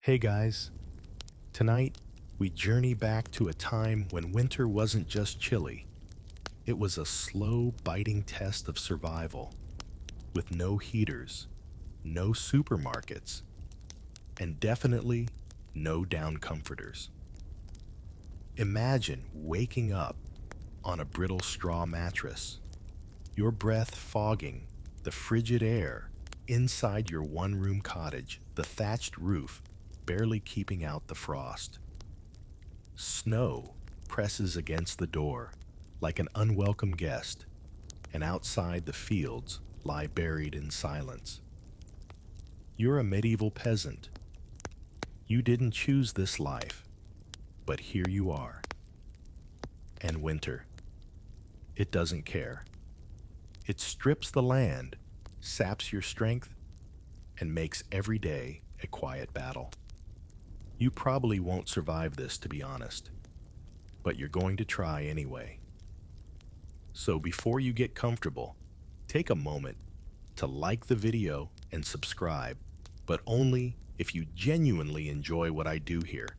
Hey guys, tonight we journey back to a time when winter wasn't just chilly, it was a slow, biting test of survival, with no heaters, no supermarkets, and definitely no down comforters. Imagine waking up on a brittle straw mattress, your breath fogging the frigid air inside your one-room cottage, the thatched roof barely keeping out the frost. Snow presses against the door like an unwelcome guest, and outside the fields lie buried in silence. You're a medieval peasant. You didn't choose this life, but here you are. And winter, it doesn't care. It strips the land, saps your strength, and makes every day a quiet battle. You probably won't survive this, to be honest, but you're going to try anyway. So before you get comfortable, take a moment to like the video and subscribe, but only if you genuinely enjoy what I do here.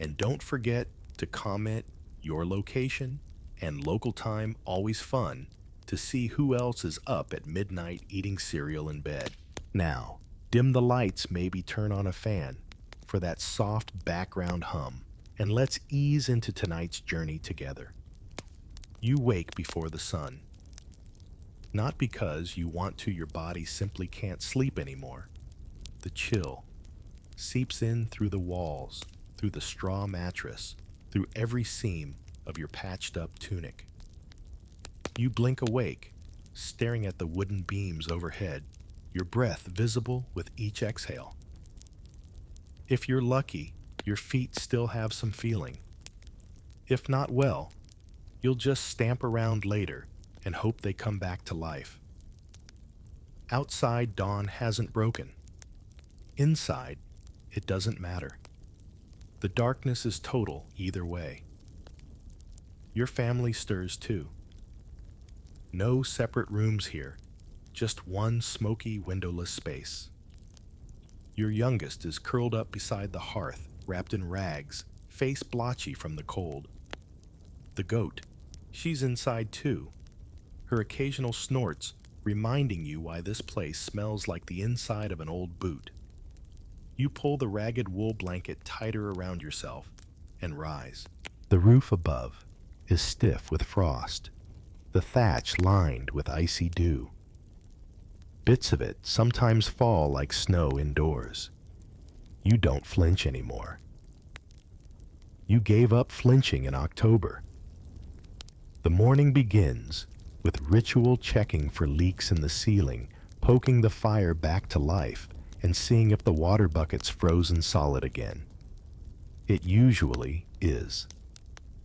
And don't forget to comment your location and local time, always fun to see who else is up at midnight eating cereal in bed. Now, dim the lights, maybe turn on a fan for that soft background hum, and let's ease into tonight's journey together. You wake before the sun. Not because you want to, your body simply can't sleep anymore. The chill seeps in through the walls, through the straw mattress, through every seam of your patched up tunic. You blink awake, staring at the wooden beams overhead, your breath visible with each exhale. If you're lucky, your feet still have some feeling. If not, well, you'll just stamp around later and hope they come back to life. Outside, dawn hasn't broken. Inside, it doesn't matter. The darkness is total either way. Your family stirs too. No separate rooms here, just one smoky, windowless space. Your youngest is curled up beside the hearth, wrapped in rags, face blotchy from the cold. The goat, she's inside too, her occasional snorts reminding you why this place smells like the inside of an old boot. You pull the ragged wool blanket tighter around yourself and rise. The roof above is stiff with frost, the thatch lined with icy dew. Bits of it sometimes fall like snow indoors. You don't flinch anymore. You gave up flinching in October. The morning begins with ritual checking for leaks in the ceiling, poking the fire back to life, and seeing if the water bucket's frozen solid again. It usually is.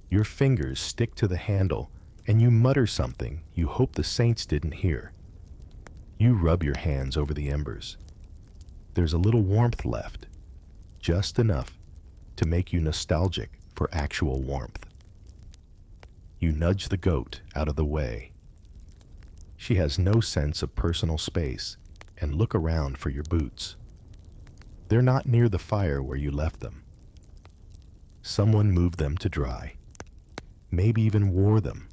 Your fingers stick to the handle, and you mutter something you hope the saints didn't hear. You rub your hands over the embers. There's a little warmth left, just enough to make you nostalgic for actual warmth. You nudge the goat out of the way. She has no sense of personal space and look around for your boots. They're not near the fire where you left them. Someone moved them to dry, maybe even wore them.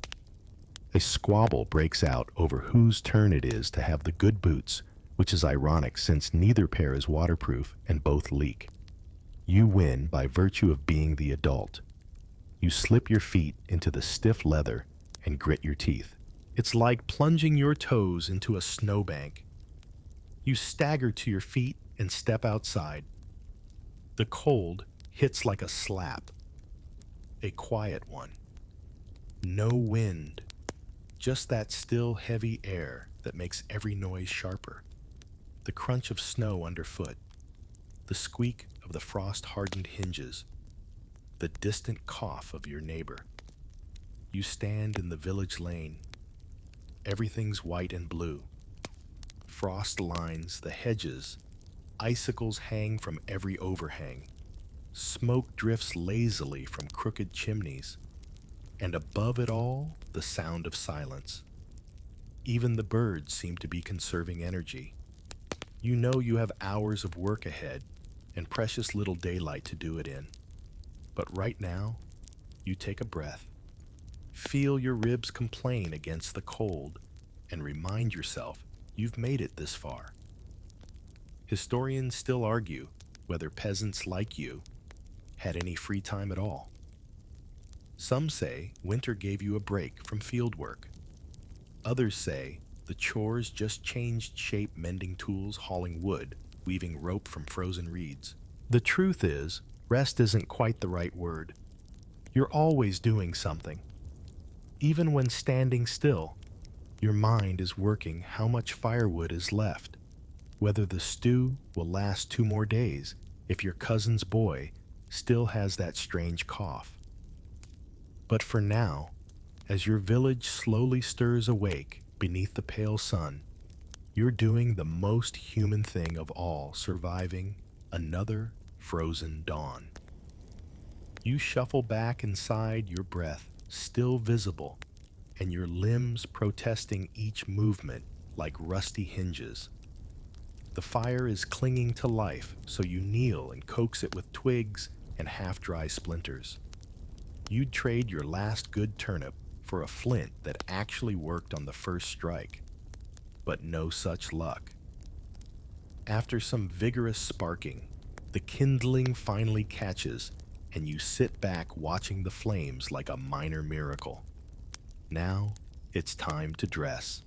A squabble breaks out over whose turn it is to have the good boots, which is ironic since neither pair is waterproof and both leak. You win by virtue of being the adult. You slip your feet into the stiff leather and grit your teeth. It's like plunging your toes into a snowbank. You stagger to your feet and step outside. The cold hits like a slap. A quiet one. No wind. Just that still, heavy air that makes every noise sharper. The crunch of snow underfoot. The squeak of the frost-hardened hinges. The distant cough of your neighbor. You stand in the village lane. Everything's white and blue. Frost lines the hedges. Icicles hang from every overhang. Smoke drifts lazily from crooked chimneys. And above it all, the sound of silence. Even the birds seem to be conserving energy. You know you have hours of work ahead, and precious little daylight to do it in. But right now, you take a breath, feel your ribs complain against the cold, and remind yourself you've made it this far. Historians still argue whether peasants like you had any free time at all. Some say winter gave you a break from field work. Others say the chores just changed shape, mending tools, hauling wood, weaving rope from frozen reeds. The truth is, rest isn't quite the right word. You're always doing something. Even when standing still, your mind is working how much firewood is left, whether the stew will last 2 more days if your cousin's boy still has that strange cough. But for now, as your village slowly stirs awake beneath the pale sun, you're doing the most human thing of all, surviving another frozen dawn. You shuffle back inside, your breath still visible, and your limbs protesting each movement like rusty hinges. The fire is clinging to life, so you kneel and coax it with twigs and half-dry splinters. You'd trade your last good turnip for a flint that actually worked on the first strike, but no such luck. After some vigorous sparking, the kindling finally catches, and you sit back watching the flames like a minor miracle. Now, it's time to dress.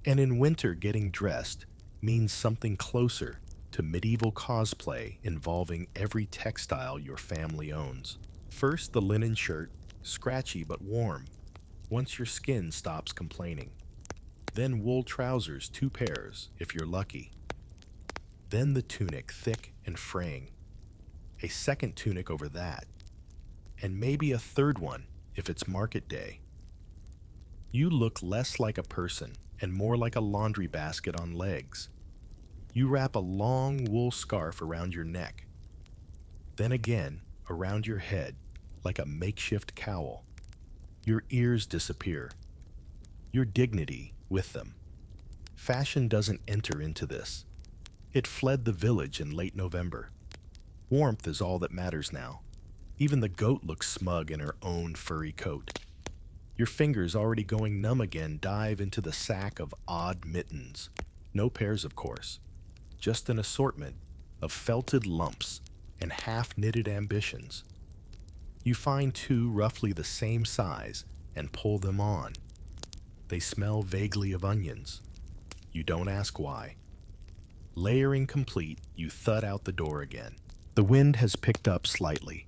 And in winter, getting dressed means something closer to medieval cosplay involving every textile your family owns. First, the linen shirt, scratchy but warm, once your skin stops complaining. Then wool trousers, 2 pairs, if you're lucky. Then the tunic, thick and fraying. A second tunic over that. And maybe a third one if it's market day. You look less like a person and more like a laundry basket on legs. You wrap a long wool scarf around your neck. Then again, around your head, like a makeshift cowl. Your ears disappear. Your dignity with them. Fashion doesn't enter into this. It fled the village in late November. Warmth is all that matters now. Even the goat looks smug in her own furry coat. Your fingers, already going numb again, dive into the sack of odd mittens. No pairs, of course. Just an assortment of felted lumps and half-knitted ambitions. You find 2 roughly the same size and pull them on. They smell vaguely of onions. You don't ask why. Layering complete, you thud out the door again. The wind has picked up slightly,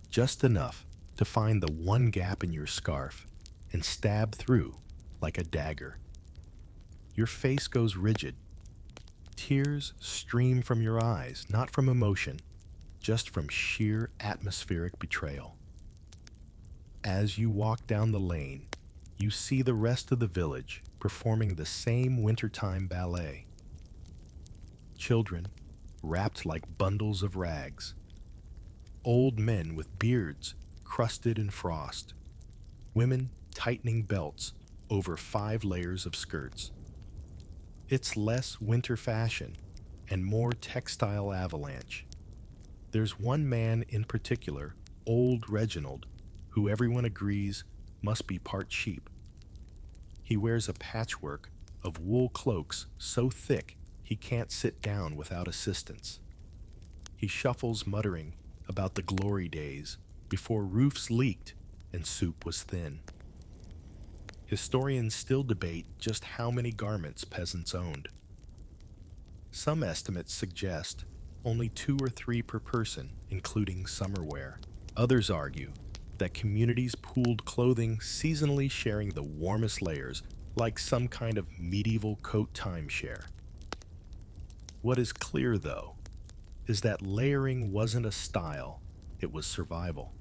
just enough to find the one gap in your scarf and stab through like a dagger. Your face goes rigid. Tears stream from your eyes, not from emotion, just from sheer atmospheric betrayal. As you walk down the lane, you see the rest of the village performing the same wintertime ballet. Children, wrapped like bundles of rags. Old men with beards crusted in frost. Women tightening belts over 5 layers of skirts. It's less winter fashion and more textile avalanche. There's one man in particular, old Reginald, who everyone agrees must be part sheep. He wears a patchwork of wool cloaks so thick he can't sit down without assistance. He shuffles, muttering about the glory days before roofs leaked and soup was thin. Historians still debate just how many garments peasants owned. Some estimates suggest only 2 or 3 per person, including summer wear. Others argue that communities pooled clothing, seasonally sharing the warmest layers, like some kind of medieval coat timeshare. What is clear, though, is that layering wasn't a style, it was survival.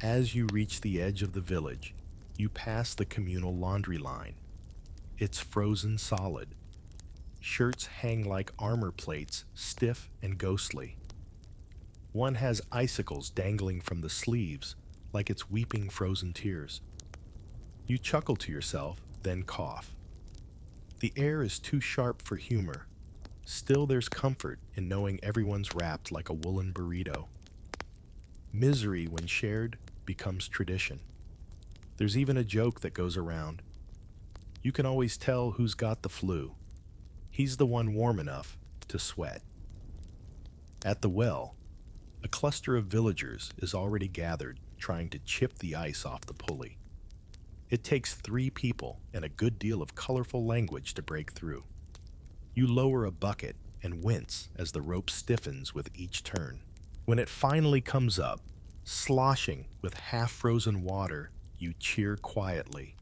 As you reach the edge of the village, you pass the communal laundry line. It's frozen solid. Shirts hang like armor plates, stiff and ghostly. One has icicles dangling from the sleeves, like it's weeping frozen tears. You chuckle to yourself, then cough. The air is too sharp for humor, Still, there's comfort in knowing everyone's wrapped like a woolen burrito. Misery, when shared, becomes tradition. There's even a joke that goes around. You can always tell who's got the flu. He's the one warm enough to sweat. At the well, a cluster of villagers is already gathered, trying to chip the ice off the pulley. It takes 3 people and a good deal of colorful language to break through. You lower a bucket and wince as the rope stiffens with each turn. When it finally comes up, sloshing with half-frozen water, you cheer quietly.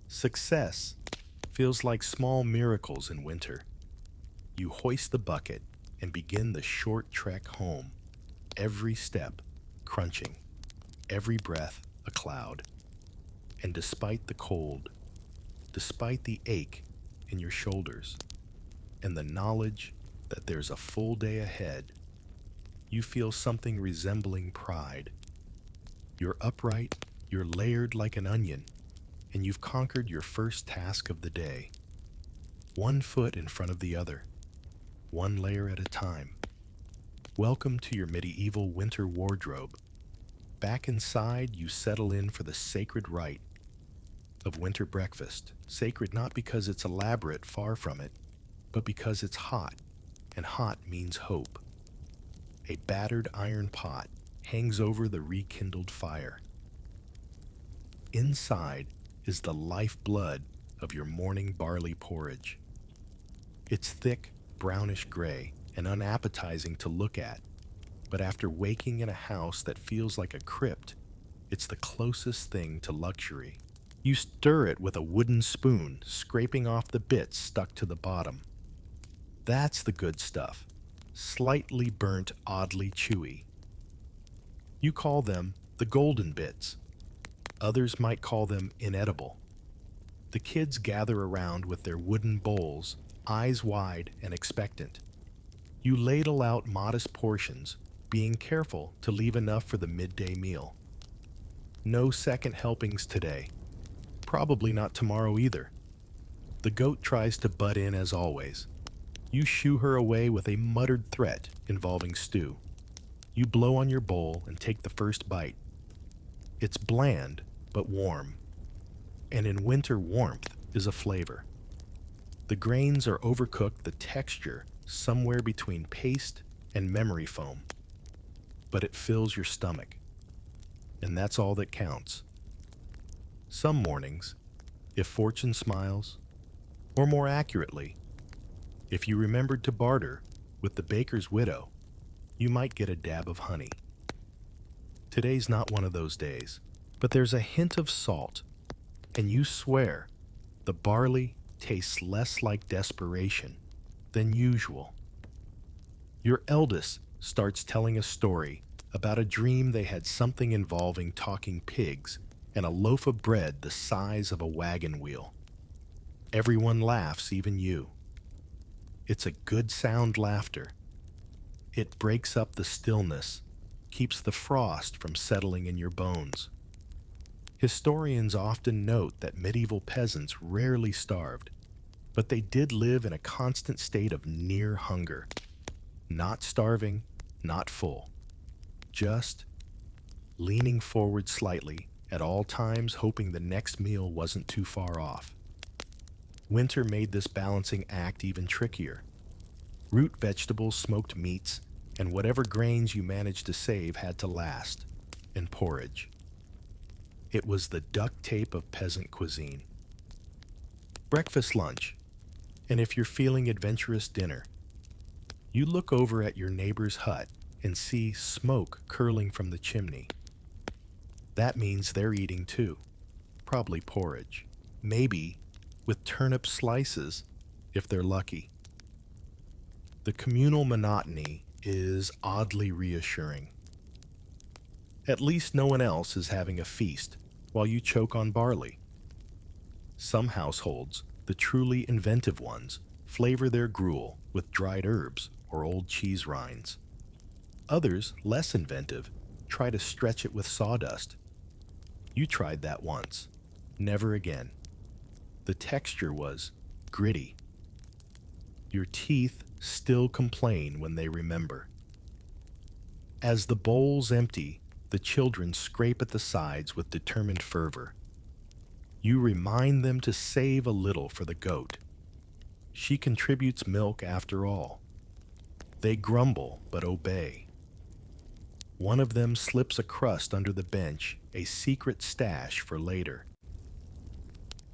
Success feels like small miracles in winter. You hoist the bucket and begin the short trek home, every step crunching, every breath a cloud. And despite the cold, despite the ache in your shoulders, and the knowledge that there's a full day ahead, you feel something resembling pride. You're upright, you're layered like an onion, and you've conquered your first task of the day. One foot in front of the other, one layer at a time. Welcome to your medieval winter wardrobe. Back inside, you settle in for the sacred rite of winter breakfast. Sacred not because it's elaborate, far from it, but because it's hot, and hot means hope. A battered iron pot hangs over the rekindled fire. Inside is the lifeblood of your morning barley porridge. It's thick, brownish gray, and unappetizing to look at, but after waking in a house that feels like a crypt, it's the closest thing to luxury. You stir it with a wooden spoon, scraping off the bits stuck to the bottom. That's the good stuff, slightly burnt, oddly chewy. You call them the golden bits. Others might call them inedible. The kids gather around with their wooden bowls, eyes wide and expectant. You ladle out modest portions, being careful to leave enough for the midday meal. No second helpings today. Probably not tomorrow either. The goat tries to butt in as always. You shoo her away with a muttered threat involving stew. You blow on your bowl and take the first bite. It's bland, but warm. And in winter, warmth is a flavor. The grains are overcooked, the texture somewhere between paste and memory foam. But it fills your stomach. And that's all that counts. Some mornings, if fortune smiles, or more accurately, if you remembered to barter with the baker's widow, you might get a dab of honey. Today's not one of those days, but there's a hint of salt, and you swear the barley tastes less like desperation than usual. Your eldest starts telling a story about a dream they had something involving talking pigs and a loaf of bread the size of a wagon wheel. Everyone laughs, even you. It's a good sound laughter. It breaks up the stillness, keeps the frost from settling in your bones. Historians often note that medieval peasants rarely starved, but they did live in a constant state of near hunger. Not starving, not full. Just leaning forward slightly at all times, hoping the next meal wasn't too far off. Winter made this balancing act even trickier. Root vegetables, smoked meats, and whatever grains you managed to save had to last, and porridge. It was the duct tape of peasant cuisine. Breakfast, lunch, and if you're feeling adventurous, dinner. You look over at your neighbor's hut and see smoke curling from the chimney. That means they're eating too. Probably porridge. Maybe with turnip slices, if they're lucky. The communal monotony is oddly reassuring. At least no one else is having a feast while you choke on barley. Some households, the truly inventive ones, flavor their gruel with dried herbs or old cheese rinds. Others, less inventive, try to stretch it with sawdust. You tried that once. Never again. The texture was gritty. Your teeth still complain when they remember. As the bowls empty, the children scrape at the sides with determined fervor. You remind them to save a little for the goat. She contributes milk after all. They grumble but obey. One of them slips a crust under the bench, a secret stash for later.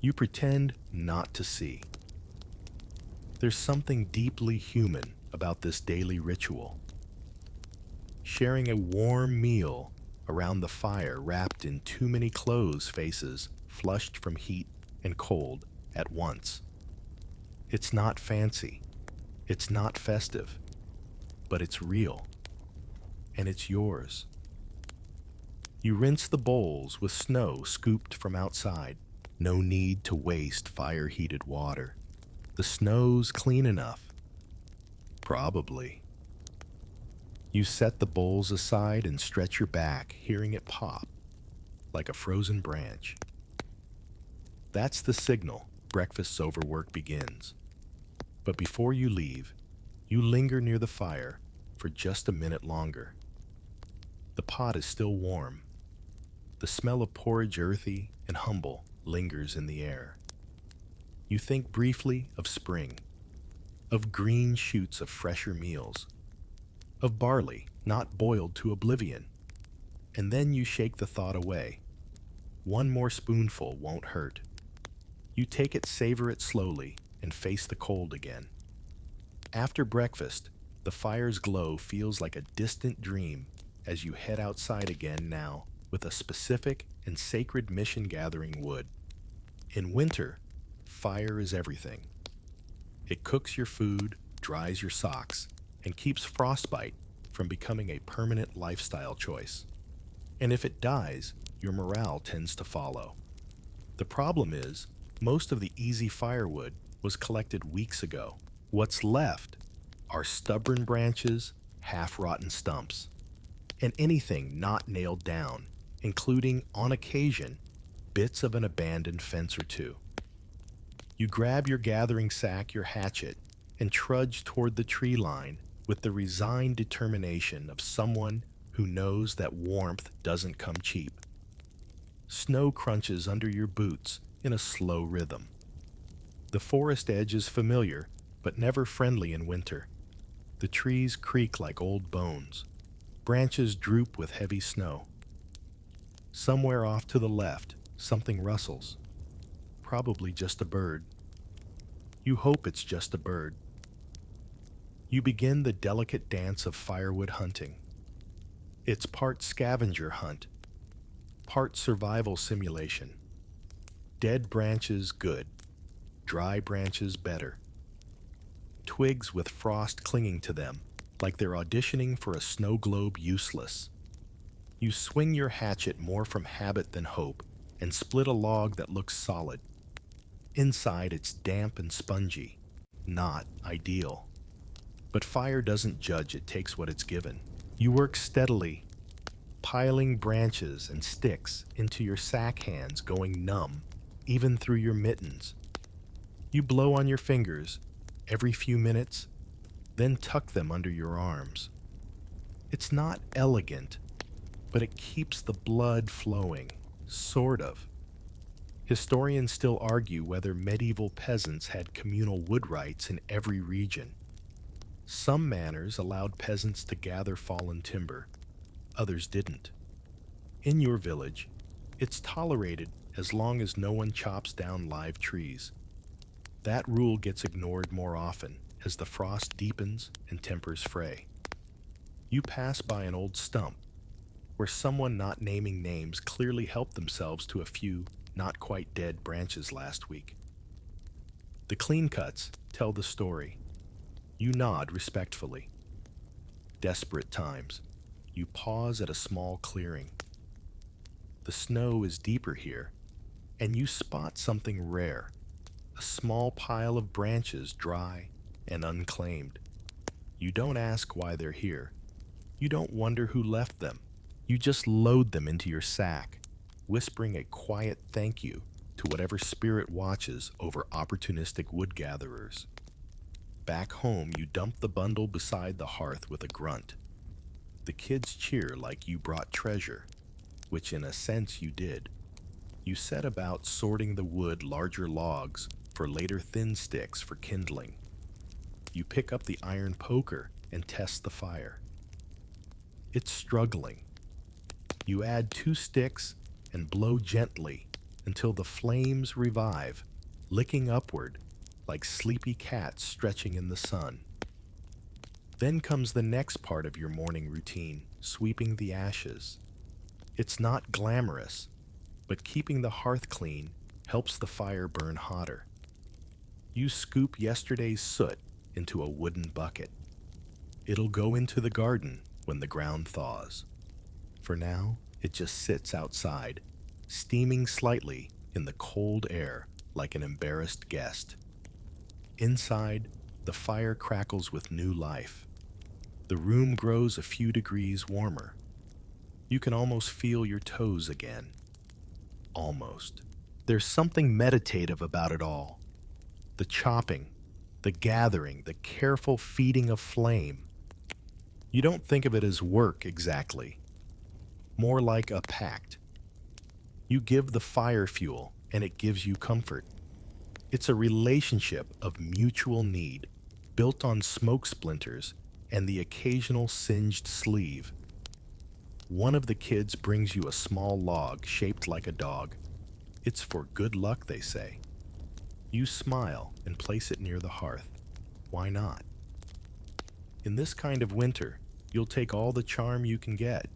You pretend not to see. There's something deeply human about this daily ritual. Sharing a warm meal around the fire wrapped in too many clothes faces flushed from heat and cold at once. It's not fancy, it's not festive, but it's real, and it's yours. You rinse the bowls with snow scooped from outside. No need to waste fire-heated water. The snow's clean enough. Probably. You set the bowls aside and stretch your back, hearing it pop like a frozen branch. That's the signal breakfast's over work begins. But before you leave, you linger near the fire for just a minute longer. The pot is still warm. The smell of porridge, earthy and humble, lingers in the air. You think briefly of spring, of green shoots of fresher meals, of barley not boiled to oblivion, and then you shake the thought away. One more spoonful won't hurt. You take it, savor it slowly, and face the cold again. After breakfast, the fire's glow feels like a distant dream as you head outside again, now with a specific and sacred mission: gathering wood. In winter, fire is everything. It cooks your food, dries your socks, and keeps frostbite from becoming a permanent lifestyle choice. And if it dies, your morale tends to follow. The problem is, most of the easy firewood was collected weeks ago. What's left are stubborn branches, half-rotten stumps, and anything not nailed down, including, on occasion, bits of an abandoned fence or two. You grab your gathering sack, your hatchet, and trudge toward the tree line with the resigned determination of someone who knows that warmth doesn't come cheap. Snow crunches under your boots in a slow rhythm. The forest edge is familiar, but never friendly in winter. The trees creak like old bones. Branches droop with heavy snow. Somewhere off to the left, something rustles. Probably just a bird. You hope it's just a bird. You begin the delicate dance of firewood hunting. It's part scavenger hunt, part survival simulation. Dead branches good, dry branches better. Twigs with frost clinging to them, like they're auditioning for a snow globe, useless. You swing your hatchet more from habit than hope and split a log that looks solid. Inside, it's damp and spongy, not ideal. But fire doesn't judge, it takes what it's given. You work steadily, piling branches and sticks into your sack hands, going numb, even through your mittens. You blow on your fingers every few minutes, then tuck them under your arms. It's not elegant, but it keeps the blood flowing, sort of. Historians still argue whether medieval peasants had communal wood rights in every region. Some manors allowed peasants to gather fallen timber, others didn't. In your village, it's tolerated as long as no one chops down live trees. That rule gets ignored more often as the frost deepens and tempers fray. You pass by an old stump where someone not naming names clearly helped themselves to a few not quite dead branches last week. The clean cuts tell the story. You nod respectfully. Desperate times, you pause at a small clearing. The snow is deeper here, and you spot something rare, a small pile of branches, dry and unclaimed. You don't ask why they're here. You don't wonder who left them. You just load them into your sack, whispering a quiet thank you to whatever spirit watches over opportunistic wood gatherers. Back home, you dump the bundle beside the hearth with a grunt. The kids cheer like you brought treasure, which in a sense you did. You set about sorting the wood larger logs for later thin sticks for kindling. You pick up the iron poker and test the fire. It's struggling. You add 2 sticks and blow gently until the flames revive, licking upward like sleepy cats stretching in the sun. Then comes the next part of your morning routine, sweeping the ashes. It's not glamorous, but keeping the hearth clean helps the fire burn hotter. You scoop yesterday's soot into a wooden bucket. It'll go into the garden when the ground thaws. For now, it just sits outside, steaming slightly in the cold air like an embarrassed guest. Inside, the fire crackles with new life. The room grows a few degrees warmer. You can almost feel your toes again. Almost. There's something meditative about it all. The chopping, the gathering, the careful feeding of flame. You don't think of it as work exactly, more like a pact. You give the fire fuel, and it gives you comfort. It's a relationship of mutual need, built on smoke splinters and the occasional singed sleeve. One of the kids brings you a small log shaped like a dog. It's for good luck, they say. You smile and place it near the hearth. Why not? In this kind of winter, you'll take all the charm you can get.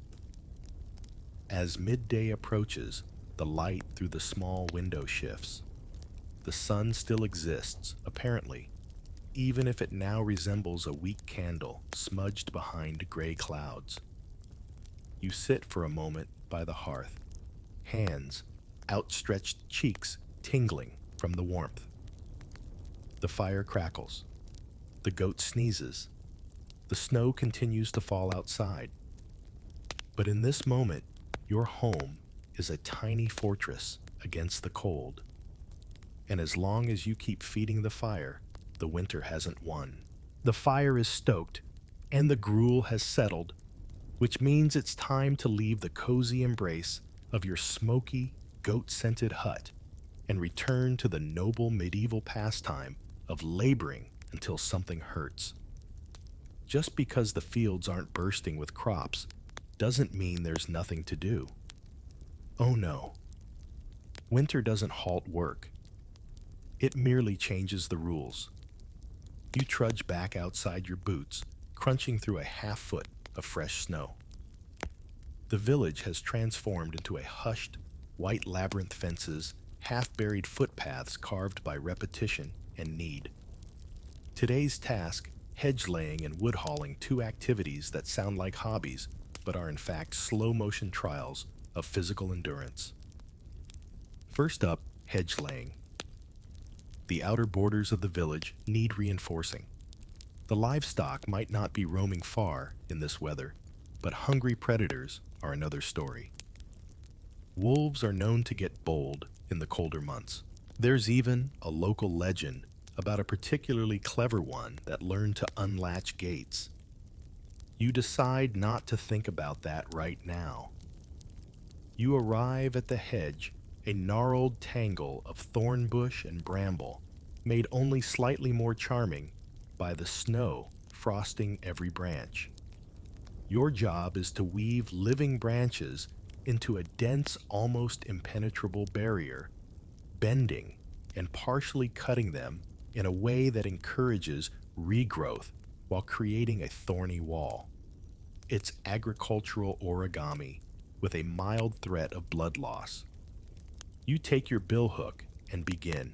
As midday approaches, the light through the small window shifts. The sun still exists, apparently, even if it now resembles a weak candle smudged behind gray clouds. You sit for a moment by the hearth, hands, outstretched cheeks tingling from the warmth. The fire crackles. The goat sneezes. The snow continues to fall outside. But in this moment, your home is a tiny fortress against the cold. And as long as you keep feeding the fire, the winter hasn't won. The fire is stoked, and the gruel has settled, which means it's time to leave the cozy embrace of your smoky, goat-scented hut and return to the noble medieval pastime of laboring until something hurts. Just because the fields aren't bursting with crops doesn't mean there's nothing to do. Oh no. Winter doesn't halt work. It merely changes the rules. You trudge back outside your boots, crunching through a half-foot of fresh snow. The village has transformed into a hushed, white labyrinth fences, half-buried footpaths carved by repetition and need. Today's task, hedge laying and wood hauling, 2 activities that sound like hobbies, but are in fact slow-motion trials of physical endurance. First up, hedge laying. The outer borders of the village need reinforcing. The livestock might not be roaming far in this weather, but hungry predators are another story. Wolves are known to get bold in the colder months. There's even a local legend about a particularly clever one that learned to unlatch gates. You decide not to think about that right now. You arrive at the hedge, a gnarled tangle of thorn bush and bramble, made only slightly more charming by the snow frosting every branch. Your job is to weave living branches into a dense, almost impenetrable barrier, bending and partially cutting them in a way that encourages regrowth while creating a thorny wall. It's agricultural origami with a mild threat of blood loss. You take your billhook and begin.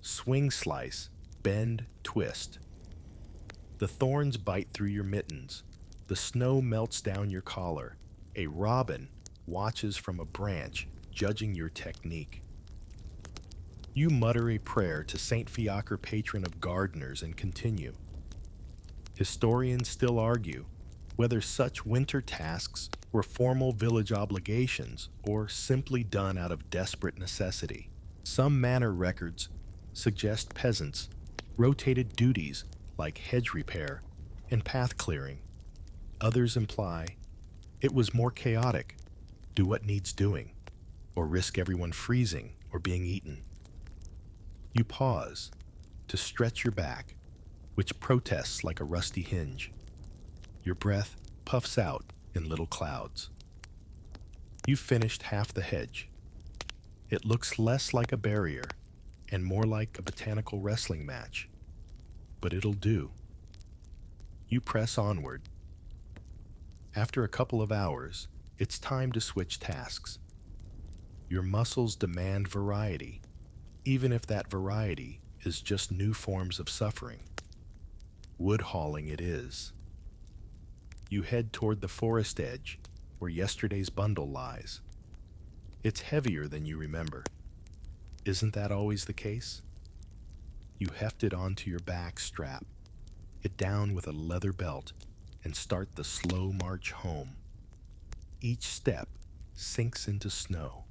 Swing slice, bend, twist. The thorns bite through your mittens. The snow melts down your collar. A robin watches from a branch, judging your technique. You mutter a prayer to Saint Fiacre, patron of gardeners, and continue. Historians still argue whether such winter tasks were formal village obligations or simply done out of desperate necessity. Some manor records suggest peasants rotated duties like hedge repair and path clearing. Others imply it was more chaotic, do what needs doing, or risk everyone freezing or being eaten. You pause to stretch your back, which protests like a rusty hinge. Your breath puffs out in little clouds. You've finished half the hedge. It looks less like a barrier and more like a botanical wrestling match, but it'll do. You press onward. After a couple of hours, it's time to switch tasks. Your muscles demand variety, even if that variety is just new forms of suffering. Wood hauling it is. You head toward the forest edge where yesterday's bundle lies. It's heavier than you remember. Isn't that always the case? You heft it onto your back strap, it down with a leather belt, and start the slow march home. Each step sinks into snow.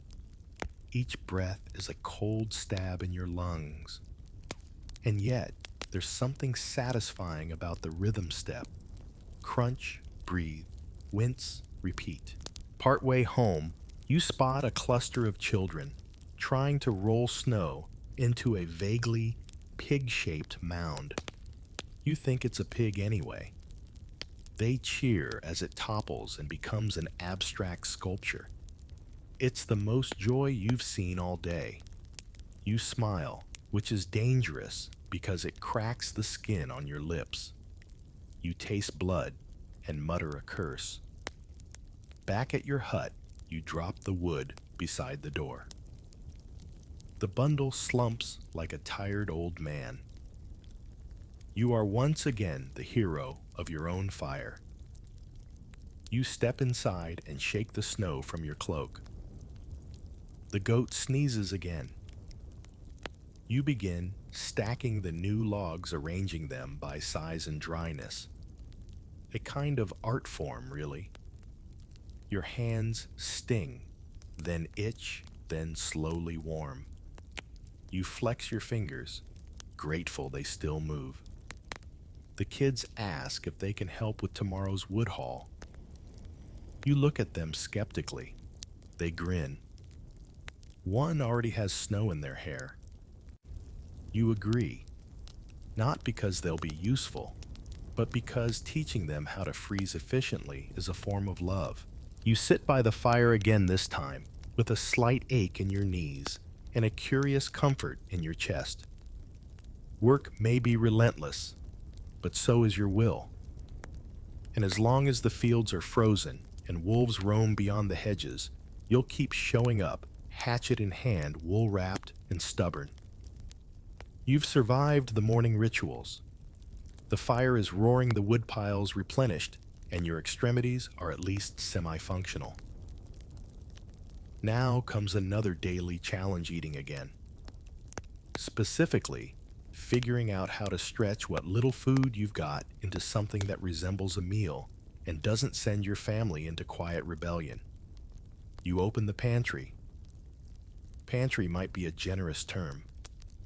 Each breath is a cold stab in your lungs. And yet, there's something satisfying about the rhythm step. Crunch, breathe, wince, repeat. Partway home, you spot a cluster of children trying to roll snow into a vaguely pig-shaped mound. You think it's a pig anyway. They cheer as it topples and becomes an abstract sculpture. It's the most joy you've seen all day. You smile, which is dangerous because it cracks the skin on your lips. You taste blood and mutter a curse. Back at your hut, you drop the wood beside the door. The bundle slumps like a tired old man. You are once again the hero of your own fire. You step inside and shake the snow from your cloak. The goat sneezes again. You begin stacking the new logs, arranging them by size and dryness. A kind of art form, really. Your hands sting, then itch, then slowly warm. You flex your fingers, grateful they still move. The kids ask if they can help with tomorrow's wood haul. You look at them skeptically. They grin. One already has snow in their hair. You agree, not because they'll be useful, but because teaching them how to freeze efficiently is a form of love. You sit by the fire again this time, with a slight ache in your knees and a curious comfort in your chest. Work may be relentless, but so is your will. And as long as the fields are frozen and wolves roam beyond the hedges, you'll keep showing up, hatchet in hand, wool-wrapped and stubborn. You've survived the morning rituals. The fire is roaring, the wood piles replenished, and your extremities are at least semi-functional. Now comes another daily challenge, eating again. Specifically, figuring out how to stretch what little food you've got into something that resembles a meal and doesn't send your family into quiet rebellion. You open the pantry. Pantry might be a generous term.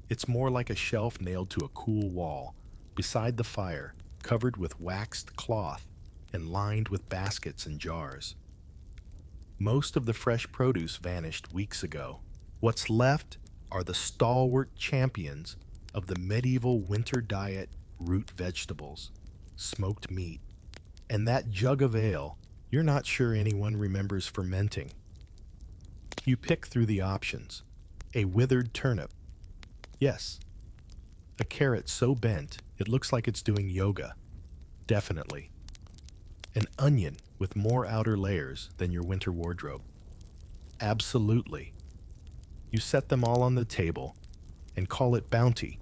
It's more like a shelf nailed to a cool wall, beside the fire, covered with waxed cloth and lined with baskets and jars. Most of the fresh produce vanished weeks ago. What's left are the stalwart champions of the medieval winter diet: root vegetables, smoked meat, and that jug of ale you're not sure anyone remembers fermenting. You pick through the options. A withered turnip. Yes. A carrot so bent it looks like it's doing yoga. Definitely. An onion with more outer layers than your winter wardrobe. Absolutely. You set them all on the table and call it bounty.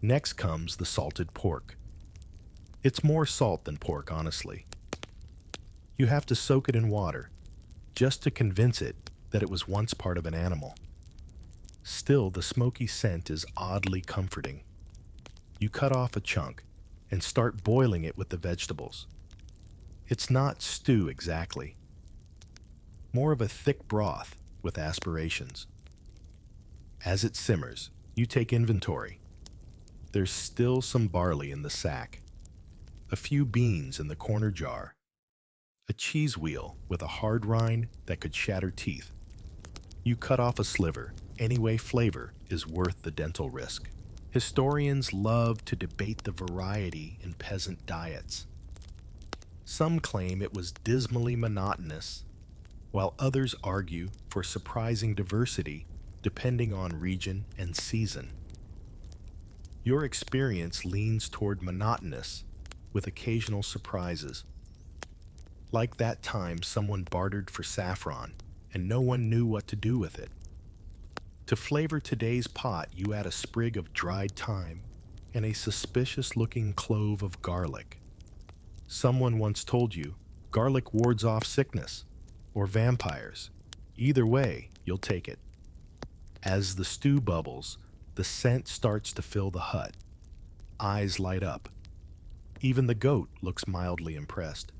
Next comes the salted pork. It's more salt than pork, honestly. You have to soak it in water just to convince it that it was once part of an animal. Still, the smoky scent is oddly comforting. You cut off a chunk and start boiling it with the vegetables. It's not stew exactly. More of a thick broth with aspirations. As it simmers, you take inventory. There's still some barley in the sack, a few beans in the corner jar, a cheese wheel with a hard rind that could shatter teeth. You cut off a sliver, anyway flavor is worth the dental risk. Historians love to debate the variety in peasant diets. Some claim it was dismally monotonous, while others argue for surprising diversity depending on region and season. Your experience leans toward monotonous, with occasional surprises. Like that time someone bartered for saffron and no one knew what to do with it. To flavor today's pot, you add a sprig of dried thyme and a suspicious-looking clove of garlic. Someone once told you garlic wards off sickness or vampires. Either way, you'll take it. As the stew bubbles, the scent starts to fill the hut. Eyes light up. Even the goat looks mildly impressed.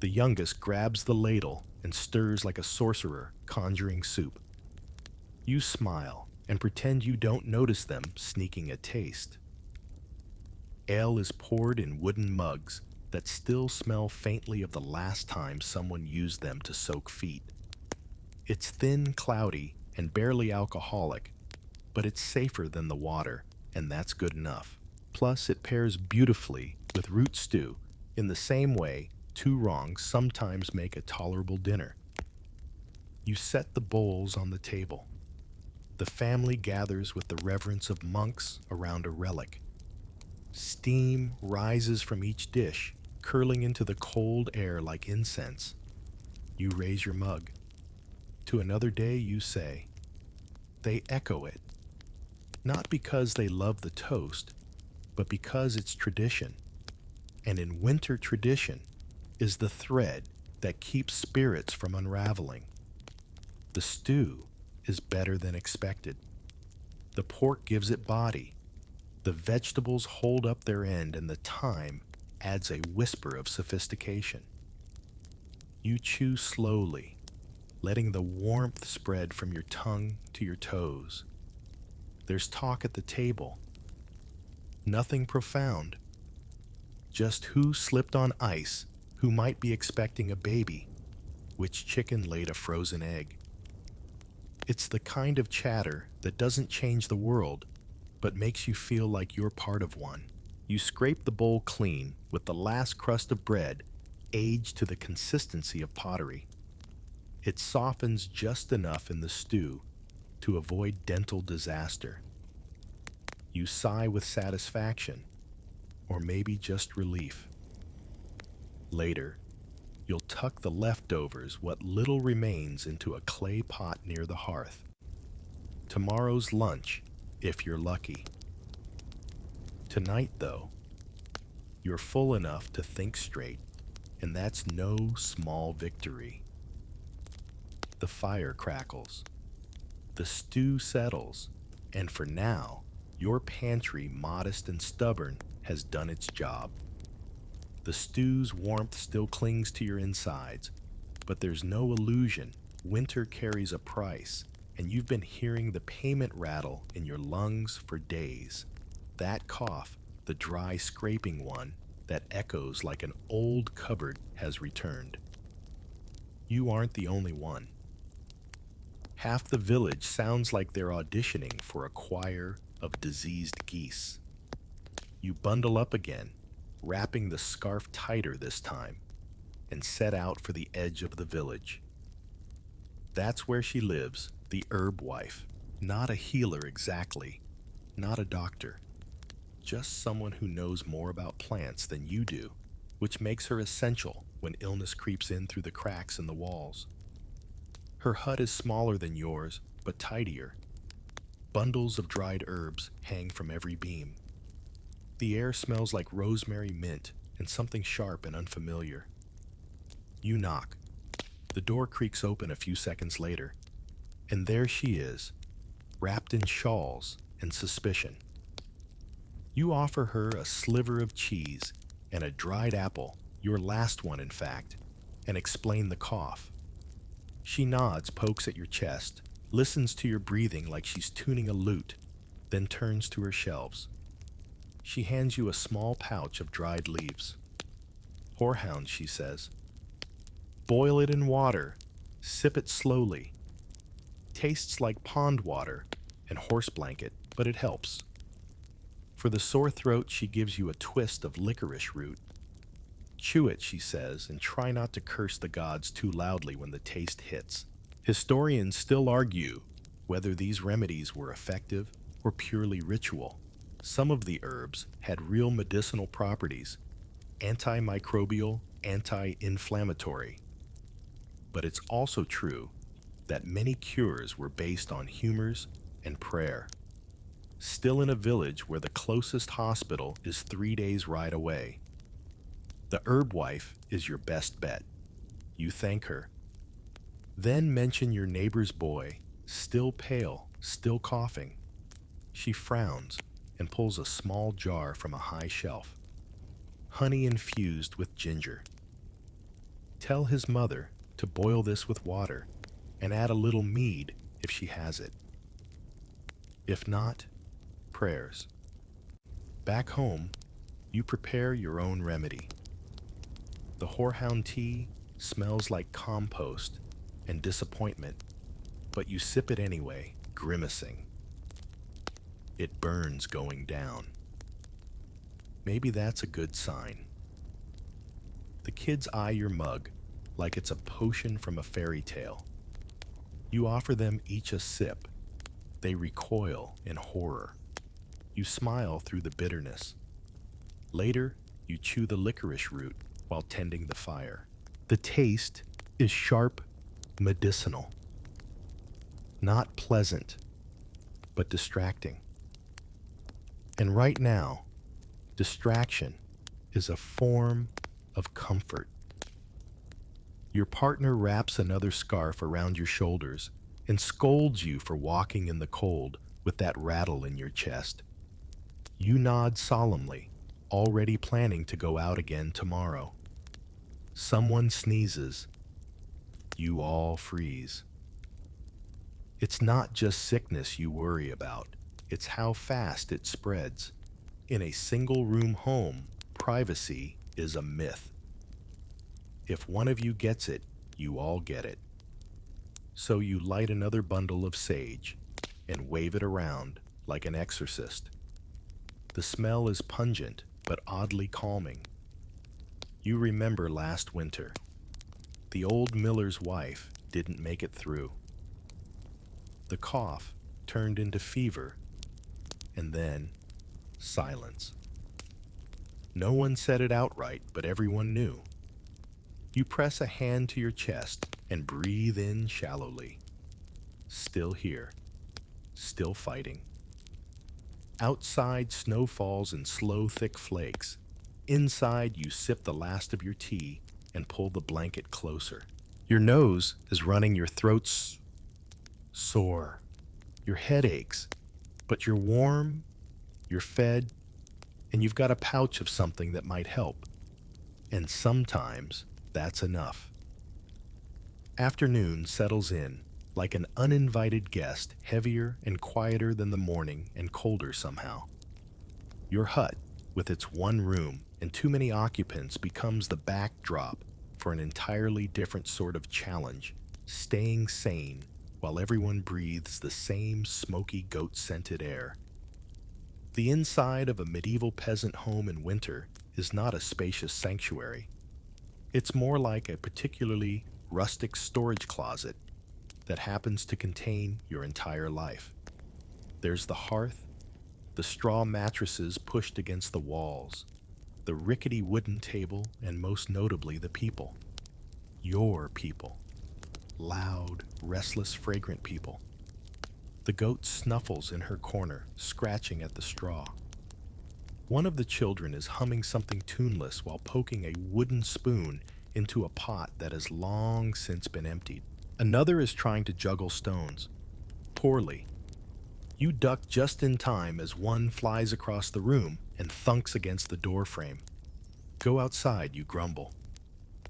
The youngest grabs the ladle and stirs like a sorcerer conjuring soup. You smile and pretend you don't notice them sneaking a taste. Ale is poured in wooden mugs that still smell faintly of the last time someone used them to soak feet. It's thin, cloudy, and barely alcoholic, but it's safer than the water, and that's good enough. Plus, it pairs beautifully with root stew in the same way two wrongs sometimes make a tolerable dinner. You set the bowls on the table. The family gathers with the reverence of monks around a relic. Steam rises from each dish, curling into the cold air like incense. You raise your mug. To another day, you say. They echo it. Not because they love the toast, but because it's tradition. And in winter, tradition is the thread that keeps spirits from unraveling. The stew is better than expected. The pork gives it body. The vegetables hold up their end, and the thyme adds a whisper of sophistication. You chew slowly, letting the warmth spread from your tongue to your toes. There's talk at the table. Nothing profound. Just who slipped on ice, who might be expecting a baby, which chicken laid a frozen egg. It's the kind of chatter that doesn't change the world, but makes you feel like you're part of one. You scrape the bowl clean with the last crust of bread, aged to the consistency of pottery. It softens just enough in the stew to avoid dental disaster. You sigh with satisfaction, or maybe just relief. Later, you'll tuck the leftovers, what little remains, into a clay pot near the hearth. Tomorrow's lunch, if you're lucky. Tonight, though, you're full enough to think straight, and that's no small victory. The fire crackles. The stew settles, and for now, your pantry, modest and stubborn, has done its job. The stew's warmth still clings to your insides, but there's no illusion. Winter carries a price, and you've been hearing the payment rattle in your lungs for days. That cough, the dry scraping one that echoes like an old cupboard, has returned. You aren't the only one. Half the village sounds like they're auditioning for a choir of diseased geese. You bundle up again, wrapping the scarf tighter this time, and set out for the edge of the village. That's where she lives, the herb wife. Not a healer exactly, not a doctor. Just someone who knows more about plants than you do, which makes her essential when illness creeps in through the cracks in the walls. Her hut is smaller than yours, but tidier. Bundles of dried herbs hang from every beam. The air smells like rosemary, mint, and something sharp and unfamiliar. You knock. The door creaks open a few seconds later, and there she is, wrapped in shawls and suspicion. You offer her a sliver of cheese and a dried apple, your last one in fact, and explain the cough. She nods, pokes at your chest, listens to your breathing like she's tuning a lute, then turns to her shelves. She hands you a small pouch of dried leaves. Horehound, she says. Boil it in water. Sip it slowly. Tastes like pond water and horse blanket, but it helps. For the sore throat, she gives you a twist of licorice root. Chew it, she says, and try not to curse the gods too loudly when the taste hits. Historians still argue whether these remedies were effective or purely ritual. Some of the herbs had real medicinal properties, antimicrobial, anti-inflammatory. But it's also true that many cures were based on humors and prayer. Still in a village where the closest hospital is 3 days' ride away, the herb wife is your best bet. You thank her. Then mention your neighbor's boy, still pale, still coughing. She frowns and pulls a small jar from a high shelf. Honey infused with ginger. Tell his mother to boil this with water and add a little mead if she has it. If not, prayers. Back home, you prepare your own remedy. The horehound tea smells like compost and disappointment, but you sip it anyway, grimacing. It burns going down. Maybe that's a good sign. The kids eye your mug like it's a potion from a fairy tale. You offer them each a sip. They recoil in horror. You smile through the bitterness. Later, you chew the licorice root while tending the fire. The taste is sharp, medicinal. Not pleasant, but distracting. And right now, distraction is a form of comfort. Your partner wraps another scarf around your shoulders and scolds you for walking in the cold with that rattle in your chest. You nod solemnly, already planning to go out again tomorrow. Someone sneezes. You all freeze. It's not just sickness you worry about. It's how fast it spreads. In a single-room home, privacy is a myth. If one of you gets it, you all get it. So you light another bundle of sage and wave it around like an exorcist. The smell is pungent but oddly calming. You remember last winter. The old miller's wife didn't make it through. The cough turned into fever, and then silence. No one said it outright, but everyone knew. You press a hand to your chest and breathe in shallowly. Still here, still fighting. Outside, snow falls in slow, thick flakes. Inside, you sip the last of your tea and pull the blanket closer. Your nose is running, your throat's sore. Your head aches, but you're warm, you're fed, and you've got a pouch of something that might help. And sometimes that's enough. Afternoon settles in like an uninvited guest, heavier and quieter than the morning and colder somehow. Your hut, with its one room and too many occupants, becomes the backdrop for an entirely different sort of challenge, staying sane while everyone breathes the same smoky goat-scented air. The inside of a medieval peasant home in winter is not a spacious sanctuary. It's more like a particularly rustic storage closet that happens to contain your entire life. There's the hearth, the straw mattresses pushed against the walls, the rickety wooden table, and most notably the people. Your people. Loud, restless, fragrant people. The goat snuffles in her corner, scratching at the straw. One of the children is humming something tuneless while poking a wooden spoon into a pot that has long since been emptied. Another is trying to juggle stones. Poorly. You duck just in time as one flies across the room and thunks against the door frame. Go outside, you grumble.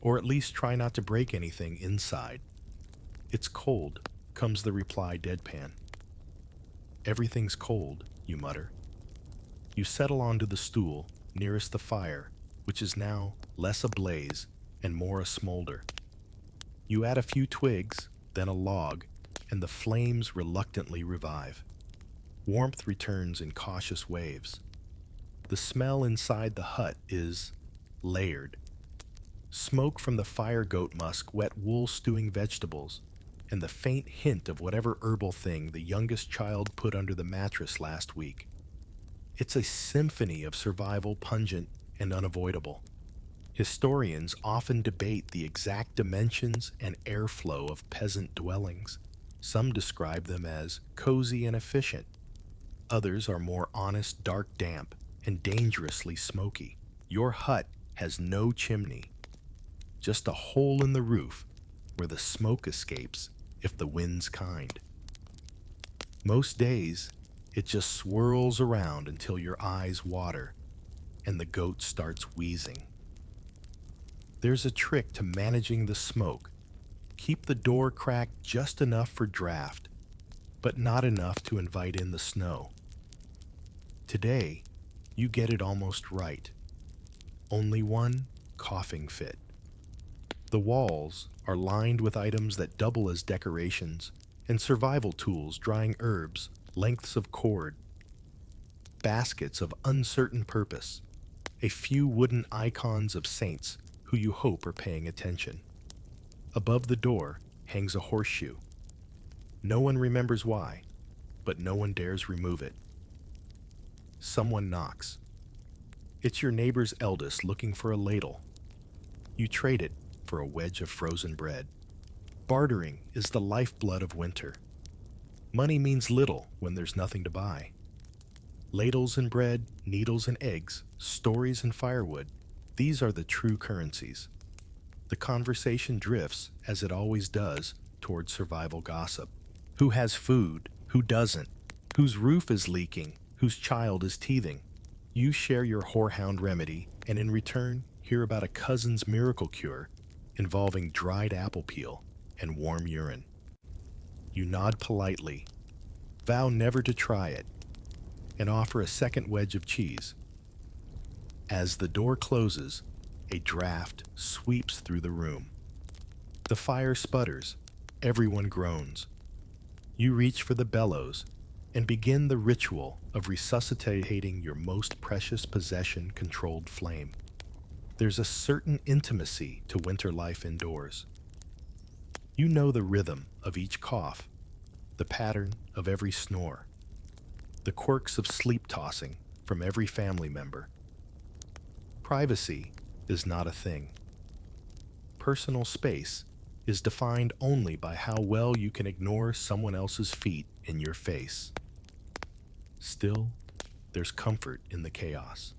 Or at least try not to break anything inside. It's cold, comes the reply deadpan. Everything's cold, you mutter. You settle onto the stool nearest the fire, which is now less ablaze and more a smolder. You add a few twigs, then a log, and the flames reluctantly revive. Warmth returns in cautious waves. The smell inside the hut is layered. Smoke from the fire goat musk, wet wool stewing vegetables, and the faint hint of whatever herbal thing the youngest child put under the mattress last week. It's a symphony of survival, pungent and unavoidable. Historians often debate the exact dimensions and airflow of peasant dwellings. Some describe them as cozy and efficient. Others are more honest, dark, damp, and dangerously smoky. Your hut has no chimney, just a hole in the roof where the smoke escapes if the wind's kind. Most days, it just swirls around until your eyes water and the goat starts wheezing. There's a trick to managing the smoke. Keep the door cracked just enough for draft, but not enough to invite in the snow. Today, you get it almost right. Only one coughing fit. The walls are lined with items that double as decorations and survival tools, drying herbs, lengths of cord, baskets of uncertain purpose, a few wooden icons of saints who you hope are paying attention. Above the door hangs a horseshoe. No one remembers why, but no one dares remove it. Someone knocks. It's your neighbor's eldest looking for a ladle. You trade it for a wedge of frozen bread. Bartering is the lifeblood of winter. Money means little when there's nothing to buy. Ladles and bread, needles and eggs, stories and firewood, these are the true currencies. The conversation drifts, as it always does, toward survival gossip. Who has food? Who doesn't? Whose roof is leaking? Whose child is teething? You share your whorehound remedy, and in return, hear about a cousin's miracle cure involving dried apple peel and warm urine. You nod politely, vow never to try it, and offer a second wedge of cheese. As the door closes, a draft sweeps through the room. The fire sputters, everyone groans. You reach for the bellows and begin the ritual of resuscitating your most precious possession, controlled flame. There's a certain intimacy to winter life indoors. You know the rhythm of each cough, the pattern of every snore, the quirks of sleep tossing from every family member. Privacy is not a thing. Personal space is defined only by how well you can ignore someone else's feet in your face. Still, there's comfort in the chaos.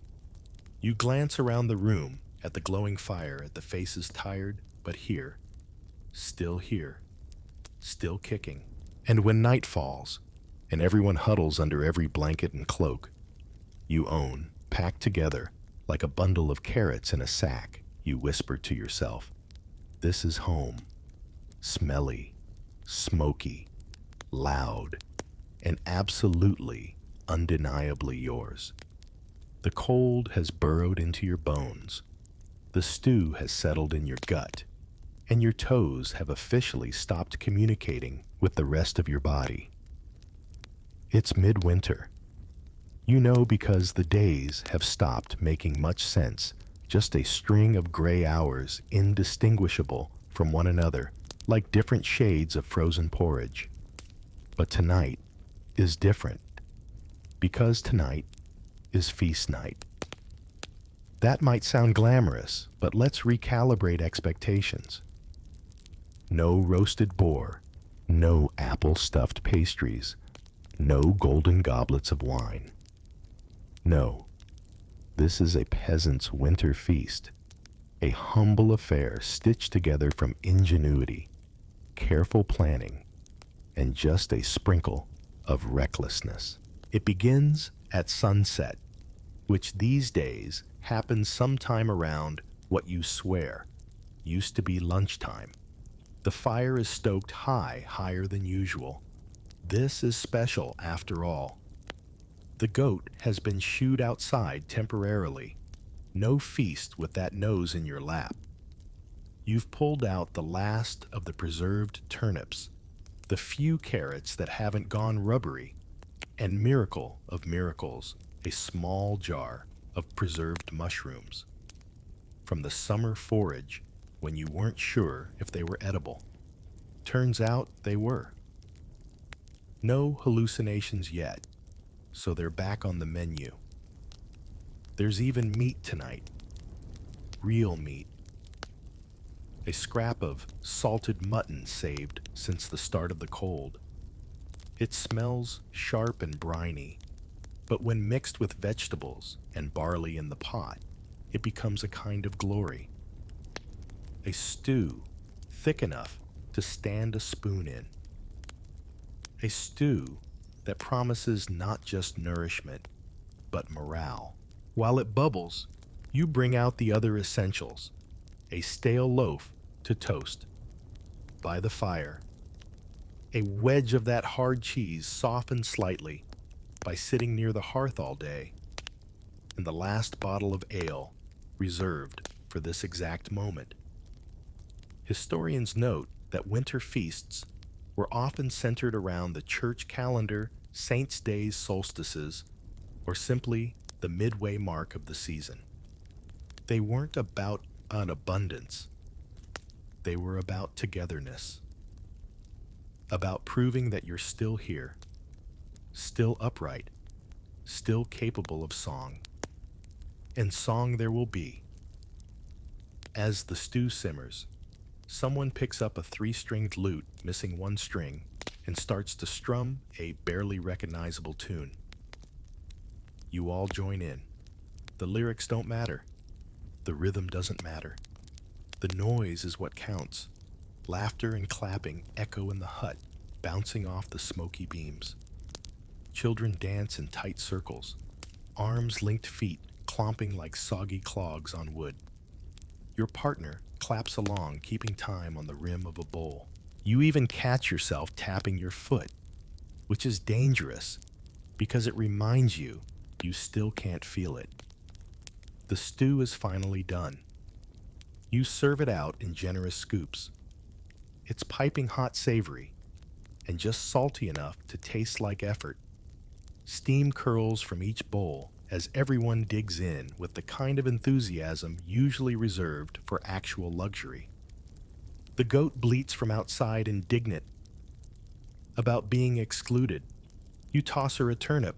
You glance around the room at the glowing fire, at the faces tired but here, still kicking. And when night falls and everyone huddles under every blanket and cloak, you own, packed together like a bundle of carrots in a sack, you whisper to yourself, "This is home." Smelly, smoky, loud, and absolutely, undeniably yours. The cold has burrowed into your bones. The stew has settled in your gut, and your toes have officially stopped communicating with the rest of your body. It's midwinter. You know because the days have stopped making much sense, just a string of gray hours indistinguishable from one another, like different shades of frozen porridge. But tonight is different, because tonight is feast night. That might sound glamorous, but let's recalibrate expectations. No roasted boar, no apple-stuffed pastries, no golden goblets of wine. No, this is a peasant's winter feast, a humble affair stitched together from ingenuity, careful planning, and just a sprinkle of recklessness. It begins at sunset, which these days happens sometime around what you swear used to be lunchtime. The fire is stoked high, higher than usual. This is special after all. The goat has been shooed outside temporarily. No feast with that nose in your lap. You've pulled out the last of the preserved turnips, the few carrots that haven't gone rubbery, and miracle of miracles, a small jar of preserved mushrooms from the summer forage when you weren't sure if they were edible. Turns out they were. No hallucinations yet, so they're back on the menu. There's even meat tonight. Real meat. A scrap of salted mutton saved since the start of the cold. It smells sharp and briny, but when mixed with vegetables and barley in the pot, it becomes a kind of glory. A stew thick enough to stand a spoon in. A stew that promises not just nourishment, but morale. While it bubbles, you bring out the other essentials. A stale loaf to toast. By the fire. A wedge of that hard cheese softened slightly by sitting near the hearth all day. And the last bottle of ale reserved for this exact moment. Historians note that winter feasts were often centered around the church calendar, saints' days, solstices, or simply the midway mark of the season. They weren't about an abundance. They were about togetherness. About proving that you're still here, still upright, still capable of song. And song there will be. As the stew simmers, someone picks up a 3-stringed lute missing one string and starts to strum a barely recognizable tune. You all join in. The lyrics don't matter. The rhythm doesn't matter. The noise is what counts. Laughter and clapping echo in the hut, bouncing off the smoky beams. Children dance in tight circles, arms-linked feet clomping like soggy clogs on wood. Your partner claps along, keeping time on the rim of a bowl. You even catch yourself tapping your foot, which is dangerous because it reminds you you still can't feel it. The stew is finally done. You serve it out in generous scoops. It's piping hot savory and just salty enough to taste like effort. Steam curls from each bowl as everyone digs in with the kind of enthusiasm usually reserved for actual luxury. The goat bleats from outside, indignant about being excluded. You toss her a turnip.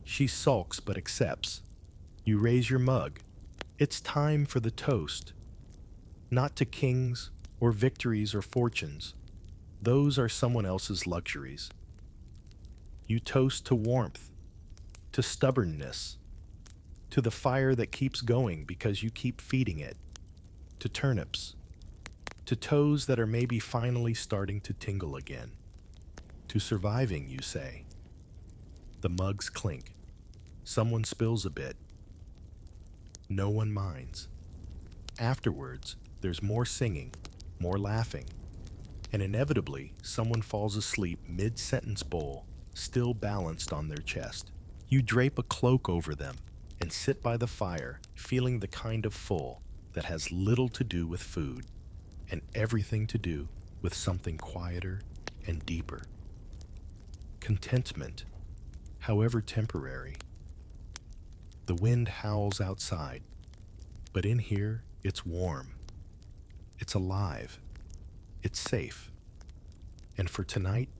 She sulks but accepts. You raise your mug. It's time for the toast. Not to kings or victories or fortunes. Those are someone else's luxuries. You toast to warmth, to stubbornness, to the fire that keeps going because you keep feeding it, to turnips, to toes that are maybe finally starting to tingle again, to surviving, you say. The mugs clink. Someone spills a bit. No one minds. Afterwards, there's more singing, more laughing, and inevitably, someone falls asleep mid-sentence bowl, still balanced on their chest. You drape a cloak over them and sit by the fire, feeling the kind of full that has little to do with food and everything to do with something quieter and deeper. Contentment, however temporary. The wind howls outside, but in here, it's warm. It's alive. It's safe. And for tonight,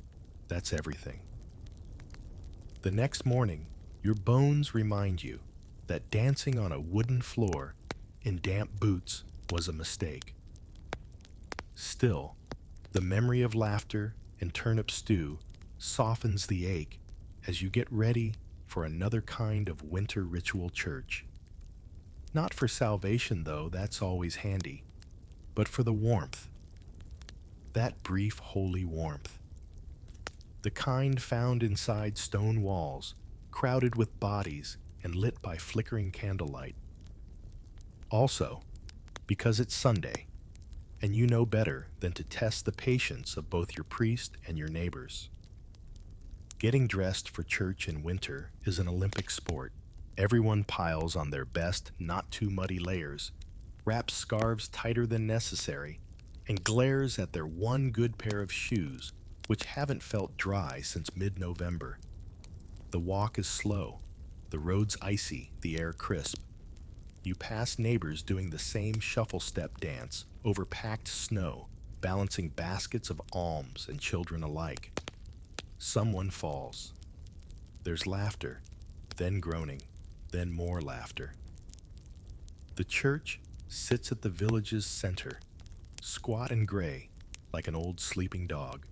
that's everything. The next morning, your bones remind you that dancing on a wooden floor in damp boots was a mistake. Still, the memory of laughter and turnip stew softens the ache as you get ready for another kind of winter ritual church. Not for salvation, though, that's always handy, but for the warmth. That brief, holy warmth. The kind found inside stone walls, crowded with bodies and lit by flickering candlelight. Also, because it's Sunday, and you know better than to test the patience of both your priest and your neighbors. Getting dressed for church in winter is an Olympic sport. Everyone piles on their best, not too muddy layers, wraps scarves tighter than necessary, and glares at their one good pair of shoes, which haven't felt dry since mid-November. The walk is slow, the roads icy, the air crisp. You pass neighbors doing the same shuffle step dance over packed snow, balancing baskets of alms and children alike. Someone falls. There's laughter, then groaning, then more laughter. The church sits at the village's center, squat and gray, like an old sleeping dog.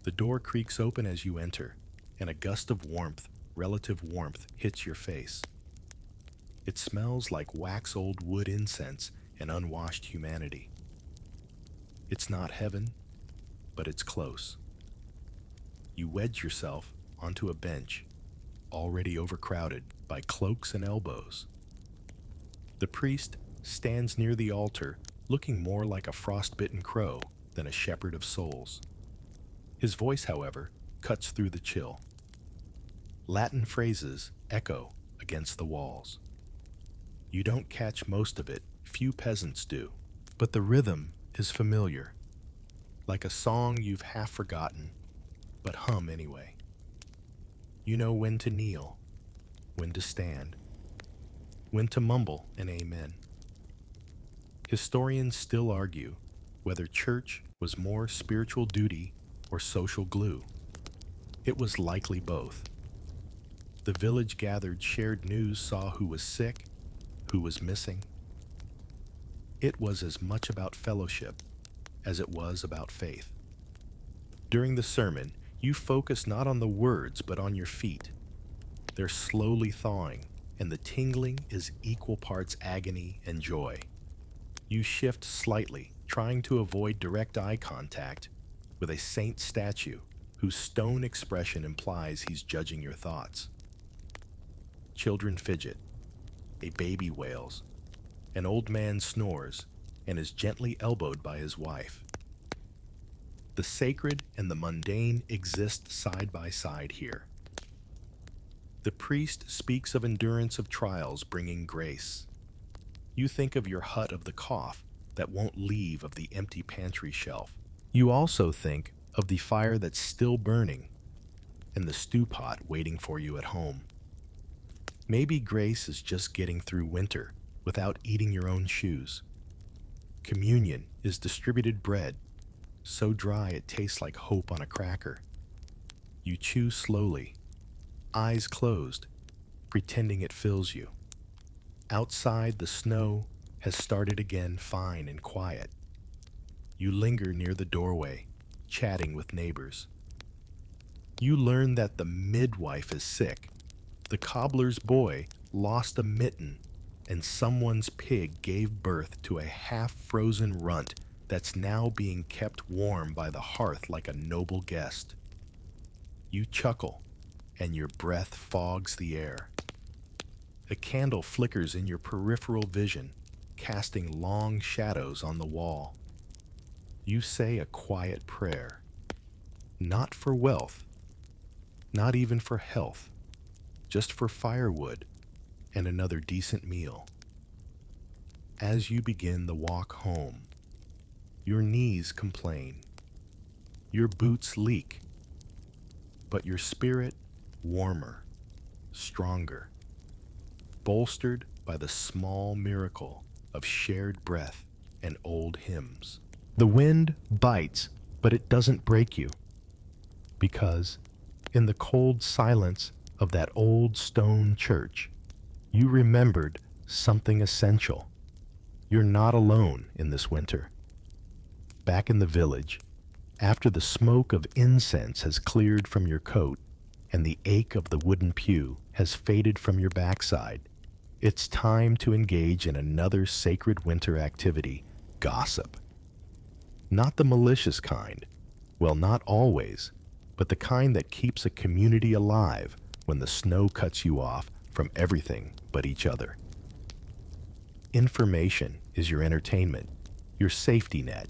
The door creaks open as you enter, and a gust of warmth, relative warmth, hits your face. It smells like wax-old wood incense and unwashed humanity. It's not heaven, but it's close. You wedge yourself onto a bench, already overcrowded by cloaks and elbows. The priest stands near the altar, looking more like a frostbitten crow than a shepherd of souls. His voice, however, cuts through the chill. Latin phrases echo against the walls. You don't catch most of it, few peasants do, but the rhythm is familiar, like a song you've half forgotten, but hum anyway. You know when to kneel, when to stand, when to mumble an amen. Historians still argue whether church was more spiritual duty or social glue. It was likely both. The village gathered shared news, saw who was sick, who was missing. It was as much about fellowship as it was about faith. During the sermon, you focus not on the words but on your feet. They're slowly thawing, and the tingling is equal parts agony and joy. You shift slightly, trying to avoid direct eye contact with a saint statue whose stone expression implies he's judging your thoughts. Children fidget, a baby wails, an old man snores and is gently elbowed by his wife. The sacred and the mundane exist side by side here. The priest speaks of endurance of trials bringing grace. You think of your hut of the cough that won't leave of the empty pantry shelf. You also think of the fire that's still burning and the stew pot waiting for you at home. Maybe grace is just getting through winter without eating your own shoes. Communion is distributed bread, so dry it tastes like hope on a cracker. You chew slowly, eyes closed, pretending it fills you. Outside, the snow has started again, fine and quiet. You linger near the doorway, chatting with neighbors. You learn that the midwife is sick. The cobbler's boy lost a mitten, and someone's pig gave birth to a half-frozen runt that's now being kept warm by the hearth like a noble guest. You chuckle, and your breath fogs the air. A candle flickers in your peripheral vision, casting long shadows on the wall. You say a quiet prayer, not for wealth, not even for health, just for firewood and another decent meal. As you begin the walk home, your knees complain, your boots leak, but your spirit warmer, stronger, bolstered by the small miracle of shared breath and old hymns. The wind bites, but it doesn't break you, because in the cold silence of that old stone church, you remembered something essential. You're not alone in this winter. Back in the village, after the smoke of incense has cleared from your coat and the ache of the wooden pew has faded from your backside, it's time to engage in another sacred winter activity, gossip. Not the malicious kind, well, not always, but the kind that keeps a community alive when the snow cuts you off from everything but each other. Information is your entertainment, your safety net,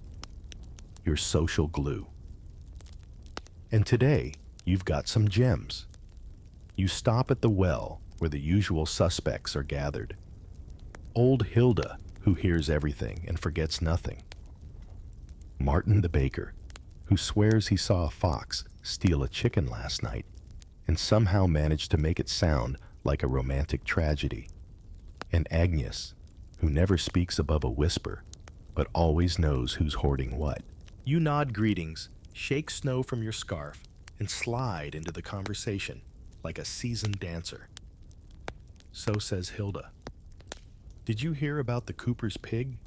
your social glue. And today, you've got some gems. You stop at the well where the usual suspects are gathered. Old Hilda, who hears everything and forgets nothing. Martin the baker, who swears he saw a fox steal a chicken last night and somehow managed to make it sound like a romantic tragedy. And Agnes, who never speaks above a whisper, but always knows who's hoarding what. You nod greetings, shake snow from your scarf, and slide into the conversation like a seasoned dancer. So says Hilda. Did you hear about the Cooper's pig?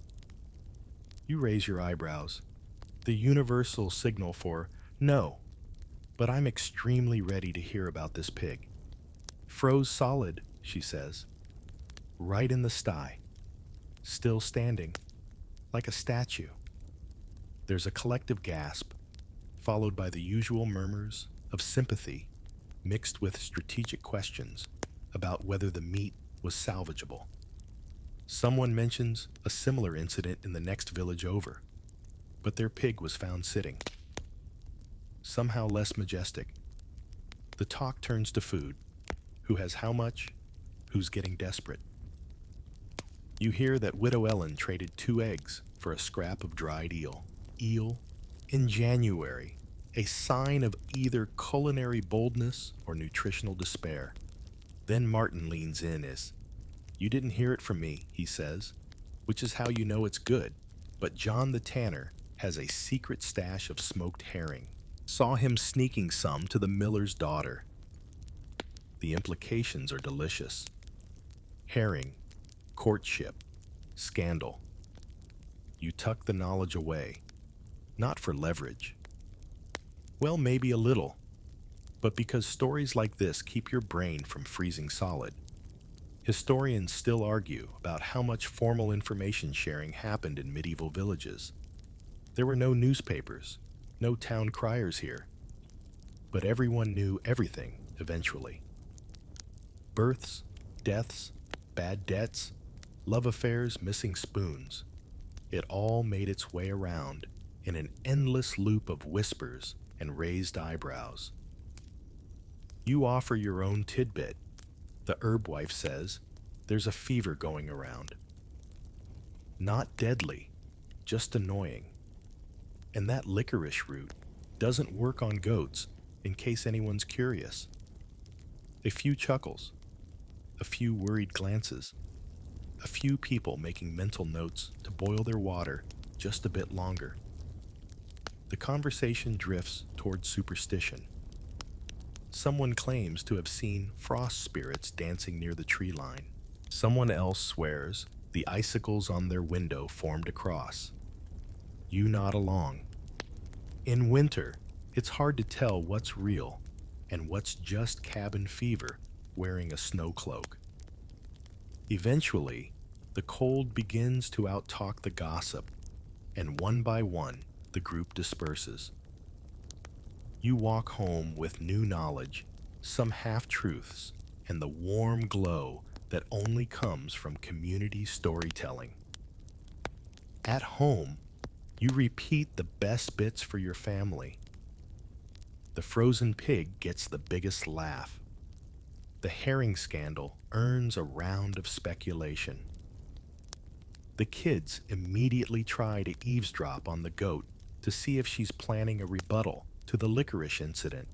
You raise your eyebrows, the universal signal for no, but I'm extremely ready to hear about this pig. Froze solid, she says, right in the sty, still standing, like a statue. There's a collective gasp, followed by the usual murmurs of sympathy mixed with strategic questions about whether the meat was salvageable. Someone mentions a similar incident in the next village over, but their pig was found sitting. Somehow less majestic. The talk turns to food. Who has how much? Who's getting desperate? You hear that Widow Ellen traded 2 eggs for a scrap of dried eel. Eel in January, a sign of either culinary boldness or nutritional despair. Then Martin leans in as, "You didn't hear it from me," he says, which is how you know it's good. But John the tanner has a secret stash of smoked herring. Saw him sneaking some to the miller's daughter. The implications are delicious. Herring, courtship, scandal. You tuck the knowledge away, not for leverage. Well, maybe a little, but because stories like this keep your brain from freezing solid. Historians still argue about how much formal information sharing happened in medieval villages. There were no newspapers, no town criers here, but everyone knew everything eventually. Births, deaths, bad debts, love affairs, missing spoons. It all made its way around in an endless loop of whispers and raised eyebrows. You offer your own tidbit. The herb wife says there's a fever going around. Not deadly, just annoying. And that licorice root doesn't work on goats, in case anyone's curious. A few chuckles, a few worried glances, a few people making mental notes to boil their water just a bit longer. The conversation drifts toward superstition. Someone claims to have seen frost spirits dancing near the tree line. Someone else swears the icicles on their window formed a cross. You nod along. In winter, it's hard to tell what's real and what's just cabin fever wearing a snow cloak. Eventually, the cold begins to outtalk the gossip, and one by one, the group disperses. You walk home with new knowledge, some half-truths, and the warm glow that only comes from community storytelling. At home, you repeat the best bits for your family. The frozen pig gets the biggest laugh. The herring scandal earns a round of speculation. The kids immediately try to eavesdrop on the goat to see if she's planning a rebuttal to the licorice incident.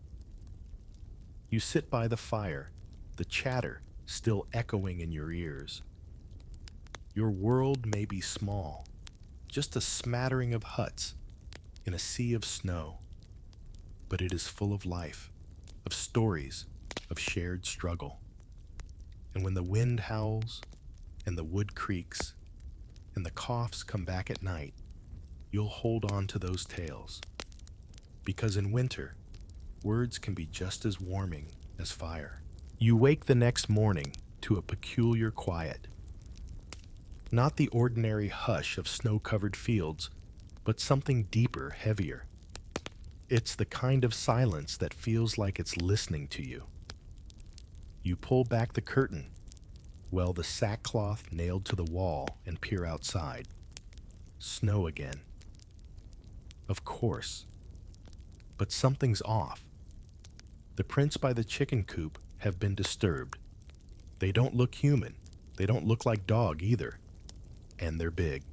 You sit by the fire, the chatter still echoing in your ears. Your world may be small, just a smattering of huts in a sea of snow, but it is full of life, of stories, of shared struggle. And when the wind howls, and the wood creaks, and the coughs come back at night, you'll hold on to those tales. Because in winter, words can be just as warming as fire. You wake the next morning to a peculiar quiet. Not the ordinary hush of snow-covered fields, but something deeper, heavier. It's the kind of silence that feels like it's listening to you. You pull back the curtain, well, the sackcloth nailed to the wall, and peer outside. Snow again. Of course. But something's off. The prints by the chicken coop have been disturbed. They don't look human. They don't look like dog either. And they're big.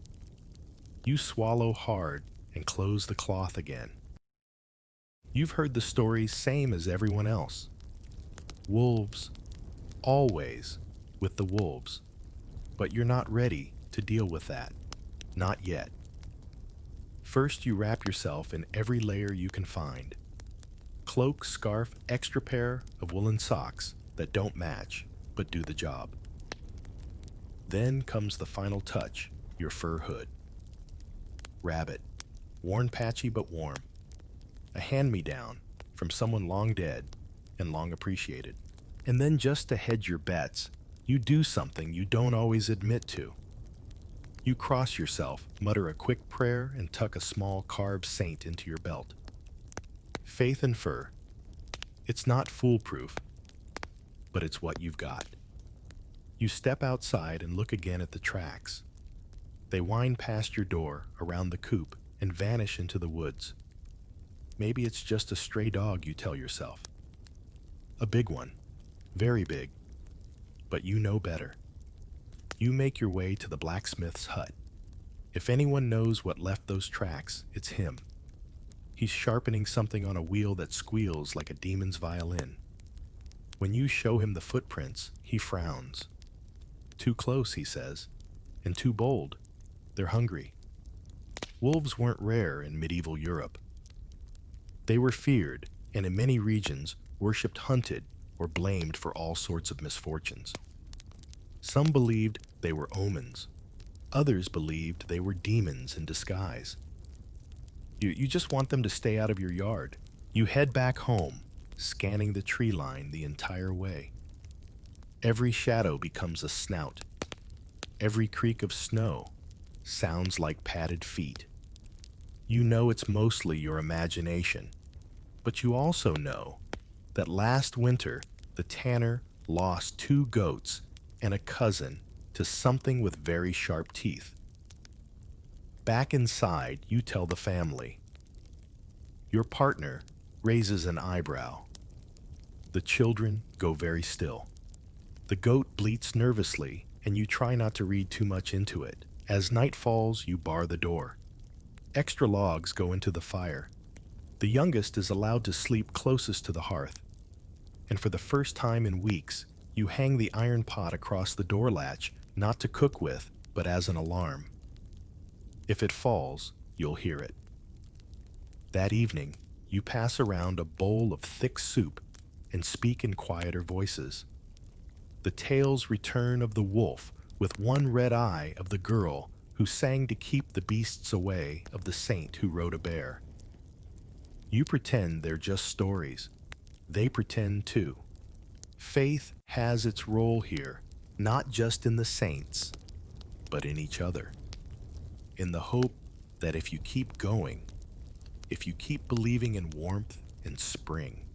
You swallow hard and close the cloth again. You've heard the stories same as everyone else. Wolves, always with the wolves. But you're not ready to deal with that. Not yet. First, you wrap yourself in every layer you can find. Cloak, scarf, extra pair of woolen socks that don't match, but do the job. Then comes the final touch, your fur hood. Rabbit, worn patchy but warm. A hand-me-down from someone long dead and long appreciated. And then just to hedge your bets, you do something you don't always admit to. You cross yourself, mutter a quick prayer, and tuck a small carved saint into your belt. Faith and fur. It's not foolproof, but it's what you've got. You step outside and look again at the tracks. They wind past your door, around the coop, and vanish into the woods. Maybe it's just a stray dog, you tell yourself. A big one. Very big. But you know better. You make your way to the blacksmith's hut. If anyone knows what left those tracks, it's him. He's sharpening something on a wheel that squeals like a demon's violin. When you show him the footprints, he frowns. Too close, he says, and too bold. They're hungry. Wolves weren't rare in medieval Europe. They were feared, and in many regions, worshipped, hunted, or blamed for all sorts of misfortunes. Some believed they were omens. Others believed they were demons in disguise. You just want them to stay out of your yard. You head back home, scanning the tree line the entire way. Every shadow becomes a snout. Every creak of snow sounds like padded feet. You know it's mostly your imagination, but you also know that last winter the tanner lost 2 goats and a cousin to something with very sharp teeth. Back inside, you tell the family. Your partner raises an eyebrow. The children go very still. The goat bleats nervously, and you try not to read too much into it. As night falls, you bar the door. Extra logs go into the fire. The youngest is allowed to sleep closest to the hearth. And for the first time in weeks, you hang the iron pot across the door latch, not to cook with, but as an alarm. If it falls, you'll hear it. That evening, you pass around a bowl of thick soup and speak in quieter voices. The tales return of the wolf with one red eye, of the girl who sang to keep the beasts away, of the saint who rode a bear. You pretend they're just stories. They pretend too. Faith has its role here, not just in the saints, but in each other. In the hope that if you keep going, if you keep believing in warmth and spring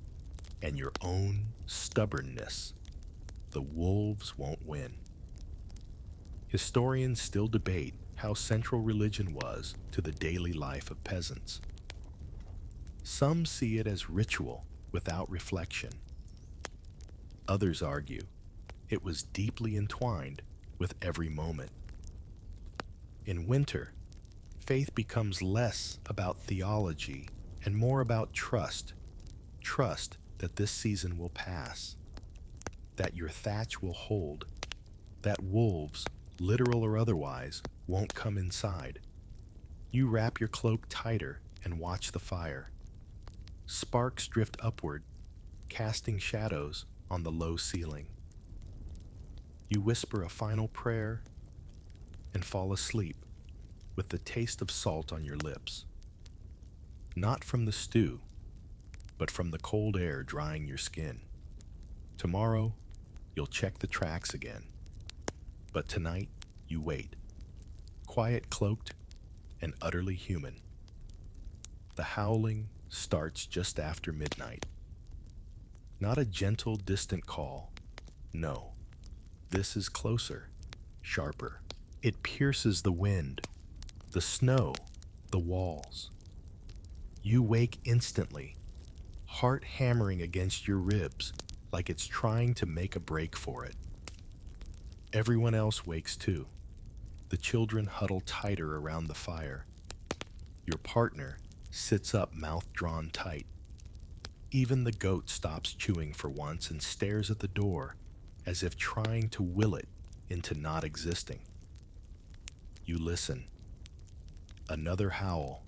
and your own stubbornness, the wolves won't win. Historians still debate how central religion was to the daily life of peasants. Some see it as ritual without reflection. Others argue it was deeply entwined with every moment. In winter, faith becomes less about theology and more about trust. Trust that this season will pass, that your thatch will hold, that wolves, literal or otherwise, won't come inside. You wrap your cloak tighter and watch the fire. Sparks drift upward, casting shadows on the low ceiling. You whisper a final prayer and fall asleep with the taste of salt on your lips. Not from the stew, but from the cold air drying your skin. Tomorrow, you'll check the tracks again. But tonight, you wait. Quiet, cloaked, and utterly human. The howling starts just after midnight. Not a gentle, distant call. No, this is closer, sharper. It pierces the wind, the snow, the walls. You wake instantly, heart hammering against your ribs like it's trying to make a break for it. Everyone else wakes too. The children huddle tighter around the fire. Your partner sits up, mouth drawn tight. Even the goat stops chewing for once and stares at the door as if trying to will it into not existing. You listen. Another howl,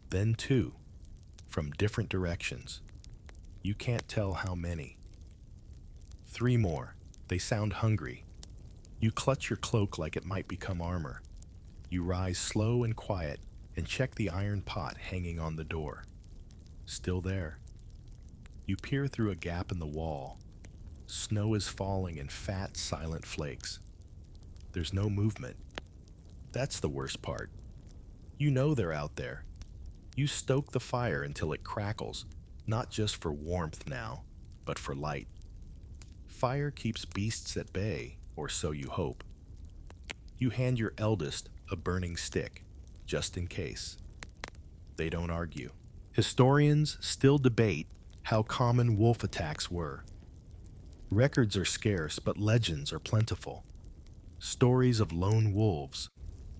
then two, from different directions. You can't tell how many. Three more. They sound hungry. You clutch your cloak like it might become armor. You rise slow and quiet and check the iron pot hanging on the door. Still there. You peer through a gap in the wall. Snow is falling in fat, silent flakes. There's no movement. That's the worst part. You know they're out there. You stoke the fire until it crackles, not just for warmth now, but for light. Fire keeps beasts at bay, or so you hope. You hand your eldest a burning stick, just in case. They don't argue. Historians still debate how common wolf attacks were. Records are scarce, but legends are plentiful. Stories of lone wolves,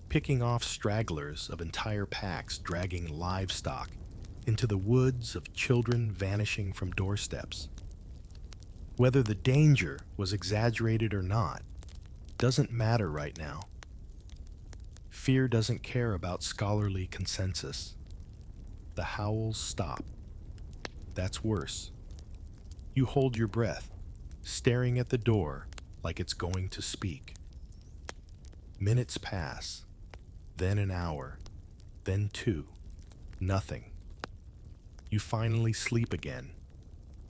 picking off stragglers of entire packs dragging livestock into the woods, of children vanishing from doorsteps. Whether the danger was exaggerated or not doesn't matter right now. Fear doesn't care about scholarly consensus. The howls stop. That's worse. You hold your breath, staring at the door like it's going to speak. Minutes pass, then an hour, then two. Nothing. You finally sleep again,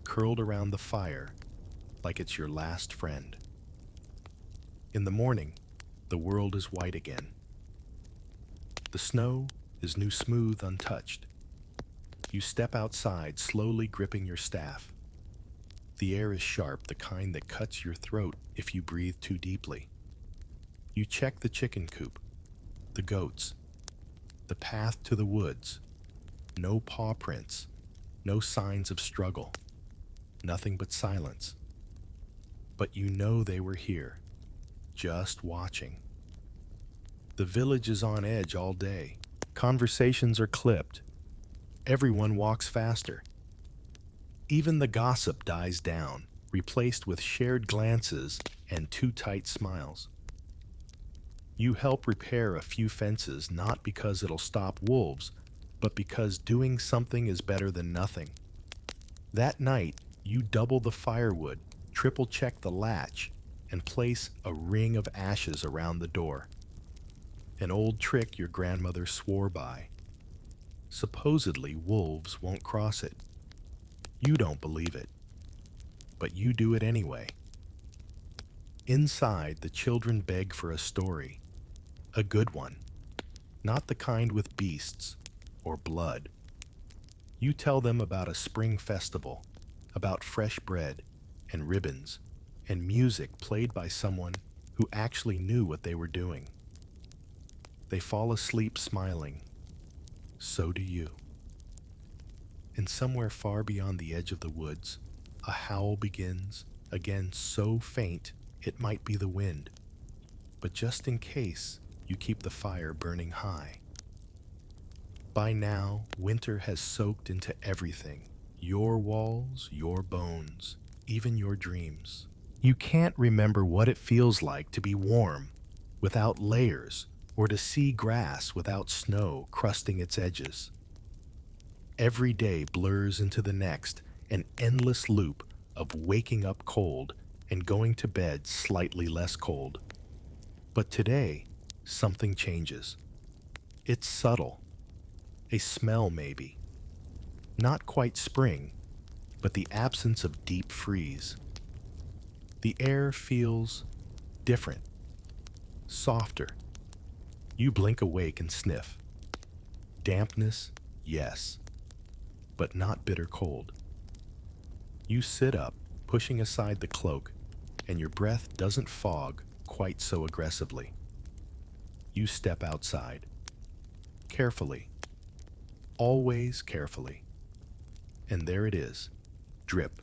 curled around the fire like it's your last friend. In the morning, the world is white again. The snow is new, smooth, untouched. You step outside, slowly gripping your staff. The air is sharp, the kind that cuts your throat if you breathe too deeply. You check the chicken coop, the goats, the path to the woods. No paw prints, no signs of struggle, nothing but silence. But you know they were here, just watching. The village is on edge all day. Conversations are clipped. Everyone walks faster. Even the gossip dies down, replaced with shared glances and too tight smiles. You help repair a few fences, not because it'll stop wolves, but because doing something is better than nothing. That night, you double the firewood, triple check the latch, and place a ring of ashes around the door. An old trick your grandmother swore by. Supposedly, wolves won't cross it. You don't believe it, but you do it anyway. Inside, the children beg for a story. A good one. Not the kind with beasts or blood. You tell them about a spring festival, about fresh bread and ribbons and music played by someone who actually knew what they were doing. They fall asleep smiling. So do you. And somewhere far beyond the edge of the woods, a howl begins, again so faint it might be the wind. But just in case, you keep the fire burning high. By now, winter has soaked into everything. Your walls, your bones, even your dreams. You can't remember what it feels like to be warm without layers, or to see grass without snow crusting its edges. Every day blurs into the next, an endless loop of waking up cold and going to bed slightly less cold. But today, something changes. It's subtle. A smell, maybe. Not quite spring, but the absence of deep freeze. The air feels different, softer. You blink awake and sniff. Dampness, yes, but not bitter cold. You sit up, pushing aside the cloak, and your breath doesn't fog quite so aggressively. You step outside. Carefully. Always carefully. And there it is, drip.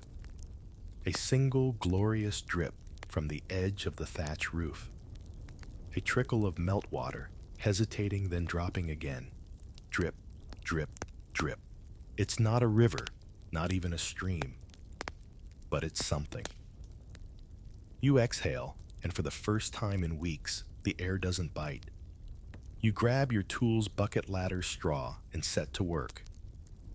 A single glorious drip from the edge of the thatch roof. A trickle of meltwater, hesitating then dropping again. Drip, drip, drip. It's not a river, not even a stream, but it's something. You exhale, and for the first time in weeks, the air doesn't bite. You grab your tool's bucket ladder straw and set to work.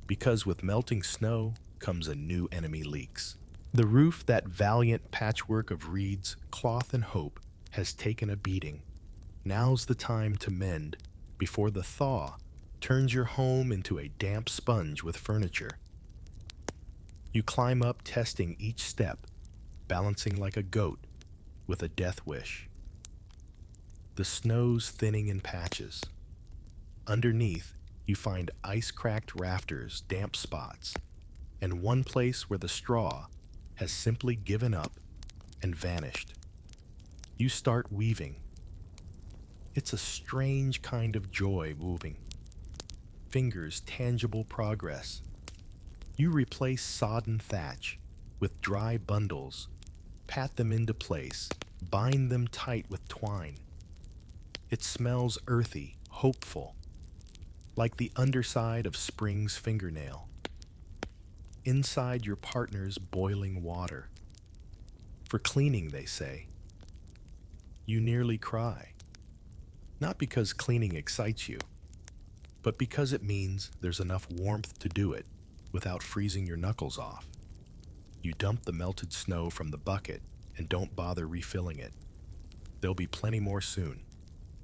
Because with melting snow comes a new enemy leaks. The roof, that valiant patchwork of reeds, cloth, and hope, has taken a beating. Now's the time to mend, before the thaw turns your home into a damp sponge with furniture. You climb up, testing each step, balancing like a goat with a death wish. The snow's thinning in patches. Underneath, you find ice-cracked rafters, damp spots, and one place where the straw has simply given up and vanished. You start weaving. It's a strange kind of joy moving. Fingers tangible progress. You replace sodden thatch with dry bundles, pat them into place, bind them tight with twine. It smells earthy, hopeful, like the underside of spring's fingernail. Inside your partner's boiling water. For cleaning, they say. You nearly cry. Not because cleaning excites you, but because it means there's enough warmth to do it without freezing your knuckles off. You dump the melted snow from the bucket and don't bother refilling it. There'll be plenty more soon.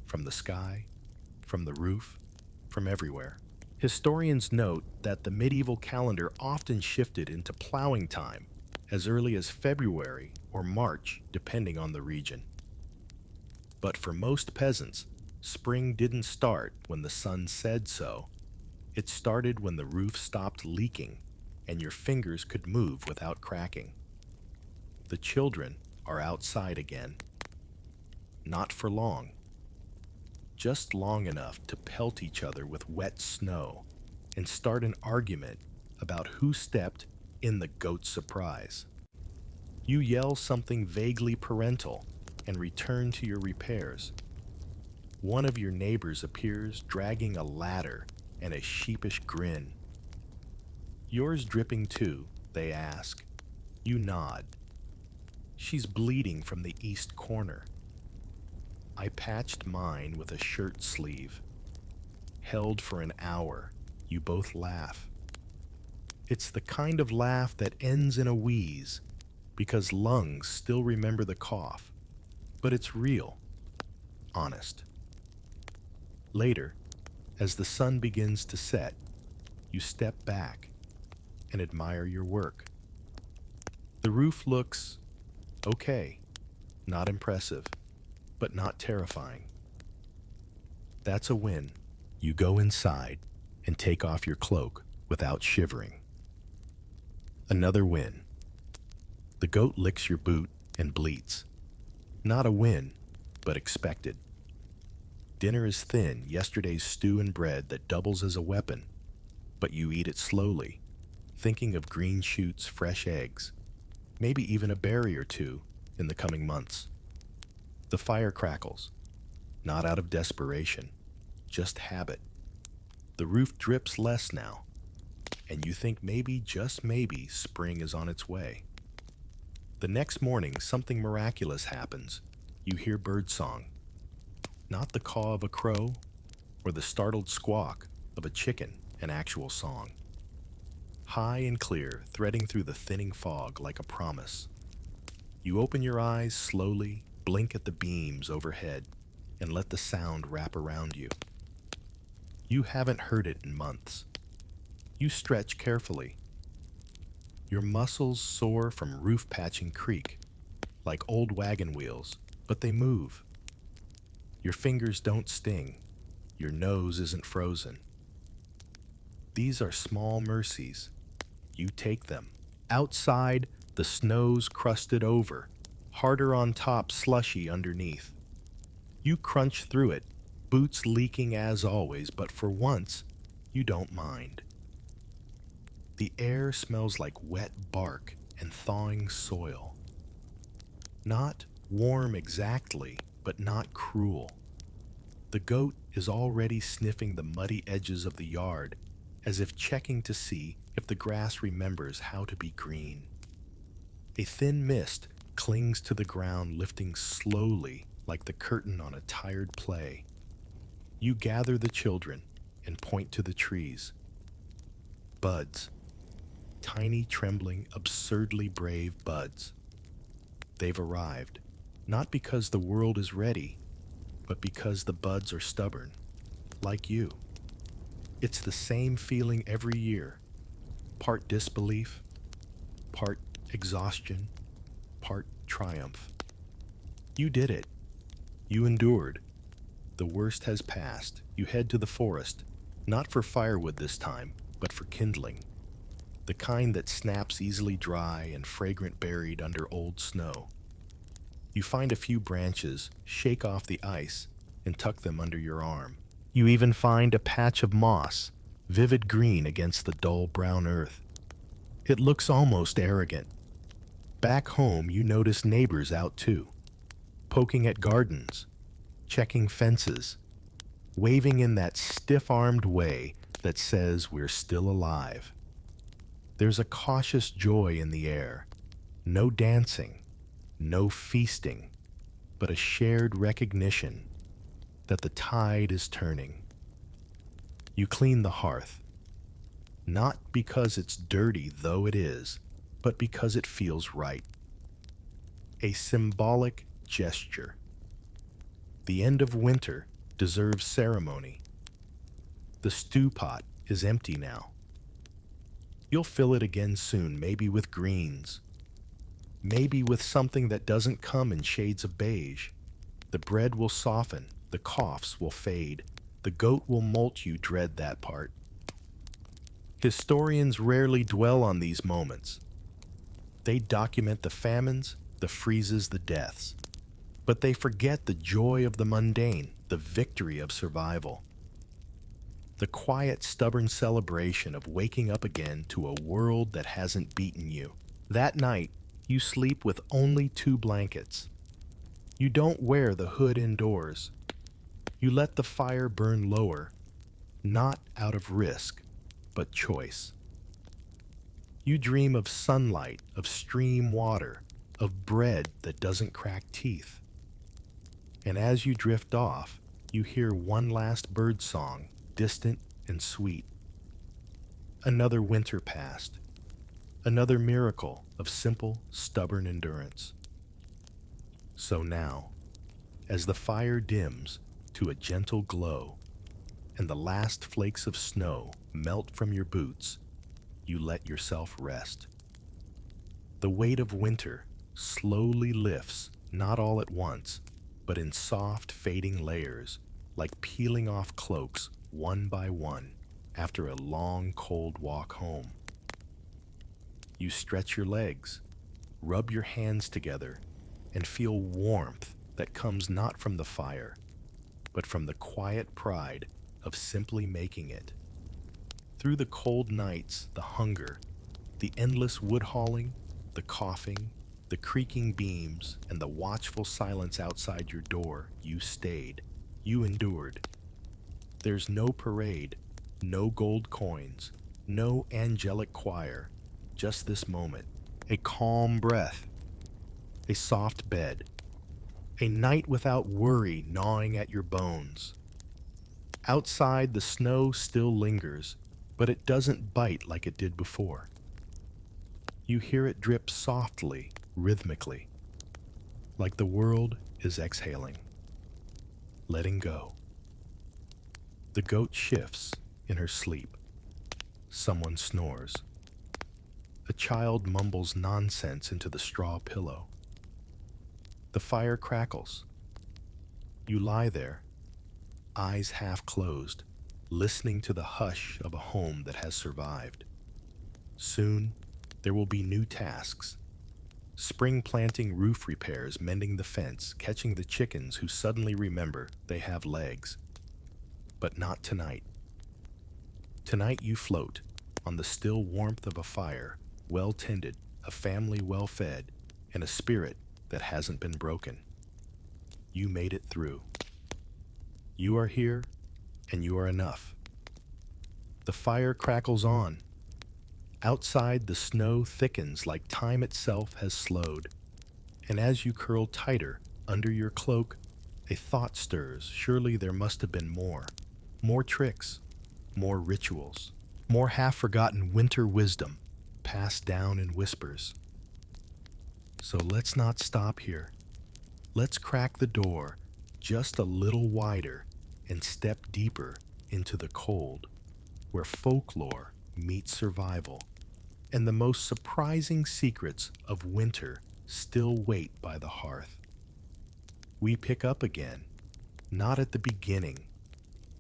From the sky, from the roof, from everywhere. Historians note that the medieval calendar often shifted into plowing time as early as February or March, depending on the region. But for most peasants, spring didn't start when the sun said so. It started when the roof stopped leaking and your fingers could move without cracking. The children are outside again. Not for long. Just long enough to pelt each other with wet snow and start an argument about who stepped in the goat's surprise. You yell something vaguely parental and return to your repairs. One of your neighbors appears dragging a ladder and a sheepish grin. Yours dripping too, they ask. You nod. She's bleeding from the east corner. I patched mine with a shirt sleeve. Held for an hour, you both laugh. It's the kind of laugh that ends in a wheeze, because lungs still remember the cough. But it's real, honest. Later, as the sun begins to set, you step back and admire your work. The roof looks okay, not impressive, but not terrifying. That's a win. You go inside and take off your cloak without shivering. Another win. The goat licks your boot and bleats. Not a win, but expected. Dinner is thin, yesterday's stew and bread that doubles as a weapon, but you eat it slowly, thinking of green shoots, fresh eggs, maybe even a berry or two in the coming months. The fire crackles, not out of desperation, just habit. The roof drips less now, and you think maybe, just maybe, spring is on its way. The next morning, something miraculous happens. You hear birdsong. Not the caw of a crow or the startled squawk of a chicken, an actual song. High and clear, threading through the thinning fog like a promise. You open your eyes slowly, blink at the beams overhead, and let the sound wrap around you. You haven't heard it in months. You stretch carefully. Your muscles sore from roof patching creak, like old wagon wheels, but they move. Your fingers don't sting. Your nose isn't frozen. These are small mercies. You take them. Outside, the snow's crusted over, harder on top, slushy underneath. You crunch through it, boots leaking as always, but for once, you don't mind. The air smells like wet bark and thawing soil. Not warm exactly, but not cruel. The goat is already sniffing the muddy edges of the yard, as if checking to see if the grass remembers how to be green. A thin mist clings to the ground, lifting slowly like the curtain on a tired play. You gather the children and point to the trees. Buds. Tiny, trembling, absurdly brave buds. They've arrived, not because the world is ready, but because the buds are stubborn, like you. It's the same feeling every year, part disbelief, part exhaustion, part triumph. You did it. You endured. The worst has passed. You head to the forest, not for firewood this time, but for kindling. The kind that snaps easily dry and fragrant buried under old snow. You find a few branches, shake off the ice, and tuck them under your arm. You even find a patch of moss, vivid green against the dull brown earth. It looks almost arrogant. Back home, you notice neighbors out too, poking at gardens, checking fences, waving in that stiff-armed way that says we're still alive. There's a cautious joy in the air. No dancing, no feasting, but a shared recognition that the tide is turning. You clean the hearth, not because it's dirty, though it is, but because it feels right. A symbolic gesture. The end of winter deserves ceremony. The stew pot is empty now. You'll fill it again soon, maybe with greens. Maybe with something that doesn't come in shades of beige. The bread will soften, the coughs will fade. The goat will molt, you dread that part. Historians rarely dwell on these moments. They document the famines, the freezes, the deaths. But they forget the joy of the mundane, the victory of survival. The quiet, stubborn celebration of waking up again to a world that hasn't beaten you. That night, you sleep with only 2 blankets. You don't wear the hood indoors. You let the fire burn lower, not out of risk, but choice. You dream of sunlight, of stream water, of bread that doesn't crack teeth. And as you drift off, you hear one last bird song, distant and sweet. Another winter passed. Another miracle of simple, stubborn endurance. So now, as the fire dims to a gentle glow and the last flakes of snow melt from your boots, you let yourself rest. The weight of winter slowly lifts, not all at once, but in soft, fading layers, like peeling off cloaks one by one after a long, cold walk home. You stretch your legs, rub your hands together, and feel warmth that comes not from the fire, but from the quiet pride of simply making it. Through the cold nights, the hunger, the endless wood hauling, the coughing, the creaking beams, and the watchful silence outside your door, you stayed. You endured. There's no parade, no gold coins, no angelic choir, just this moment, a calm breath, a soft bed, a night without worry gnawing at your bones. Outside, the snow still lingers, but it doesn't bite like it did before. You hear it drip softly, rhythmically, like the world is exhaling, letting go. The goat shifts in her sleep. Someone snores. A child mumbles nonsense into the straw pillow. The fire crackles. You lie there, eyes half closed, listening to the hush of a home that has survived. Soon, there will be new tasks. Spring planting, roof repairs, mending the fence, catching the chickens who suddenly remember they have legs. But not tonight. Tonight you float, on the still warmth of a fire, well tended, a family well fed, and a spirit that hasn't been broken. You made it through. You are here, and you are enough. The fire crackles on. Outside, the snow thickens like time itself has slowed, and as you curl tighter under your cloak, a thought stirs. Surely there must have been more tricks, more rituals, more half-forgotten winter wisdom passed down in whispers. So let's not stop here. Let's crack the door just a little wider and step deeper into the cold, where folklore meets survival, and the most surprising secrets of winter still wait by the hearth. We pick up again, not at the beginning,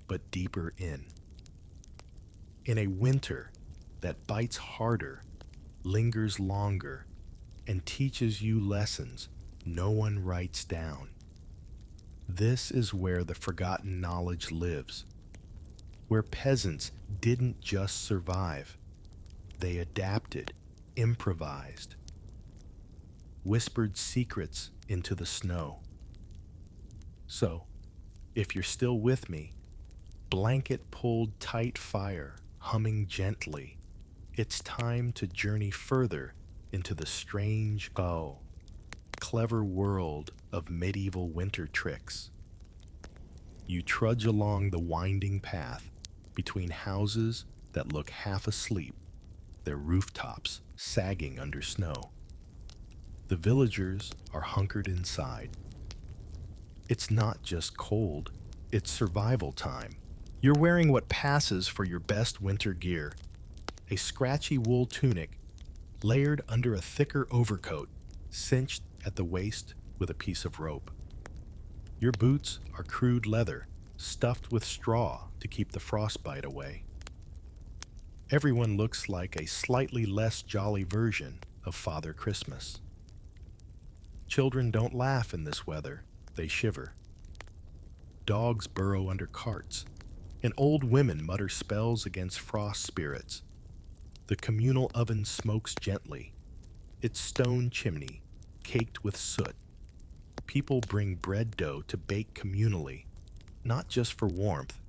but deeper in. In a winter that bites harder, lingers longer, and teaches you lessons no one writes down. This is where the forgotten knowledge lives, where peasants didn't just survive, they adapted, improvised, whispered secrets into the snow. So, if you're still with me, blanket pulled tight fire, humming gently, it's time to journey further into the strange, clever world of medieval winter tricks. You trudge along the winding path between houses that look half asleep, their rooftops sagging under snow. The villagers are hunkered inside. It's not just cold, it's survival time. You're wearing what passes for your best winter gear, a scratchy wool tunic layered under a thicker overcoat, cinched at the waist with a piece of rope. Your boots are crude leather, stuffed with straw to keep the frostbite away. Everyone looks like a slightly less jolly version of Father Christmas. Children don't laugh in this weather, they shiver. Dogs burrow under carts, and old women mutter spells against frost spirits. The communal oven smokes gently, its stone chimney caked with soot. People bring bread dough to bake communally, not just for warmth,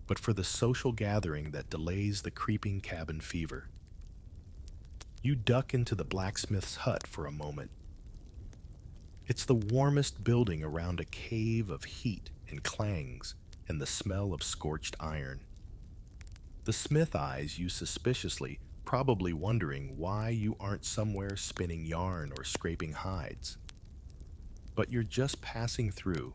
but for the social gathering that delays the creeping cabin fever. You duck into the blacksmith's hut for a moment. It's the warmest building around a cave of heat and clangs and the smell of scorched iron. The smith eyes you suspiciously, probably wondering why you aren't somewhere spinning yarn or scraping hides. But you're just passing through,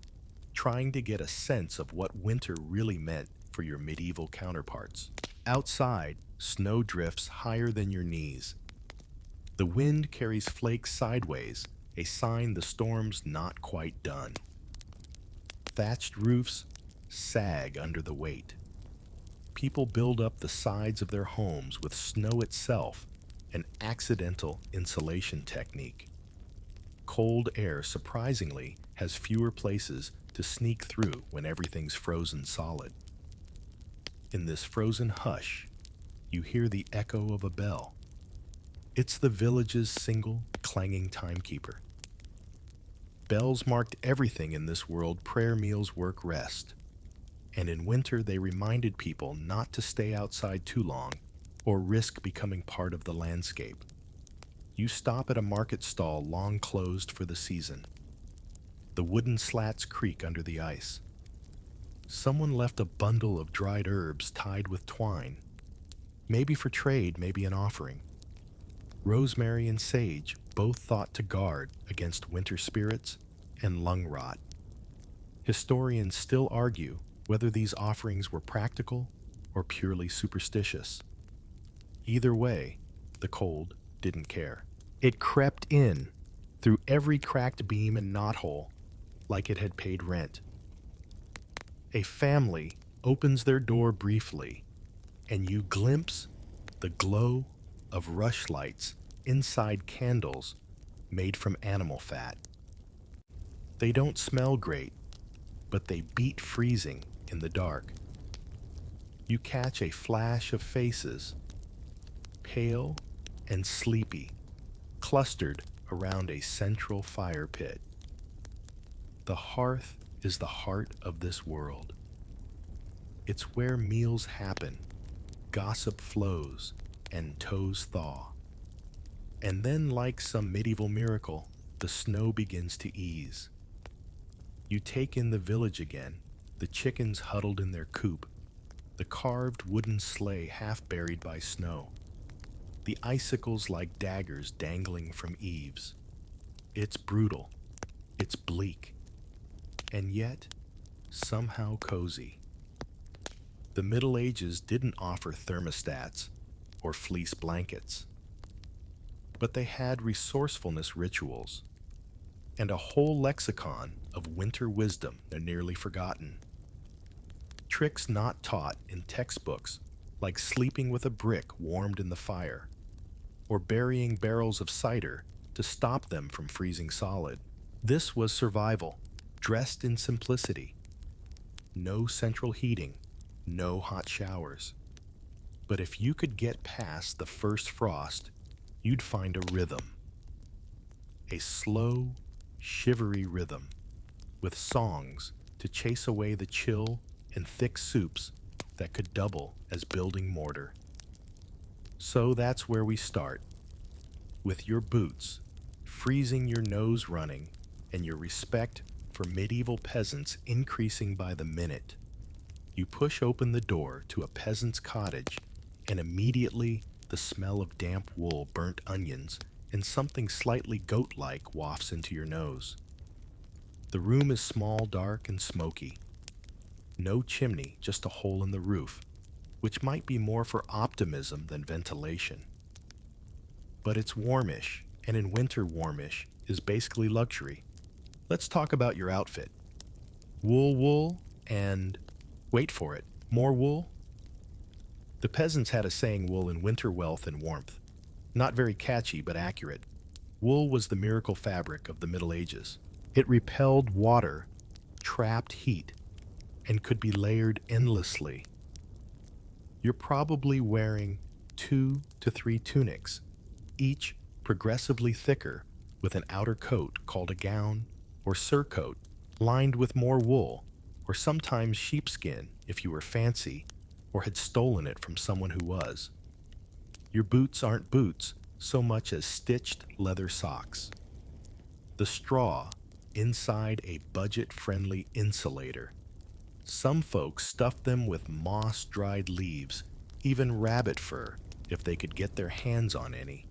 trying to get a sense of what winter really meant for your medieval counterparts. Outside, snow drifts higher than your knees. The wind carries flakes sideways, a sign the storm's not quite done. Thatched roofs sag under the weight. People build up the sides of their homes with snow itself, an accidental insulation technique. Cold air, surprisingly, has fewer places to sneak through when everything's frozen solid. In this frozen hush, you hear the echo of a bell. It's the village's single, clanging timekeeper. Bells marked everything in this world: prayer, meals, work, rest. And in winter, they reminded people not to stay outside too long or risk becoming part of the landscape. You stop at a market stall long closed for the season. The wooden slats creak under the ice. Someone left a bundle of dried herbs tied with twine. Maybe for trade, maybe an offering. Rosemary and sage, both thought to guard against winter spirits and lung rot. Historians still argue whether these offerings were practical or purely superstitious. Either way, the cold didn't care. It crept in through every cracked beam and knothole like it had paid rent. A family opens their door briefly, and you glimpse the glow of rushlights inside candles made from animal fat. They don't smell great, but they beat freezing in the dark. You catch a flash of faces, pale and sleepy, clustered around a central fire pit. The hearth is the heart of this world. It's where meals happen, gossip flows, and toes thaw. And then, like some medieval miracle, the snow begins to ease. You take in the village again, the chickens huddled in their coop, the carved wooden sleigh half buried by snow, the icicles like daggers dangling from eaves. It's brutal, it's bleak, and yet somehow cozy. The Middle Ages didn't offer thermostats or fleece blankets, but they had resourcefulness rituals and a whole lexicon of winter wisdom they're nearly forgotten. Tricks not taught in textbooks, like sleeping with a brick warmed in the fire, or burying barrels of cider to stop them from freezing solid. This was survival, dressed in simplicity. No central heating, no hot showers. But if you could get past the first frost, you'd find a rhythm. A slow, shivery rhythm, with songs to chase away the chill and thick soups that could double as building mortar. So that's where we start, with your boots, freezing your nose running, and your respect for medieval peasants increasing by the minute. You push open the door to a peasant's cottage, and immediately the smell of damp wool, burnt onions, and something slightly goat-like wafts into your nose. The room is small, dark, and smoky. No chimney, just a hole in the roof, which might be more for optimism than ventilation. But it's warmish, and in winter warmish is basically luxury. Let's talk about your outfit. Wool, and, wait for it, more wool? The peasants had a saying, wool in winter wealth and warmth. Not very catchy, but accurate. Wool was the miracle fabric of the Middle Ages. It repelled water, trapped heat, and could be layered endlessly. You're probably wearing 2 to 3 tunics, each progressively thicker, with an outer coat called a gown or surcoat, lined with more wool, or sometimes sheepskin if you were fancy or had stolen it from someone who was. Your boots aren't boots so much as stitched leather socks. The straw inside a budget-friendly insulator. Some folks stuffed them with moss-dried leaves, even rabbit fur, if they could get their hands on any.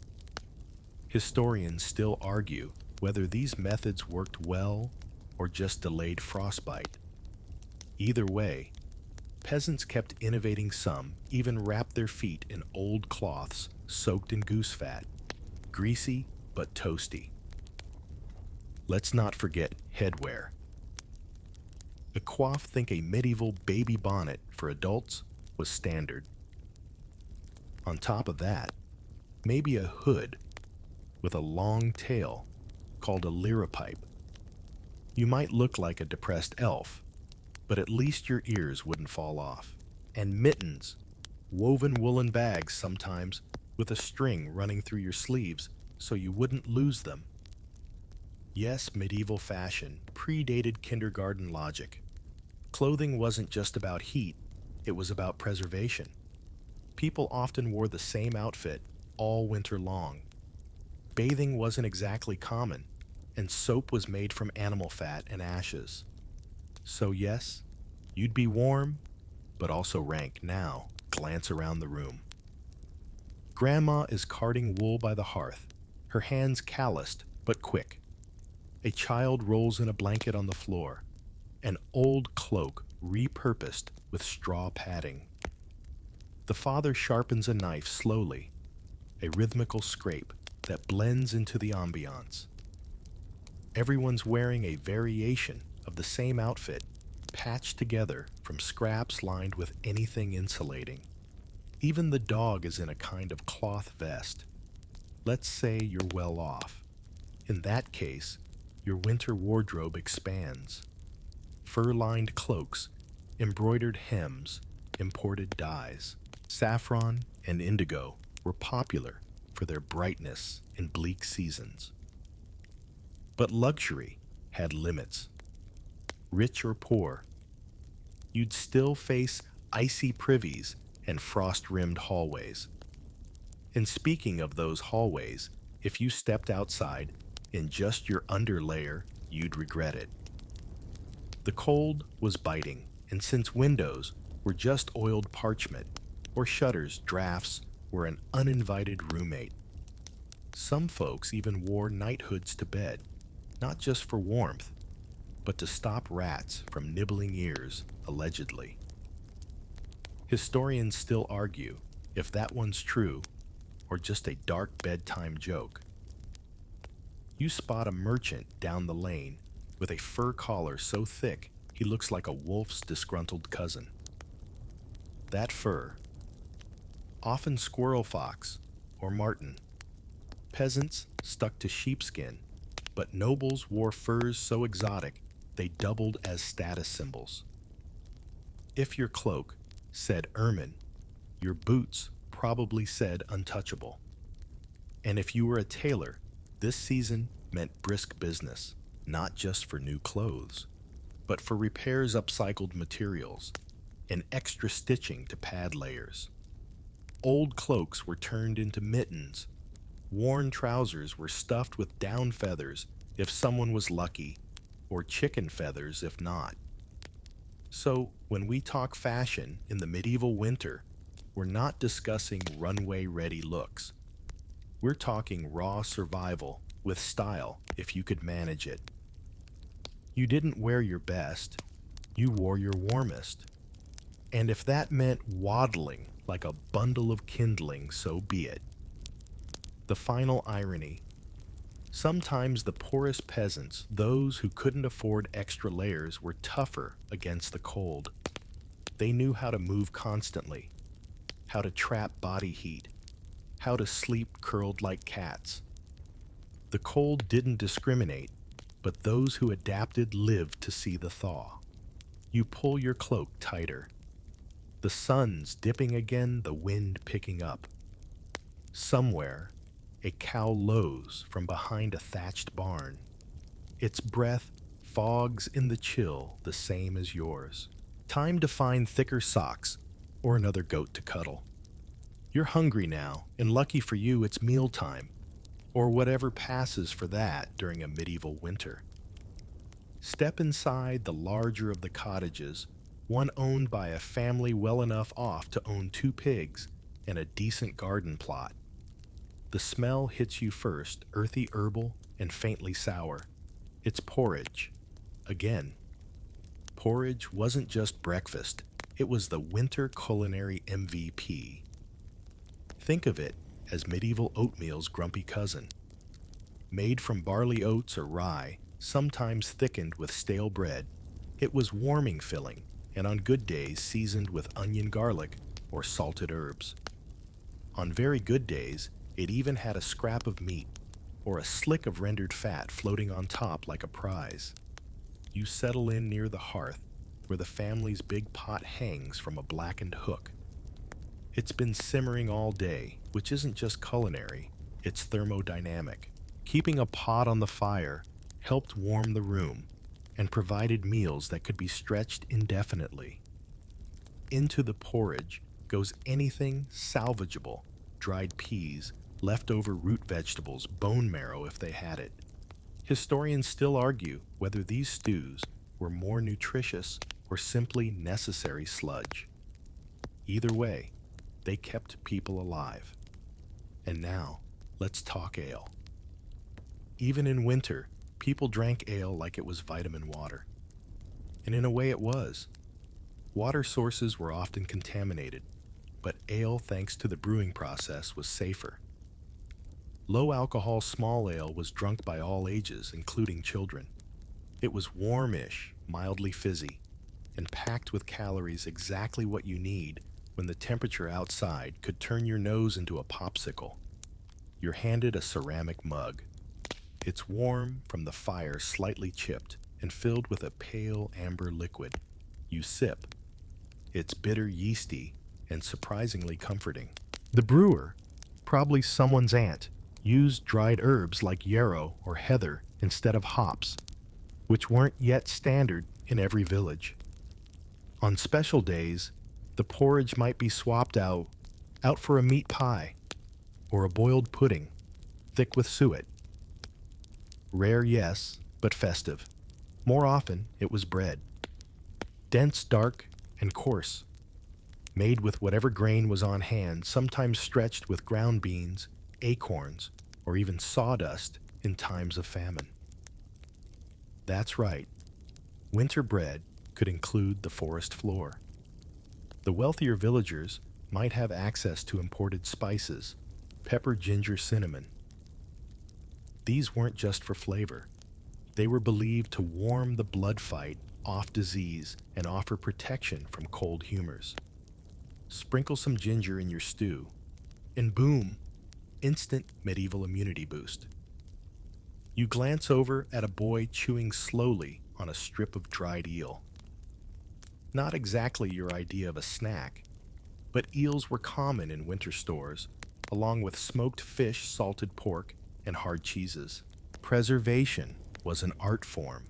Historians still argue whether these methods worked well or just delayed frostbite. Either way, peasants kept innovating. Some even wrapped their feet in old cloths soaked in goose fat, greasy but toasty. Let's not forget headwear. A coif, think a medieval baby bonnet for adults, was standard. On top of that, maybe a hood with a long tail called a liripipe. You might look like a depressed elf, but at least your ears wouldn't fall off. And mittens, woven woolen bags sometimes with a string running through your sleeves so you wouldn't lose them. Yes, medieval fashion predated kindergarten logic. Clothing wasn't just about heat, it was about preservation. People often wore the same outfit all winter long. Bathing wasn't exactly common, and soap was made from animal fat and ashes. So yes, you'd be warm, but also rank. Now, glance around the room. Grandma is carding wool by the hearth, her hands calloused but quick. A child rolls in a blanket on the floor, an old cloak repurposed with straw padding. The father sharpens a knife slowly, a rhythmical scrape that blends into the ambiance. Everyone's wearing a variation of the same outfit, patched together from scraps lined with anything insulating. Even the dog is in a kind of cloth vest. Let's say you're well off. In that case, your winter wardrobe expands. Fur-lined cloaks, embroidered hems, imported dyes. Saffron and indigo were popular for their brightness in bleak seasons. But luxury had limits. Rich or poor, you'd still face icy privies and frost-rimmed hallways. And speaking of those hallways, if you stepped outside in just your underlayer, you'd regret it. The cold was biting, and since windows were just oiled parchment, or shutters drafts were an uninvited roommate, some folks even wore night hoods to bed, not just for warmth, but to stop rats from nibbling ears, allegedly. Historians still argue if that one's true or just a dark bedtime joke. You spot a merchant down the lane with a fur collar so thick he looks like a wolf's disgruntled cousin. That fur, often squirrel fox or marten. Peasants stuck to sheepskin, but nobles wore furs so exotic they doubled as status symbols. If your cloak said ermine, your boots probably said untouchable. And if you were a tailor, this season meant brisk business, not just for new clothes, but for repairs upcycled materials and extra stitching to pad layers. Old cloaks were turned into mittens. Worn trousers were stuffed with down feathers if someone was lucky, or chicken feathers if not. So, when we talk fashion in the medieval winter, we're not discussing runway-ready looks. We're talking raw survival with style if you could manage it. You didn't wear your best, you wore your warmest. And if that meant waddling like a bundle of kindling, so be it. The final irony. Sometimes the poorest peasants, those who couldn't afford extra layers, were tougher against the cold. They knew how to move constantly, how to trap body heat, how to sleep curled like cats. The cold didn't discriminate, but those who adapted lived to see the thaw. You pull your cloak tighter. The sun's dipping again, the wind picking up. Somewhere, a cow lows from behind a thatched barn. Its breath fogs in the chill the same as yours. Time to find thicker socks or another goat to cuddle. You're hungry now, and lucky for you it's mealtime, or whatever passes for that during a medieval winter. Step inside the larger of the cottages, one owned by a family well enough off to own 2 pigs and a decent garden plot. The smell hits you first, earthy herbal and faintly sour. It's porridge. Again. Porridge wasn't just breakfast, it was the winter culinary MVP. Think of it as medieval oatmeal's grumpy cousin. Made from barley oats or rye, sometimes thickened with stale bread, it was warming filling, and on good days seasoned with onion garlic or salted herbs. On very good days, it even had a scrap of meat or a slick of rendered fat floating on top like a prize. You settle in near the hearth where the family's big pot hangs from a blackened hook. It's been simmering all day, which isn't just culinary, it's thermodynamic. Keeping a pot on the fire helped warm the room and provided meals that could be stretched indefinitely. Into the porridge goes anything salvageable: dried peas, leftover root vegetables, bone marrow if they had it. Historians still argue whether these stews were more nutritious or simply necessary sludge. Either way, they kept people alive. And now, let's talk ale. Even in winter, people drank ale like it was vitamin water. And in a way it was. Water sources were often contaminated, but ale, thanks to the brewing process, was safer. Low-alcohol small ale was drunk by all ages, including children. It was warmish, mildly fizzy, and packed with calories, exactly what you need when the temperature outside could turn your nose into a popsicle. You're handed a ceramic mug. It's warm from the fire, slightly chipped, and filled with a pale amber liquid. You sip. It's bitter, yeasty, and surprisingly comforting. The brewer Probably someone's aunt used dried herbs like yarrow or heather instead of hops, which weren't yet standard in every village. On special days, the porridge might be swapped out for a meat pie or a boiled pudding, thick with suet. Rare, yes, but festive. More often, it was bread. Dense, dark, and coarse, made with whatever grain was on hand, sometimes stretched with ground beans, acorns, or even sawdust in times of famine. That's right, winter bread could include the forest floor. The wealthier villagers might have access to imported spices, pepper, ginger, cinnamon. These weren't just for flavor. They were believed to warm the blood fight off disease and offer protection from cold humors. Sprinkle some ginger in your stew, and boom, instant medieval immunity boost. You glance over at a boy chewing slowly on a strip of dried eel. Not exactly your idea of a snack, but eels were common in winter stores, along with smoked fish, salted pork, and hard cheeses. Preservation was an art form.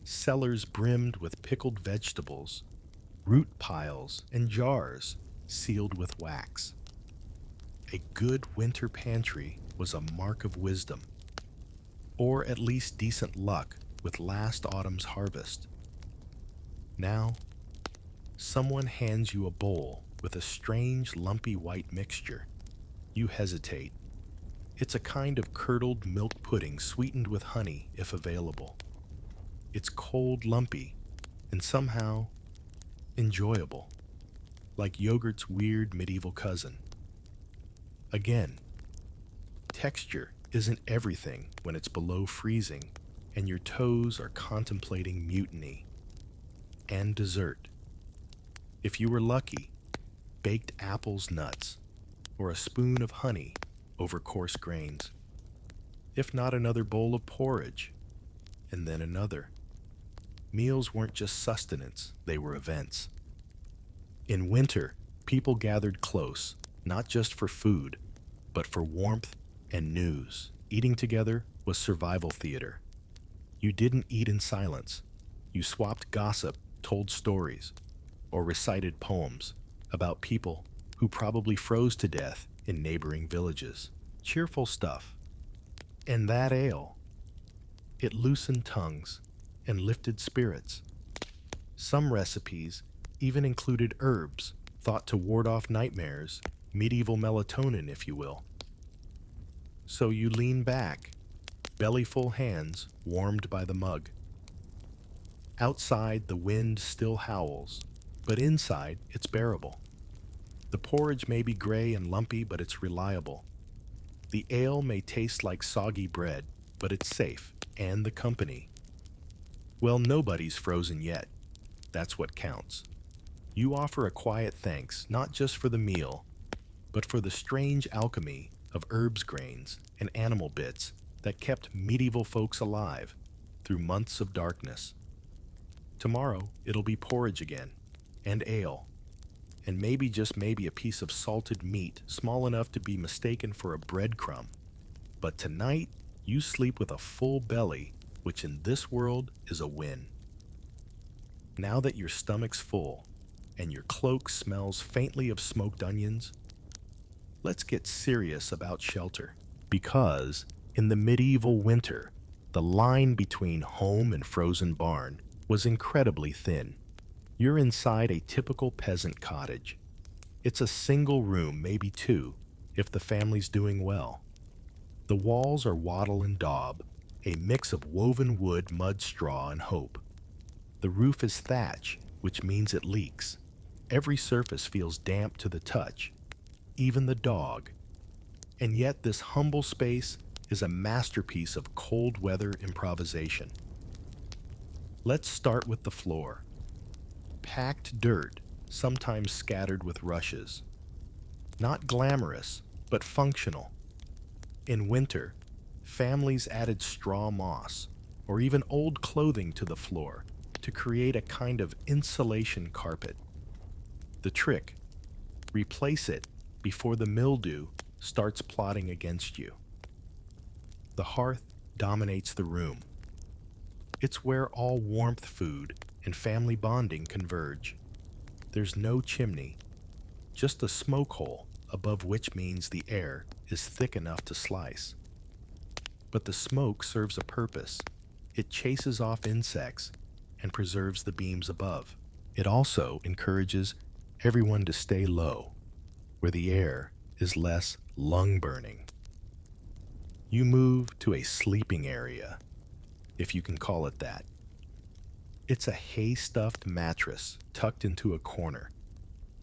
Cellars brimmed with pickled vegetables, root piles, and jars sealed with wax. A good winter pantry was a mark of wisdom, or at least decent luck with last autumn's harvest. Now, someone hands you a bowl with a strange lumpy white mixture. You hesitate. It's a kind of curdled milk pudding sweetened with honey if available. It's cold, lumpy, and somehow enjoyable, like yogurt's weird medieval cousin. Again, texture isn't everything when it's below freezing and your toes are contemplating mutiny. And dessert. If you were lucky, baked apples, nuts, or a spoon of honey over coarse grains. If not, another bowl of porridge, and then another. Meals weren't just sustenance, they were events. In winter, people gathered close, not just for food, but for warmth and news. Eating together was survival theater. You didn't eat in silence. You swapped gossip, told stories, or recited poems about people who probably froze to death in neighboring villages. Cheerful stuff. And that ale, it loosened tongues and lifted spirits. Some recipes even included herbs thought to ward off nightmares, medieval melatonin, if you will. So you lean back, bellyful hands warmed by the mug. Outside, the wind still howls, but inside, it's bearable. The porridge may be gray and lumpy, but it's reliable. The ale may taste like soggy bread, but it's safe, and the company. Well, nobody's frozen yet. That's what counts. You offer a quiet thanks, not just for the meal, but for the strange alchemy of herbs, grains, and animal bits that kept medieval folks alive through months of darkness. Tomorrow, it'll be porridge again, and ale, and maybe, just maybe, a piece of salted meat small enough to be mistaken for a breadcrumb. But tonight, you sleep with a full belly, which in this world is a win. Now that your stomach's full and your cloak smells faintly of smoked onions, let's get serious about shelter. Because in the medieval winter, the line between home and frozen barn was incredibly thin. You're inside a typical peasant cottage. It's a single room, maybe two, if the family's doing well. The walls are wattle and daub, a mix of woven wood, mud, straw, and hope. The roof is thatch, which means it leaks. Every surface feels damp to the touch, even the dog. And yet this humble space is a masterpiece of cold weather improvisation. Let's start with the floor. Packed dirt, sometimes scattered with rushes. Not glamorous, but functional. In winter, families added straw moss, or even old clothing to the floor to create a kind of insulation carpet. The trick: replace it before the mildew starts plotting against you. The hearth dominates the room. It's where all warmth, food, and family bonding converge. There's no chimney, just a smoke hole above which means the air is thick enough to slice. But the smoke serves a purpose. It chases off insects and preserves the beams above. It also encourages everyone to stay low, where the air is less lung burning. You move to a sleeping area, if you can call it that. It's a hay-stuffed mattress tucked into a corner,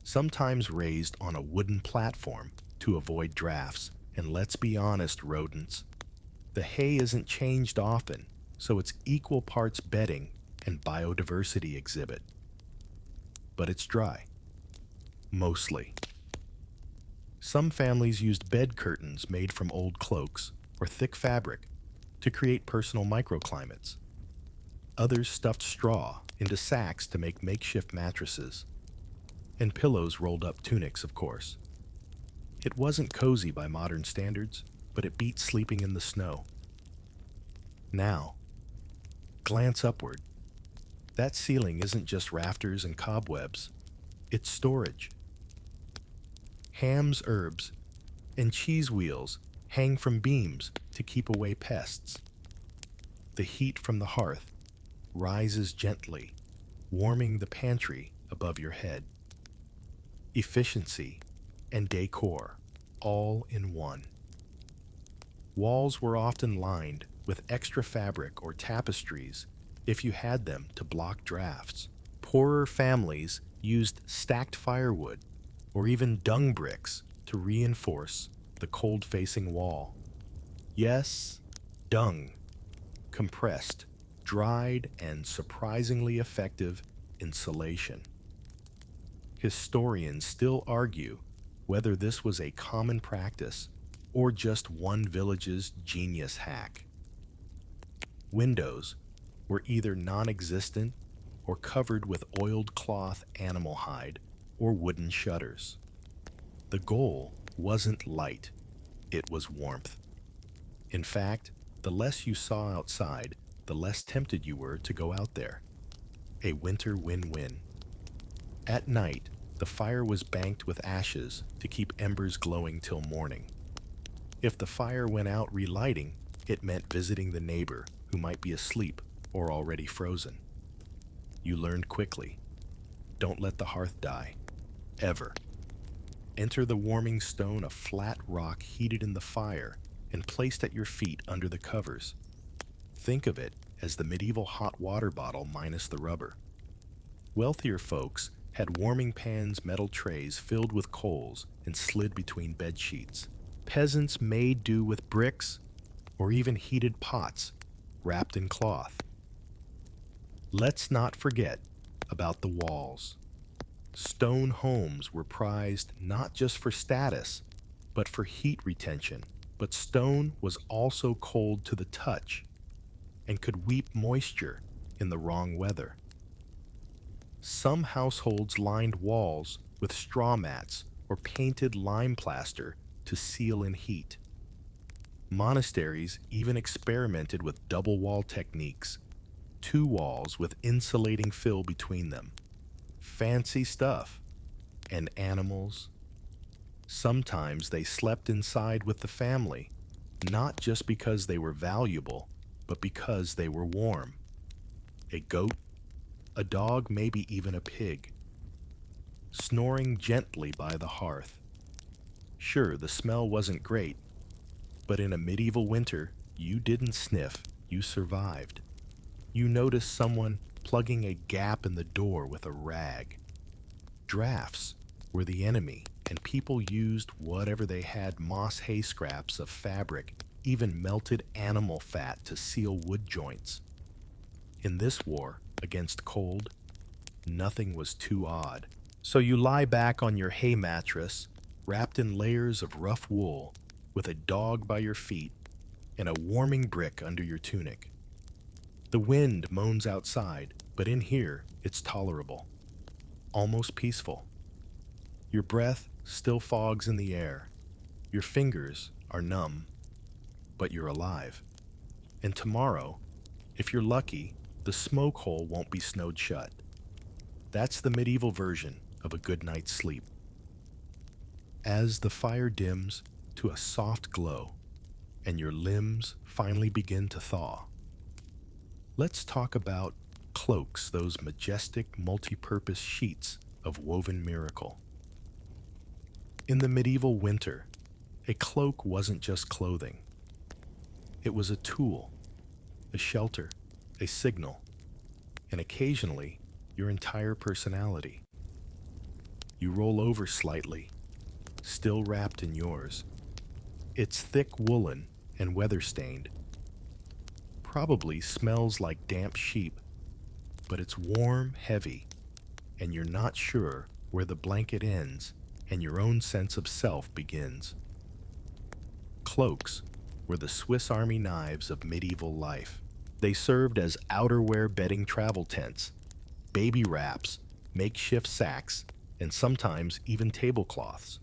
sometimes raised on a wooden platform to avoid drafts. And let's be honest, rodents, the hay isn't changed often, so it's equal parts bedding and biodiversity exhibit. But it's dry. Mostly. Some families used bed curtains made from old cloaks or thick fabric to create personal microclimates. Others stuffed straw into sacks to make makeshift mattresses. And pillows rolled up tunics, of course. It wasn't cozy by modern standards, but it beat sleeping in the snow. Now, glance upward. That ceiling isn't just rafters and cobwebs. It's storage. Hams, herbs, and cheese wheels hang from beams to keep away pests. The heat from the hearth rises gently, warming the pantry above your head. Efficiency and decor, all in one. Walls were often lined with extra fabric or tapestries if you had them to block drafts. Poorer families used stacked firewood or even dung bricks to reinforce the cold-facing wall. Yes, dung, compressed, dried, and surprisingly effective insulation. Historians still argue whether this was a common practice or just one village's genius hack. Windows were either non-existent or covered with oiled cloth, animal hide, or wooden shutters. The goal wasn't light, it was warmth. In fact, the less you saw outside, the less tempted you were to go out there. A winter win-win. At night, the fire was banked with ashes to keep embers glowing till morning. If the fire went out relighting, it meant visiting the neighbor who might be asleep or already frozen. You learned quickly. Don't let the hearth die. Ever. Enter the warming stone, a flat rock heated in the fire and placed at your feet under the covers. Think of it as the medieval hot water bottle minus the rubber. Wealthier folks had warming pans, metal trays filled with coals and slid between bed sheets. Peasants made do with bricks or even heated pots wrapped in cloth. Let's not forget about the walls. Stone homes were prized not just for status, but for heat retention. But stone was also cold to the touch and could weep moisture in the wrong weather. Some households lined walls with straw mats or painted lime plaster to seal in heat. Monasteries even experimented with double wall techniques, 2 walls with insulating fill between them. Fancy stuff. And animals. Sometimes they slept inside with the family, not just because they were valuable, but because they were warm. A goat, a dog, maybe even a pig, snoring gently by the hearth. Sure, the smell wasn't great, but in a medieval winter, you didn't sniff, you survived. You noticed someone plugging a gap in the door with a rag. Drafts were the enemy, and people used whatever they had, moss, hay scraps of fabric, even melted animal fat to seal wood joints. In this war against cold, nothing was too odd. So you lie back on your hay mattress, wrapped in layers of rough wool, with a dog by your feet and a warming brick under your tunic. The wind moans outside, but in here it's tolerable, almost peaceful. Your breath still fogs in the air, Your fingers are numb, but you're alive. And tomorrow, if you're lucky, the smoke hole won't be snowed shut. That's the medieval version of a good night's sleep. As the fire dims to a soft glow and your limbs finally begin to thaw, let's talk about cloaks, those majestic multi-purpose sheets of woven miracle. In the medieval winter, a cloak wasn't just clothing. It was a tool, a shelter, a signal, and occasionally your entire personality. You roll over slightly, still wrapped in yours. It's thick woolen and weather-stained. Probably smells like damp sheep, but it's warm, heavy, and you're not sure where the blanket ends and your own sense of self begins. Cloaks were the Swiss Army knives of medieval life. They served as outerwear bedding travel tents, baby wraps, makeshift sacks, and sometimes even tablecloths.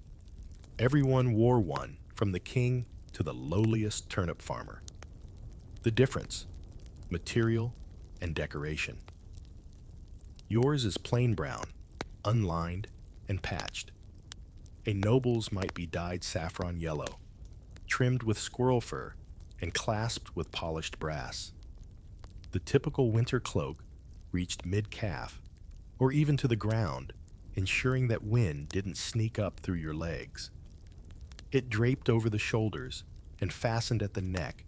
Everyone wore one, from the king to the lowliest turnip farmer. The difference: material and decoration. Yours is plain brown, unlined, and patched. A noble's might be dyed saffron yellow, trimmed with squirrel fur, and clasped with polished brass. The typical winter cloak reached mid-calf, or even to the ground, ensuring that wind didn't sneak up through your legs. It draped over the shoulders and fastened at the neck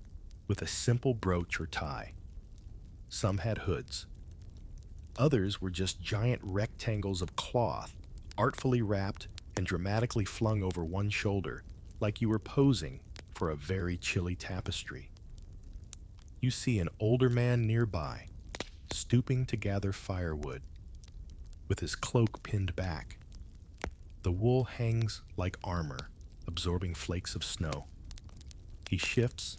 with a simple brooch or tie. Some had hoods. Others were just giant rectangles of cloth, artfully wrapped and dramatically flung over one shoulder, like you were posing for a very chilly tapestry. You see an older man nearby, stooping to gather firewood, with his cloak pinned back. The wool hangs like armor, absorbing flakes of snow. He shifts,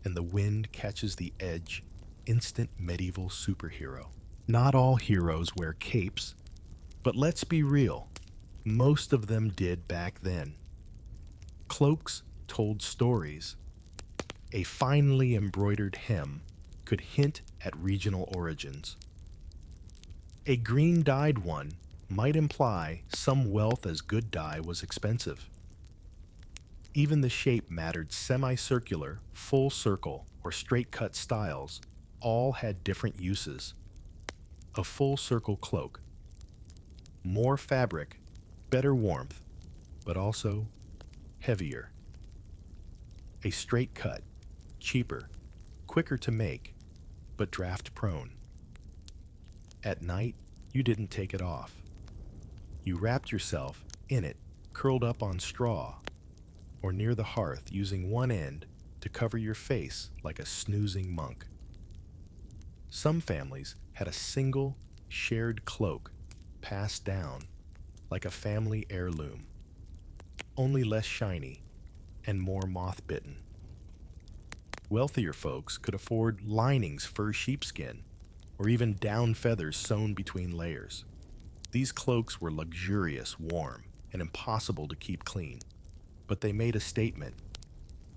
and the wind catches the edge. Instant medieval superhero. Not all heroes wear capes, but let's be real, most of them did back then. Cloaks told stories. A finely embroidered hem could hint at regional origins. A green dyed one might imply some wealth, as good dye was expensive. Even the shape mattered. Semicircular, full circle, or straight cut styles all had different uses. A full circle cloak. More fabric, better warmth, but also heavier. A straight cut, cheaper, quicker to make, but draft prone. At night, you didn't take it off. You wrapped yourself in it, curled up on straw, or near the hearth, using one end to cover your face like a snoozing monk. Some families had a single, shared cloak passed down like a family heirloom, only less shiny and more moth-bitten. Wealthier folks could afford linings, fur sheepskin, or even down feathers sewn between layers. These cloaks were luxurious, warm, and impossible to keep clean, but they made a statement.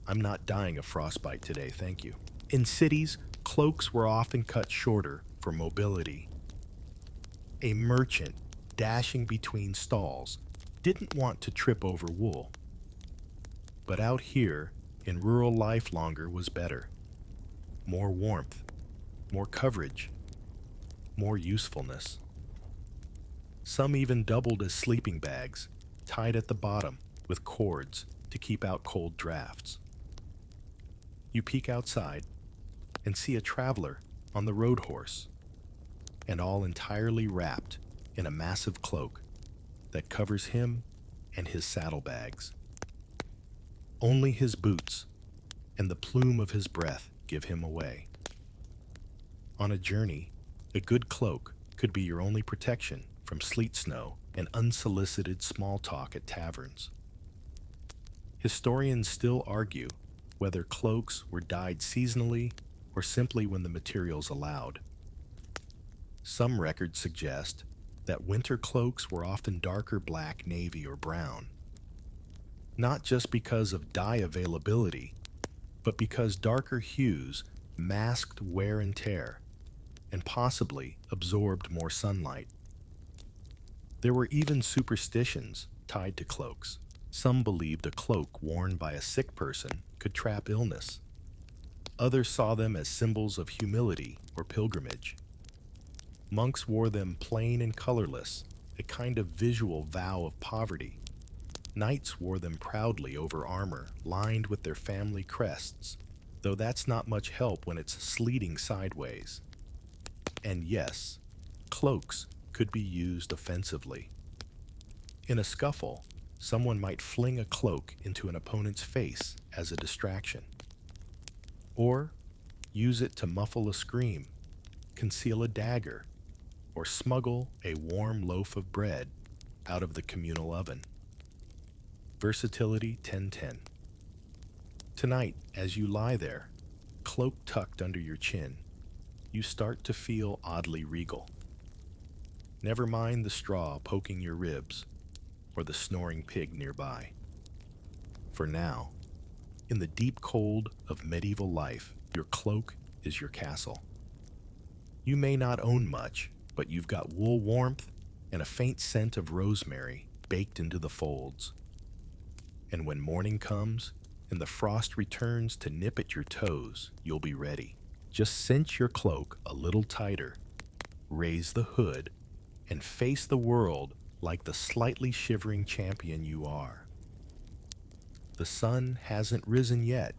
I'm not dying of frostbite today, thank you. In cities, cloaks were often cut shorter for mobility. A merchant dashing between stalls didn't want to trip over wool. But out here, in rural life, longer was better. More warmth, more coverage, more usefulness. Some even doubled as sleeping bags, tied at the bottom with cords to keep out cold drafts. You peek outside and see a traveler on the road horse, and all entirely wrapped in a massive cloak that covers him and his saddlebags. Only his boots and the plume of his breath give him away. On a journey, a good cloak could be your only protection from sleet, snow, and unsolicited small talk at taverns. Historians still argue whether cloaks were dyed seasonally or simply when the materials allowed. Some records suggest that winter cloaks were often darker black, navy, or brown. not just because of dye availability, but because darker hues masked wear and tear and possibly absorbed more sunlight. There were even superstitions tied to cloaks. Some believed a cloak worn by a sick person could trap illness. Others saw them as symbols of humility or pilgrimage. Monks wore them plain and colorless, a kind of visual vow of poverty. Knights wore them proudly over armor lined with their family crests, though that's not much help when it's sleeting sideways. And yes, cloaks could be used offensively. In a scuffle, someone might fling a cloak into an opponent's face as a distraction. Or use it to muffle a scream, conceal a dagger, or smuggle a warm loaf of bread out of the communal oven. Versatility 1010. Tonight, as you lie there, cloak tucked under your chin, you start to feel oddly regal. Never mind the straw poking your ribs or the snoring pig nearby. For now, in the deep cold of medieval life, your cloak is your castle. You may not own much, but you've got wool warmth and a faint scent of rosemary baked into the folds. And when morning comes and the frost returns to nip at your toes, you'll be ready. Just cinch your cloak a little tighter, raise the hood, and face the world like the slightly shivering champion you are. The sun hasn't risen yet,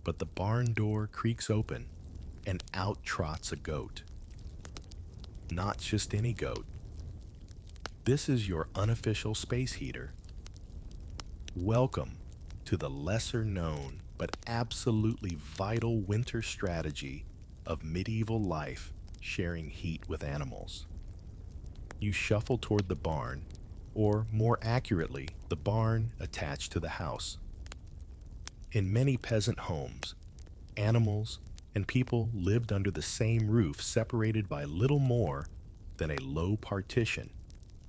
but the barn door creaks open and out trots a goat. Not just any goat. This is your unofficial space heater. Welcome to the lesser known but absolutely vital winter strategy of medieval life sharing heat with animals. You shuffle toward the barn, or more accurately, the barn attached to the house. In many peasant homes, animals and people lived under the same roof, separated by little more than a low partition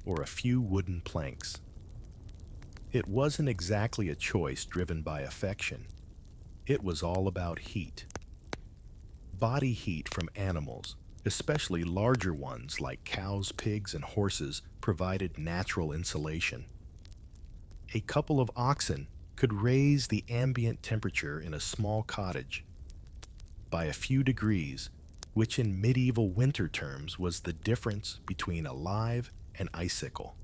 or a few wooden planks. It wasn't exactly a choice driven by affection. It was all about heat. Body heat from animals, especially larger ones like cows, pigs, and horses, provided natural insulation. A couple of oxen could raise the ambient temperature in a small cottage by a few degrees, which in medieval winter terms was the difference between a live and icicle.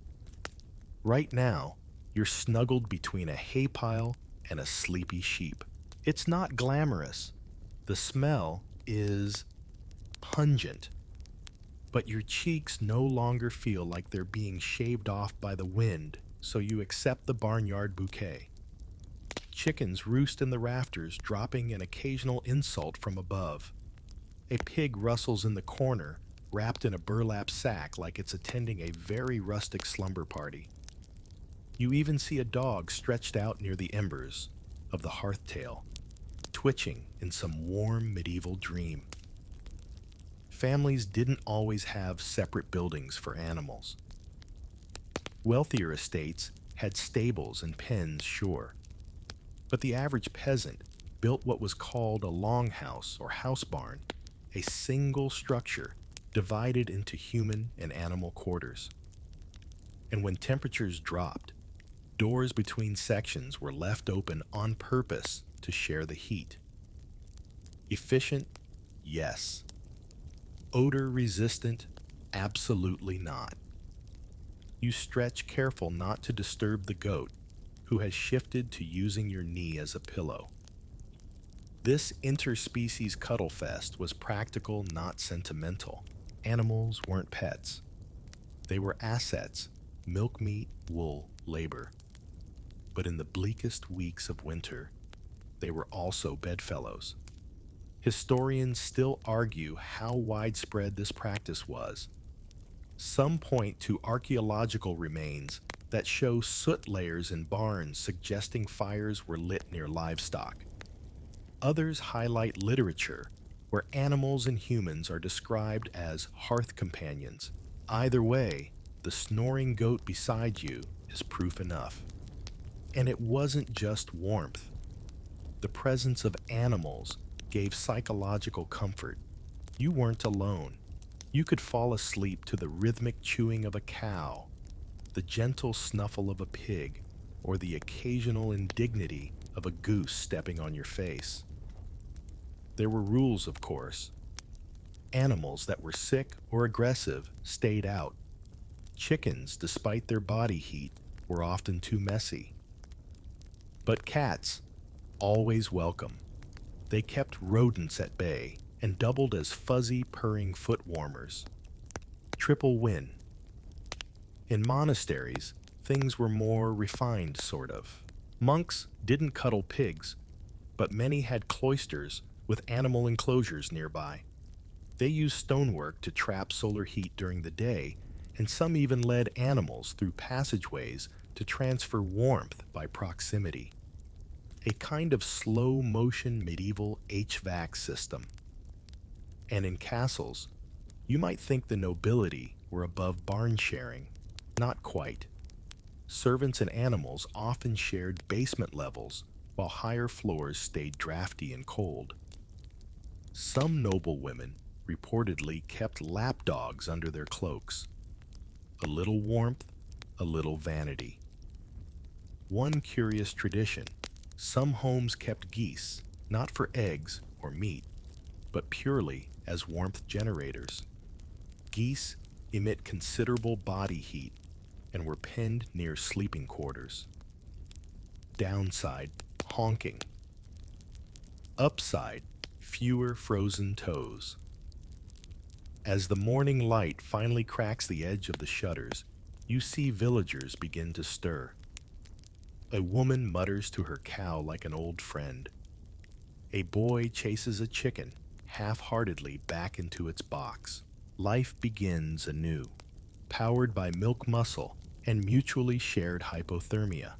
Right now, you're snuggled between a hay pile and a sleepy sheep. It's not glamorous. The smell is pungent, but your cheeks no longer feel like they're being shaved off by the wind, so you accept the barnyard bouquet. Chickens roost in the rafters, dropping an occasional insult from above. A pig rustles in the corner, wrapped in a burlap sack like it's attending a very rustic slumber party. You even see a dog stretched out near the embers of the hearth tail, twitching in some warm medieval dream. Families didn't always have separate buildings for animals. Wealthier estates had stables and pens, sure, but the average peasant built what was called a longhouse or house barn, a single structure divided into human and animal quarters. And when temperatures dropped, doors between sections were left open on purpose to share the heat. Efficient? Yes. Odor resistant? Absolutely not. You stretch, careful not to disturb the goat, who has shifted to using your knee as a pillow. This interspecies cuddle fest was practical, not sentimental. Animals weren't pets. They were assets, milk meat, wool, labor. But in the bleakest weeks of winter, they were also bedfellows. Historians still argue how widespread this practice was. Some point to archaeological remains that show soot layers in barns suggesting fires were lit near livestock. Others highlight literature where animals and humans are described as hearth companions. Either way, the snoring goat beside you is proof enough. And it wasn't just warmth. The presence of animals gave psychological comfort. You weren't alone. You could fall asleep to the rhythmic chewing of a cow, the gentle snuffle of a pig, or the occasional indignity of a goose stepping on your face. There were rules, of course. Animals that were sick or aggressive stayed out. Chickens, despite their body heat, were often too messy. But cats, always welcome. They kept rodents at bay and doubled as fuzzy, purring foot warmers. Triple win. In monasteries, things were more refined, sort of. Monks didn't cuddle pigs, but many had cloisters with animal enclosures nearby. They used stonework to trap solar heat during the day, and some even led animals through passageways to transfer warmth by proximity. A kind of slow-motion medieval HVAC system. And in castles, you might think the nobility were above barn sharing. Not quite. Servants and animals often shared basement levels, while higher floors stayed drafty and cold. Some noblewomen reportedly kept lapdogs under their cloaks. A little warmth, a little vanity. One curious tradition: some homes kept geese, not for eggs or meat, but purely as warmth generators. Geese emit considerable body heat and were penned near sleeping quarters. Downside: honking. Upside: fewer frozen toes. As the morning light finally cracks the edge of the shutters, you see villagers begin to stir. A woman mutters to her cow like an old friend. A boy chases a chicken half-heartedly back into its box. Life begins anew, powered by milk muscle and mutually shared hypothermia.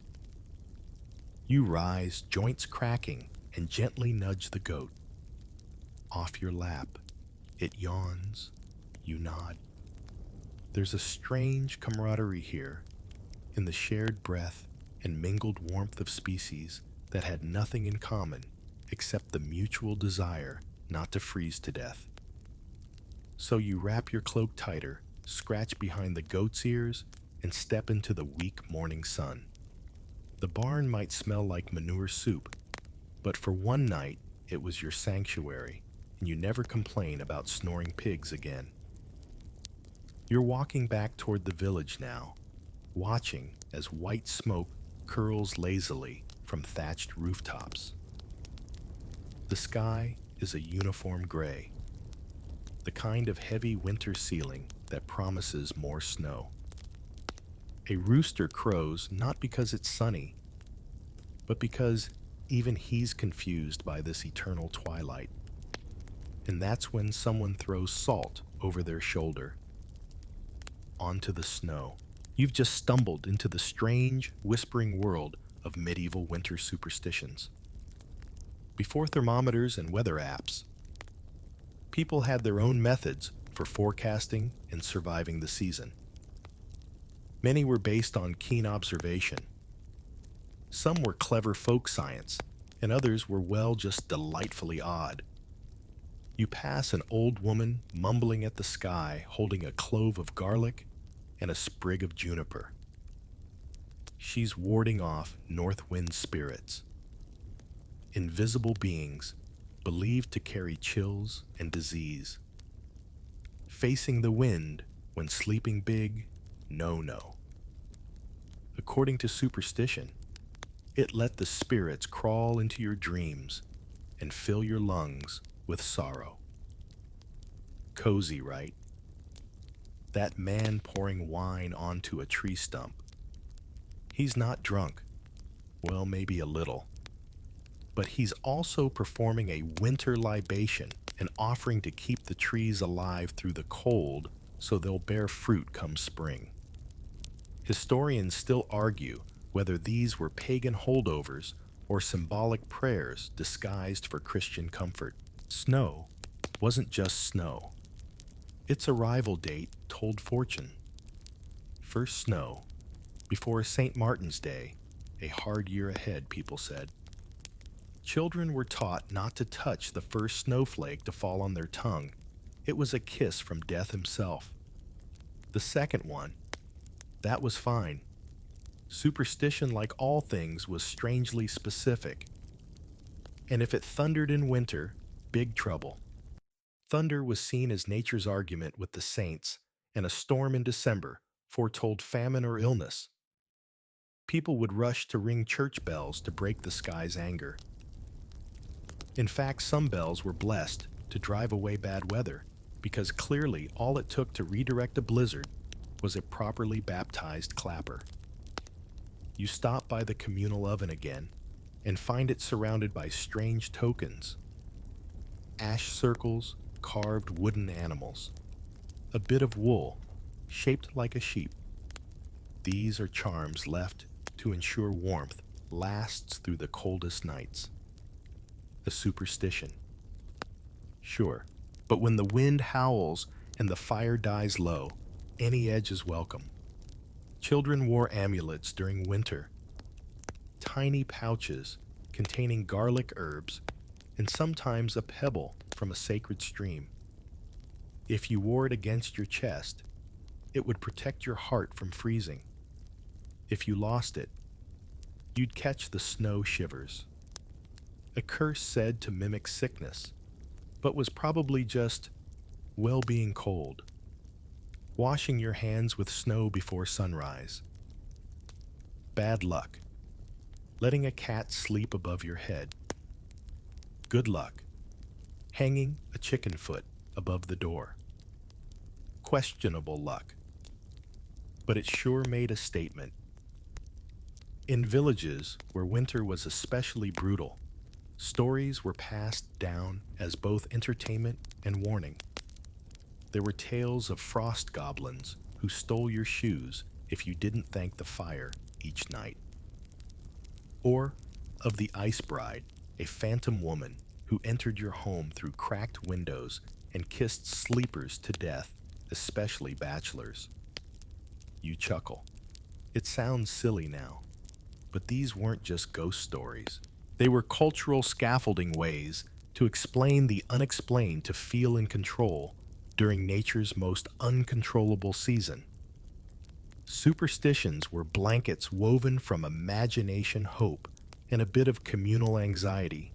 You rise, joints cracking, and gently nudge the goat. Off your lap, it yawns, you nod. There's a strange camaraderie here, in the shared breath and mingled warmth of species that had nothing in common except the mutual desire not to freeze to death. So you wrap your cloak tighter, scratch behind the goat's ears, and step into the weak morning sun. The barn might smell like manure soup, but for one night it was your sanctuary, and you never complain about snoring pigs again. You're walking back toward the village now, watching as white smoke curls lazily from thatched rooftops. The sky is a uniform gray, the kind of heavy winter ceiling that promises more snow. A rooster crows not because it's sunny, but because even he's confused by this eternal twilight. And that's when someone throws salt over their shoulder. Onto the snow. You've just stumbled into the strange, whispering world of medieval winter superstitions. Before thermometers and weather apps, people had their own methods for forecasting and surviving the season. Many were based on keen observation. Some were clever folk science, and others were, well, just delightfully odd. You pass an old woman mumbling at the sky, holding a clove of garlic and a sprig of juniper. She's warding off north wind spirits, invisible beings believed to carry chills and disease. Facing the wind when sleeping big, no. According to superstition, it let the spirits crawl into your dreams and fill your lungs with sorrow. Cozy, right? That man pouring wine onto a tree stump. He's not drunk. Well, maybe a little. But he's also performing a winter libation, an offering to keep the trees alive through the cold so they'll bear fruit come spring. Historians still argue whether these were pagan holdovers or symbolic prayers disguised for Christian comfort. Snow wasn't just snow. Its arrival date told fortune. First snow, before St. Martin's Day, A hard year ahead, people said. Children were taught not to touch the first snowflake to fall on their tongue. It was a kiss from death himself. The second one, that was fine. Superstition, like all things, was strangely specific. And if it thundered in winter, big trouble. Thunder was seen as nature's argument with the saints, and a storm in December foretold famine or illness. People would rush to ring church bells to break the sky's anger. In fact, some bells were blessed to drive away bad weather, because clearly all it took to redirect a blizzard was a properly baptized clapper. You stop by the communal oven again and find it surrounded by strange tokens. Ash circles, carved wooden animals, a bit of wool shaped like a sheep. These are charms left to ensure warmth lasts through the coldest nights. A superstition. Sure, but when the wind howls and the fire dies low, any edge is welcome. Children wore amulets during winter, tiny pouches containing garlic herbs and sometimes a pebble from a sacred stream. If you wore it against your chest, it would protect your heart from freezing. If you lost it, you'd catch the snow shivers. A curse said to mimic sickness, but was probably just being cold. Washing your hands with snow before sunrise. Bad luck. Letting a cat sleep above your head. Good luck. Hanging a chicken foot above the door. Questionable luck. But it sure made a statement. In villages where winter was especially brutal, stories were passed down as both entertainment and warning. There were tales of frost goblins who stole your shoes if you didn't thank the fire each night. Or of the ice bride, a phantom woman who entered your home through cracked windows and kissed sleepers to death, especially bachelors. You chuckle. It sounds silly now, but these weren't just ghost stories. They were cultural scaffolding ways to explain the unexplained, to feel in control during nature's most uncontrollable season. Superstitions were blankets woven from imagination, hope, and a bit of communal anxiety.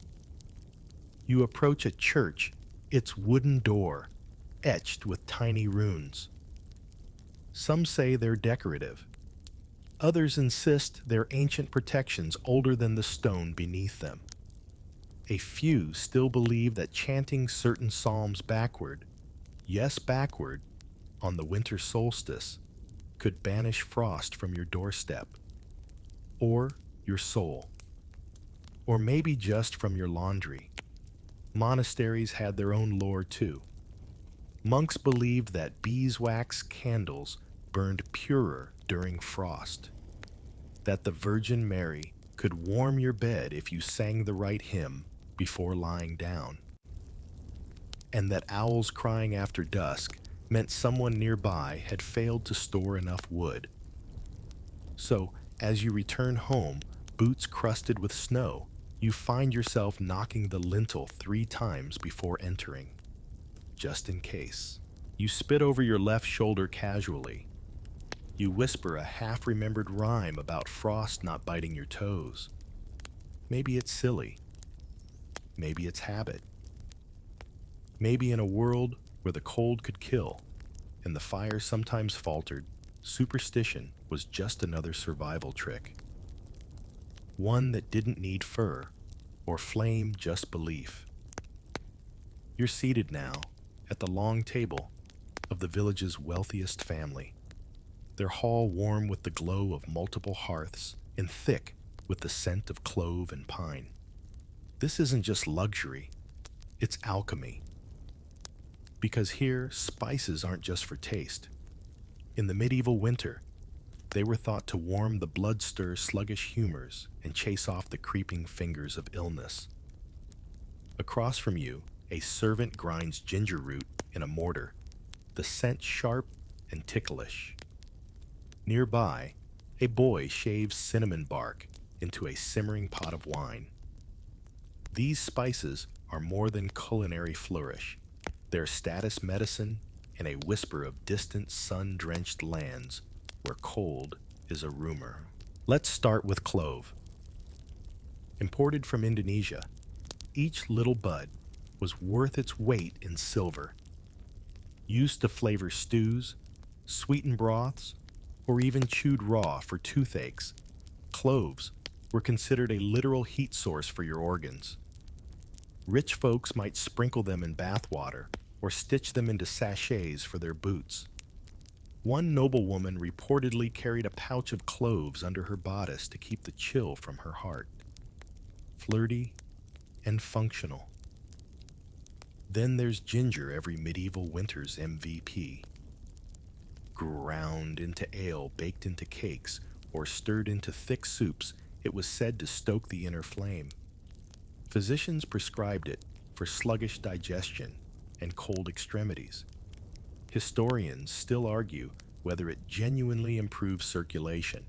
You approach a church, its wooden door etched with tiny runes. Some say they're decorative. Others insist they're ancient protections older than the stone beneath them. A few still believe that chanting certain psalms backward, yes backward, on the winter solstice, could banish frost from your doorstep, or your soul, or maybe just from your laundry. Monasteries had their own lore too. Monks believed that beeswax candles burned purer during frost, that the Virgin Mary could warm your bed if you sang the right hymn before lying down, and that owls crying after dusk meant someone nearby had failed to store enough wood. So, as you return home, boots crusted with snow, you find yourself knocking the lintel 3 times before entering, just in case. You spit over your left shoulder casually. You whisper a half-remembered rhyme about frost not biting your toes. Maybe it's silly. Maybe it's habit. Maybe in a world where the cold could kill and the fire sometimes faltered, superstition was just another survival trick. One that didn't need fur or flame, just belief. You're seated now at the long table of the village's wealthiest family, their hall warm with the glow of multiple hearths and thick with the scent of clove and pine. This isn't just luxury, it's alchemy. Because here, spices aren't just for taste. In the medieval winter, they were thought to warm the blood-stir sluggish humors and chase off the creeping fingers of illness. Across from you, a servant grinds ginger root in a mortar, the scent sharp and ticklish. Nearby, a boy shaves cinnamon bark into a simmering pot of wine. These spices are more than culinary flourish. They're status medicine and a whisper of distant sun-drenched lands where cold is a rumor. Let's start with clove. Imported from Indonesia, each little bud was worth its weight in silver. Used to flavor stews, sweeten broths, or even chewed raw for toothaches, cloves were considered a literal heat source for your organs. Rich folks might sprinkle them in bath water or stitch them into sachets for their boots. One noblewoman reportedly carried a pouch of cloves under her bodice to keep the chill from her heart. Flirty and functional. Then there's ginger, every medieval winter's MVP. Ground into ale, baked into cakes, or stirred into thick soups, it was said to stoke the inner flame. Physicians prescribed it for sluggish digestion and cold extremities. Historians still argue whether it genuinely improves circulation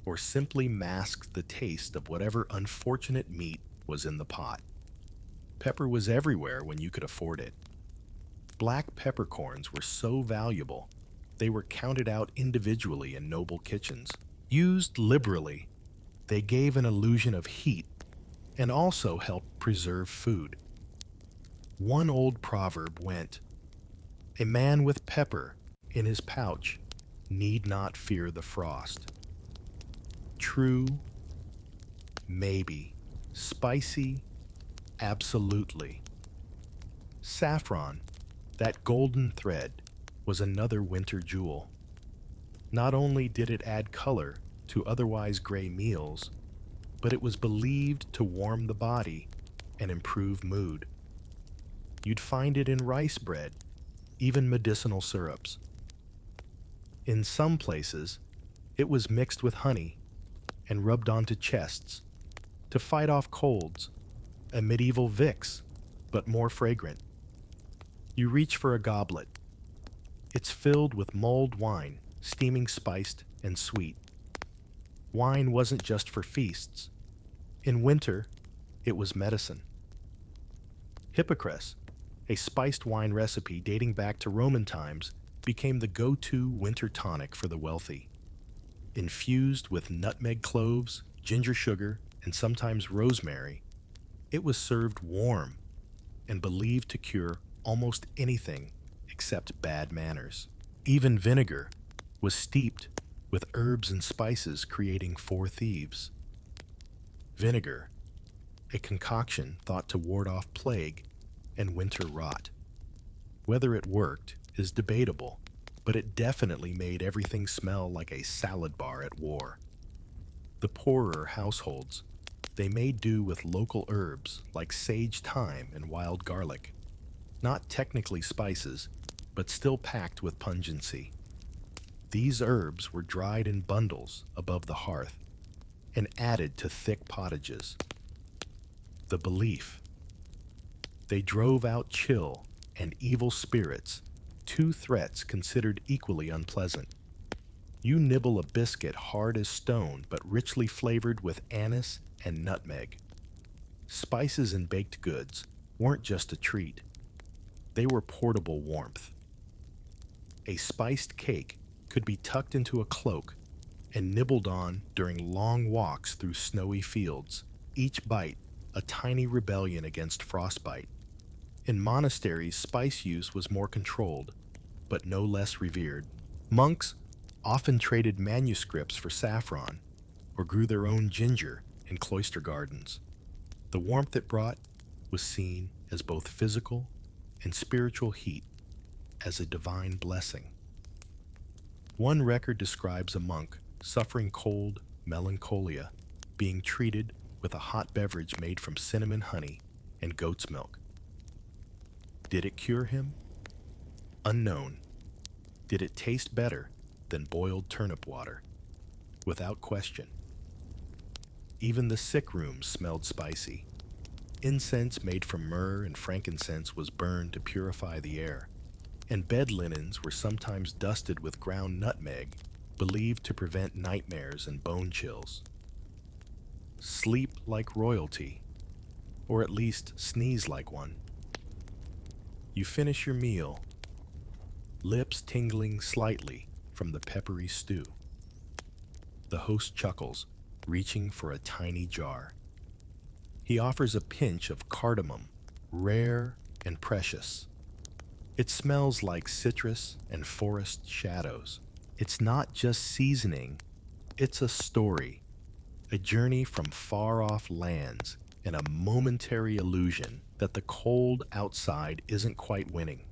or simply masks the taste of whatever unfortunate meat was in the pot. Pepper was everywhere when you could afford it. Black peppercorns were so valuable, they were counted out individually in noble kitchens. Used liberally, they gave an illusion of heat and also helped preserve food. One old proverb went, "A man with pepper in his pouch need not fear the frost." True, maybe. Spicy, absolutely. Saffron, that golden thread, was another winter jewel. Not only did it add color to otherwise gray meals, but it was believed to warm the body and improve mood. You'd find it in rice bread, even medicinal syrups. In some places, it was mixed with honey and rubbed onto chests to fight off colds, a medieval Vicks, but more fragrant. You reach for a goblet. It's filled with mulled wine, steaming, spiced, and sweet. Wine wasn't just for feasts. In winter, it was medicine. Hippocras, a spiced wine recipe dating back to Roman times, became the go-to winter tonic for the wealthy. Infused with nutmeg cloves, ginger sugar, and sometimes rosemary, it was served warm and believed to cure almost anything except bad manners. Even vinegar was steeped with herbs and spices, creating four thieves. Vinegar, a concoction thought to ward off plague and winter rot. Whether it worked is debatable, but it definitely made everything smell like a salad bar at war. The poorer households, they made do with local herbs like sage, thyme, and wild garlic. Not technically spices, but still packed with pungency. These herbs were dried in bundles above the hearth and added to thick pottages. The belief: they drove out chill and evil spirits, two threats considered equally unpleasant. You nibble a biscuit hard as stone but richly flavored with anise and nutmeg. Spices and baked goods weren't just a treat. They were portable warmth. A spiced cake could be tucked into a cloak and nibbled on during long walks through snowy fields, each bite a tiny rebellion against frostbite. In monasteries, spice use was more controlled, but no less revered. Monks often traded manuscripts for saffron or grew their own ginger in cloister gardens. The warmth it brought was seen as both physical and spiritual heat, as a divine blessing. One record describes a monk suffering cold melancholia being treated with a hot beverage made from cinnamon honey and goat's milk. Did it cure him? Unknown. Did it taste better than boiled turnip water? Without question. Even the sick rooms smelled spicy. Incense made from myrrh and frankincense was burned to purify the air, and bed linens were sometimes dusted with ground nutmeg, believed to prevent nightmares and bone chills. sleep like royalty, or at least sneeze like one. You finish your meal, lips tingling slightly from the peppery stew. The host chuckles, reaching for a tiny jar. He offers a pinch of cardamom, rare and precious. It smells like citrus and forest shadows. It's not just seasoning, it's a story, a journey from far-off lands and a momentary illusion that the cold outside isn't quite winning.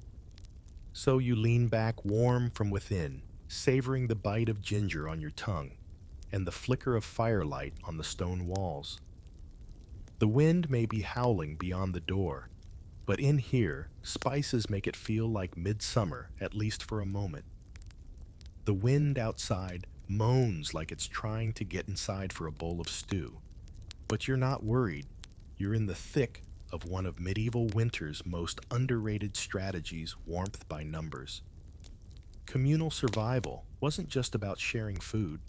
So you lean back warm from within, savoring the bite of ginger on your tongue and the flicker of firelight on the stone walls. The wind may be howling beyond the door, but in here, spices make it feel like midsummer, at least for a moment. The wind outside moans like it's trying to get inside for a bowl of stew. But you're not worried. You're in the thick of one of medieval winter's most underrated strategies, warmth by numbers. Communal survival wasn't just about sharing food.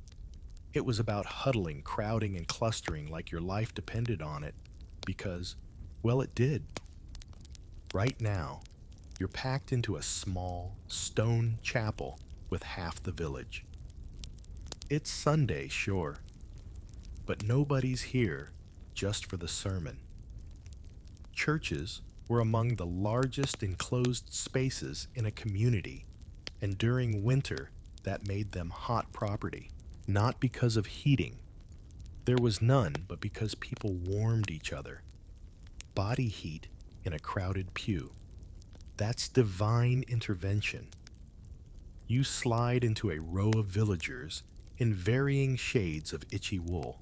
It was about huddling, crowding, and clustering like your life depended on it because, well, it did. Right now, you're packed into a small, stone chapel with half the village. It's Sunday, sure, but nobody's here just for the sermon. Churches were among the largest enclosed spaces in a community, and during winter, that made them hot property. Not because of heating. There was none, but because people warmed each other. Body heat in a crowded pew. That's divine intervention. You slide into a row of villagers in varying shades of itchy wool.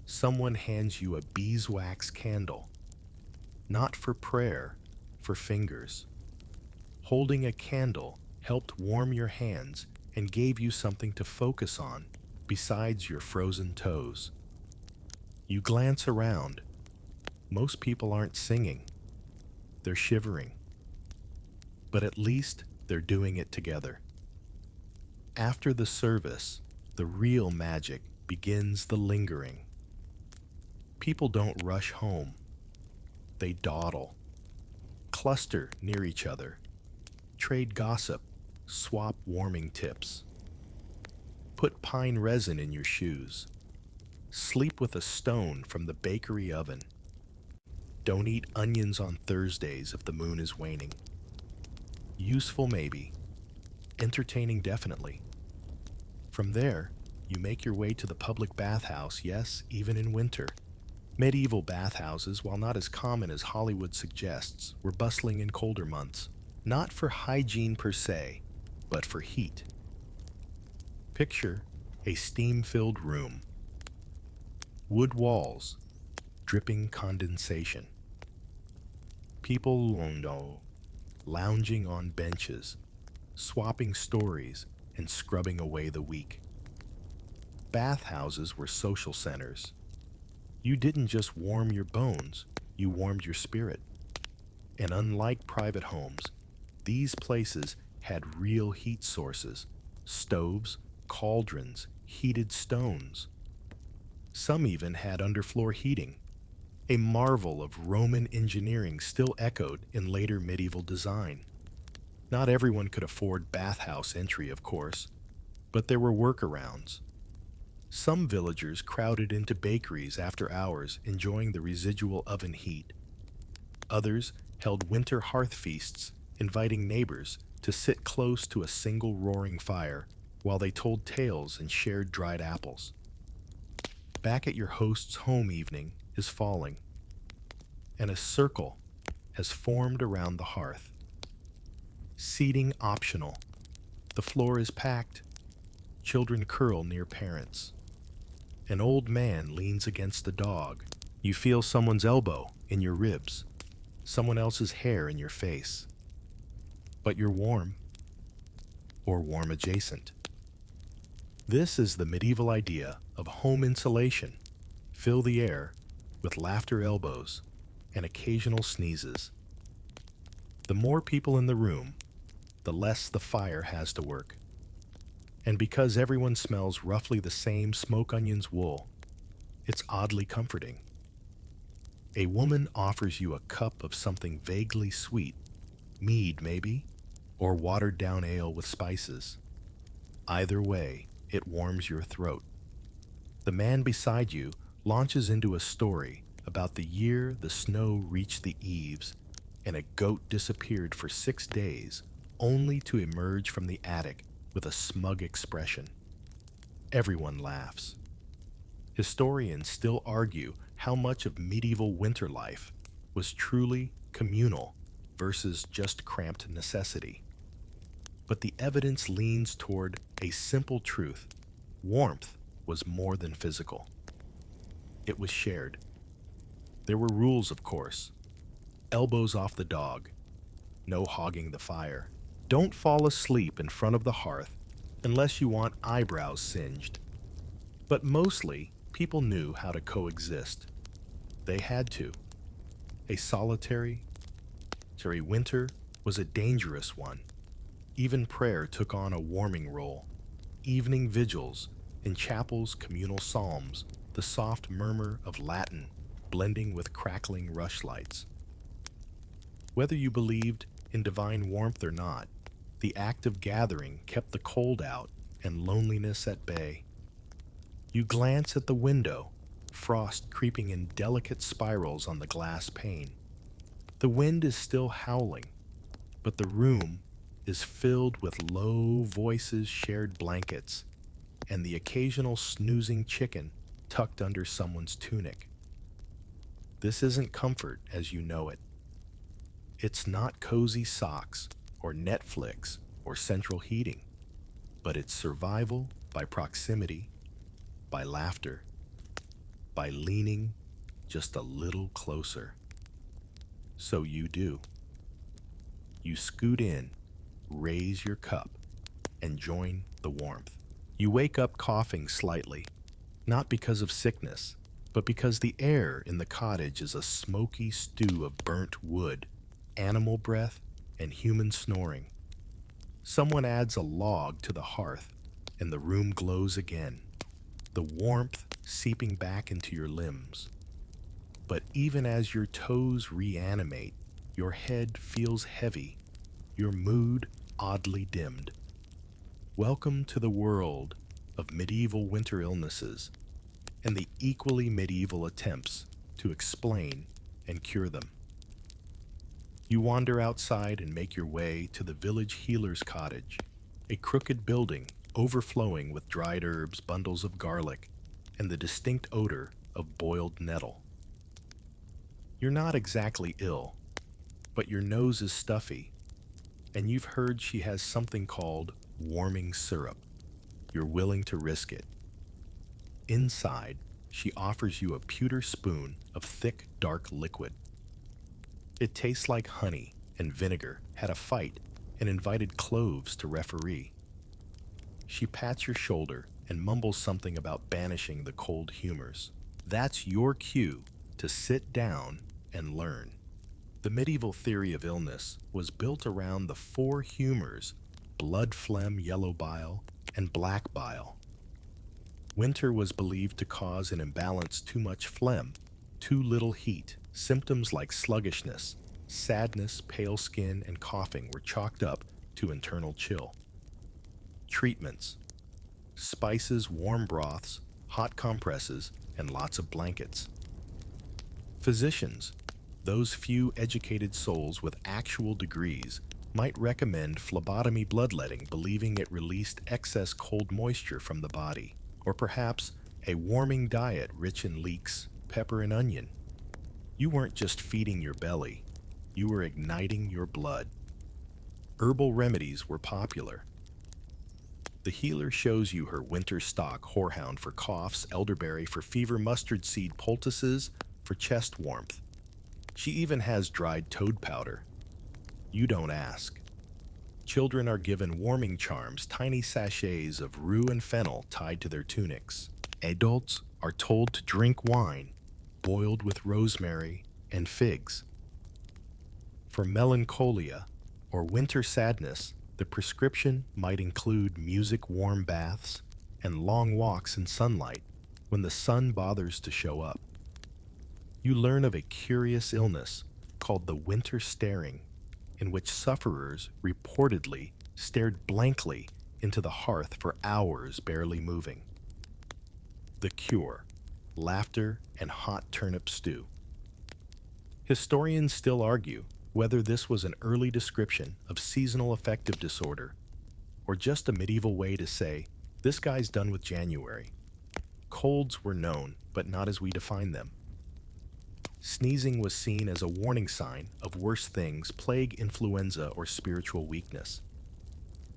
Someone hands you a beeswax candle. Not for prayer, for fingers. Holding a candle helped warm your hands and gave you something to focus on besides your frozen toes. You glance around. Most people aren't singing. They're shivering. But at least they're doing it together. After the service, the real magic begins, the lingering. People don't rush home. They dawdle, cluster near each other, trade gossip, swap warming tips. Put pine resin in your shoes. Sleep with a stone from the bakery oven. Don't eat onions on Thursdays if the moon is waning. Useful maybe, entertaining definitely. From there, you make your way to the public bathhouse, yes, even in winter. Medieval bathhouses, while not as common as Hollywood suggests, were bustling in colder months, not for hygiene per se, but for heat. Picture a steam-filled room. Wood walls, dripping condensation. People lounging on benches, swapping stories and scrubbing away the week. Bathhouses were social centers. You didn't just warm your bones, you warmed your spirit. And unlike private homes, these places had real heat sources, stoves, cauldrons, heated stones. Some even had underfloor heating, a marvel of Roman engineering still echoed in later medieval design. Not everyone could afford bathhouse entry, of course, but there were workarounds. Some villagers crowded into bakeries after hours, enjoying the residual oven heat. Others held winter hearth feasts, inviting neighbors to sit close to a single roaring fire while they told tales and shared dried apples. Back at your host's home, evening is falling, and a circle has formed around the hearth. Seating optional. The floor is packed. Children curl near parents. An old man leans against a dog. You feel someone's elbow in your ribs, someone else's hair in your face. But you're warm, or warm adjacent. This is the medieval idea of home insulation. Fill the air with laughter elbows and occasional sneezes. The more people in the room, the less the fire has to work. And because everyone smells roughly the same smoke onion's wool, It's oddly comforting. A woman offers you a cup of something vaguely sweet, mead maybe, or watered down ale with spices. Either way, it warms your throat. The man beside you launches into a story about the year the snow reached the eaves and a goat disappeared for 6 days, only to emerge from the attic with a smug expression. Everyone laughs. Historians still argue how much of medieval winter life was truly communal versus just cramped necessity. But the evidence leans toward a simple truth: warmth was more than physical. It was shared. There were rules, of course. Elbows off the dog. No hogging the fire. Don't fall asleep in front of the hearth unless you want eyebrows singed. But mostly, people knew how to coexist. They had to. A solitary winter was a dangerous one. Even prayer took on a warming role. Evening vigils, in chapels, communal psalms, the soft murmur of Latin blending with crackling rushlights. Whether you believed in divine warmth or not, the act of gathering kept the cold out and loneliness at bay. You glance at the window, frost creeping in delicate spirals on the glass pane. The wind is still howling, but the room is filled with low voices, shared blankets, and the occasional snoozing chicken tucked under someone's tunic. This isn't comfort as you know it. It's not cozy socks or Netflix or central heating, but it's survival by proximity, by laughter, by leaning just a little closer. So you do. You scoot in, raise your cup, and join the warmth. You wake up coughing slightly, not because of sickness, but because the air in the cottage is a smoky stew of burnt wood, animal breath, and human snoring. Someone adds a log to the hearth, and the room glows again, the warmth seeping back into your limbs. But even as your toes reanimate, your head feels heavy, your mood oddly dimmed. Welcome to the world of medieval winter illnesses and the equally medieval attempts to explain and cure them. You wander outside and make your way to the village healer's cottage, a crooked building overflowing with dried herbs, bundles of garlic, and the distinct odor of boiled nettle. You're not exactly ill, but your nose is stuffy, and you've heard she has something called warming syrup. You're willing to risk it. Inside, she offers you a pewter spoon of thick, dark liquid. It tastes like honey and vinegar had a fight and invited cloves to referee. She pats your shoulder and mumbles something about banishing the cold humors. That's your cue to sit down and learn. The medieval theory of illness was built around the four humors: blood phlegm, yellow bile, and black bile. Winter was believed to cause an imbalance: too much phlegm, too little heat. Symptoms like sluggishness, sadness, pale skin, and coughing were chalked up to internal chill. Treatments: spices, warm broths, hot compresses, and lots of blankets. Physicians, those few educated souls with actual degrees, might recommend phlebotomy bloodletting, believing it released excess cold moisture from the body, or perhaps a warming diet rich in leeks, pepper, and onion. You weren't just feeding your belly, you were igniting your blood. Herbal remedies were popular. The healer shows you her winter stock: horehound for coughs, elderberry for fever, mustard seed poultices for chest warmth. She even has dried toad powder. You don't ask. Children are given warming charms, tiny sachets of rue and fennel tied to their tunics. Adults are told to drink wine boiled with rosemary and figs. For melancholia or winter sadness, the prescription might include music, warm baths, and long walks in sunlight when the sun bothers to show up. You learn of a curious illness called the winter staring, in which sufferers reportedly stared blankly into the hearth for hours, barely moving. The cure: laughter and hot turnip stew. Historians still argue whether this was an early description of seasonal affective disorder or just a medieval way to say, this guy's done with January. Colds were known, but not as we define them. Sneezing was seen as a warning sign of worse things, plague, influenza, or spiritual weakness.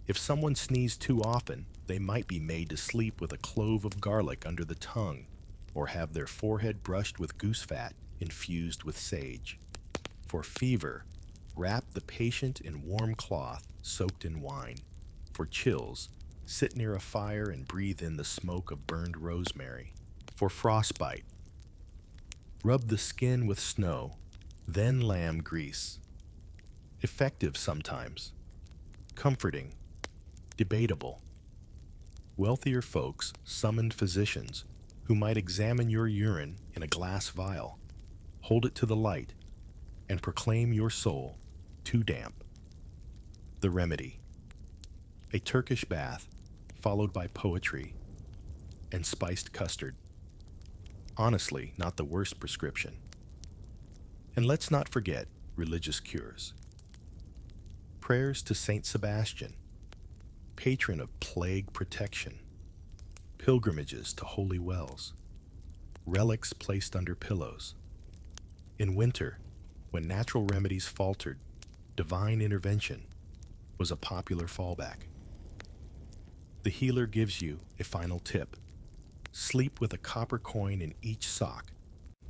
If someone sneezed too often, they might be made to sleep with a clove of garlic under the tongue, or have their forehead brushed with goose fat infused with sage. For fever, wrap the patient in warm cloth soaked in wine. For chills, sit near a fire and breathe in the smoke of burned rosemary. For frostbite, rub the skin with snow, then lamb grease. Effective sometimes. Comforting. Debatable. Wealthier folks summoned physicians who might examine your urine in a glass vial, hold it to the light, and proclaim your soul too damp. The remedy: a Turkish bath, followed by poetry and spiced custard. Honestly, not the worst prescription. And let's not forget religious cures. Prayers to Saint Sebastian, patron of plague protection. Pilgrimages to holy wells. Relics placed under pillows. In winter, when natural remedies faltered, divine intervention was a popular fallback. The healer gives you a final tip. Sleep with a copper coin in each sock,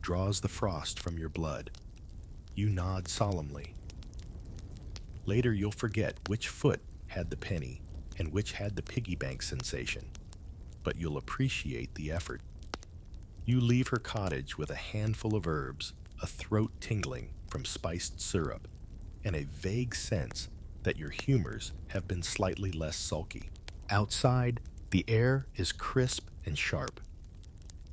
draws the frost from your blood. You nod solemnly. Later you'll forget which foot had the penny and which had the piggy bank sensation, but you'll appreciate the effort. You leave her cottage with a handful of herbs, a throat tingling from spiced syrup, and a vague sense that your humors have been slightly less sulky. Outside, the air is crisp and sharp.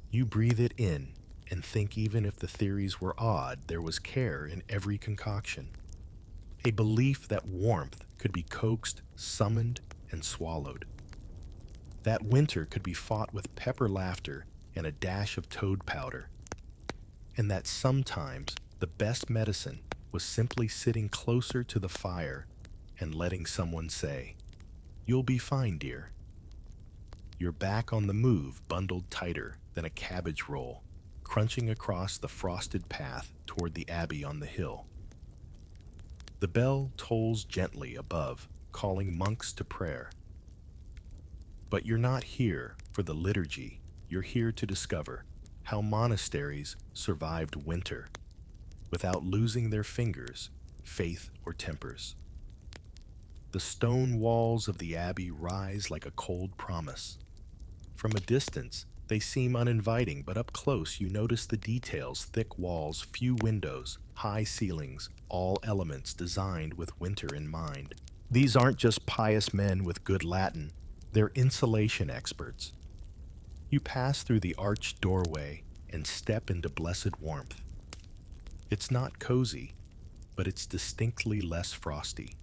You breathe it in and think even if the theories were odd, there was care in every concoction. A belief that warmth could be coaxed, summoned, and swallowed. That winter could be fought with pepper laughter and a dash of toad powder. And that sometimes the best medicine was simply sitting closer to the fire and letting someone say, "You'll be fine, dear." You're back on the move, bundled tighter than a cabbage roll, crunching across the frosted path toward the abbey on the hill. The bell tolls gently above, calling monks to prayer. But you're not here for the liturgy. You're here to discover how monasteries survived winter without losing their fingers, faith, or tempers. The stone walls of the abbey rise like a cold promise. From a distance, they seem uninviting, but up close you notice the details: thick walls, few windows, high ceilings, all elements designed with winter in mind. These aren't just pious men with good Latin, they're insulation experts. You pass through the arched doorway and step into blessed warmth. It's not cozy, but it's distinctly less frosty.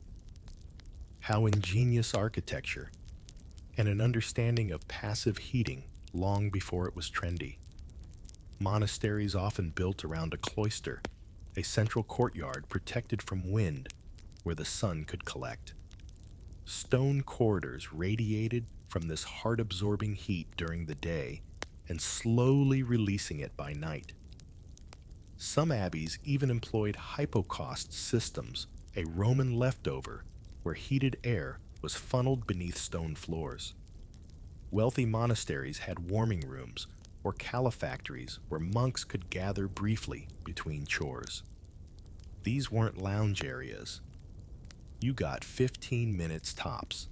How ingenious architecture, and an understanding of passive heating long before it was trendy. Monasteries often built around a cloister, a central courtyard protected from wind where the sun could collect. Stone corridors radiated from this heart-absorbing heat during the day and slowly releasing it by night. Some abbeys even employed hypocaust systems, a Roman leftover where heated air was funneled beneath stone floors. Wealthy monasteries had warming rooms or calefactories where monks could gather briefly between chores. These weren't lounge areas. You got 15 minutes tops,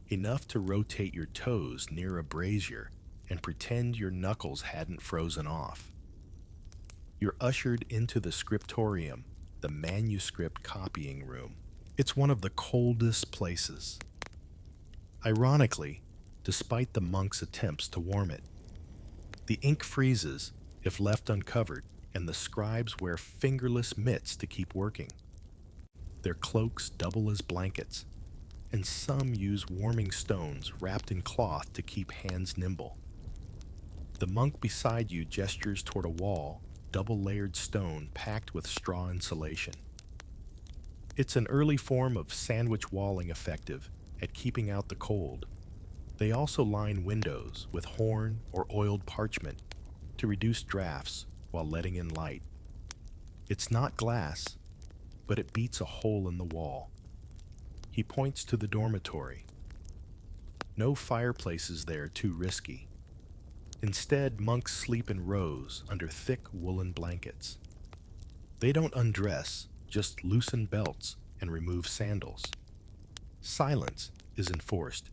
enough to rotate your toes near a brazier and pretend your knuckles hadn't frozen off. You're ushered into the scriptorium, the manuscript copying room. It's one of the coldest places. Ironically, despite the monks' attempts to warm it. The ink freezes if left uncovered, and the scribes wear fingerless mitts to keep working. Their cloaks double as blankets, and some use warming stones wrapped in cloth to keep hands nimble. The monk beside you gestures toward a wall, double-layered stone packed with straw insulation. It's an early form of sandwich walling effective at keeping out the cold. They also line windows with horn or oiled parchment to reduce drafts while letting in light. It's not glass, but it beats a hole in the wall. He points to the dormitory. No fireplaces there too risky. Instead, monks sleep in rows under thick woolen blankets. They don't undress, just loosen belts and remove sandals. Silence is enforced,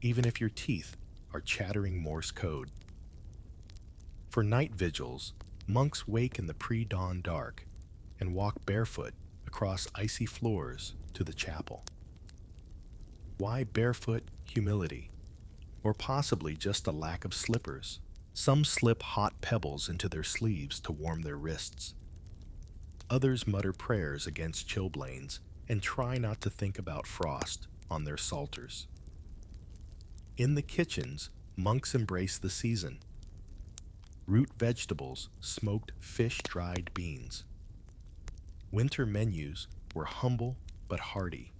even if your teeth are chattering Morse code. For night vigils, monks wake in the pre-dawn dark and walk barefoot across icy floors to the chapel. Why barefoot humility? Or possibly just a lack of slippers. Some slip hot pebbles into their sleeves to warm their wrists. Others mutter prayers against chilblains and try not to think about frost on their psalters. In the kitchens, monks embrace the season. Root vegetables, smoked fish, dried beans. Winter menus were humble but hearty.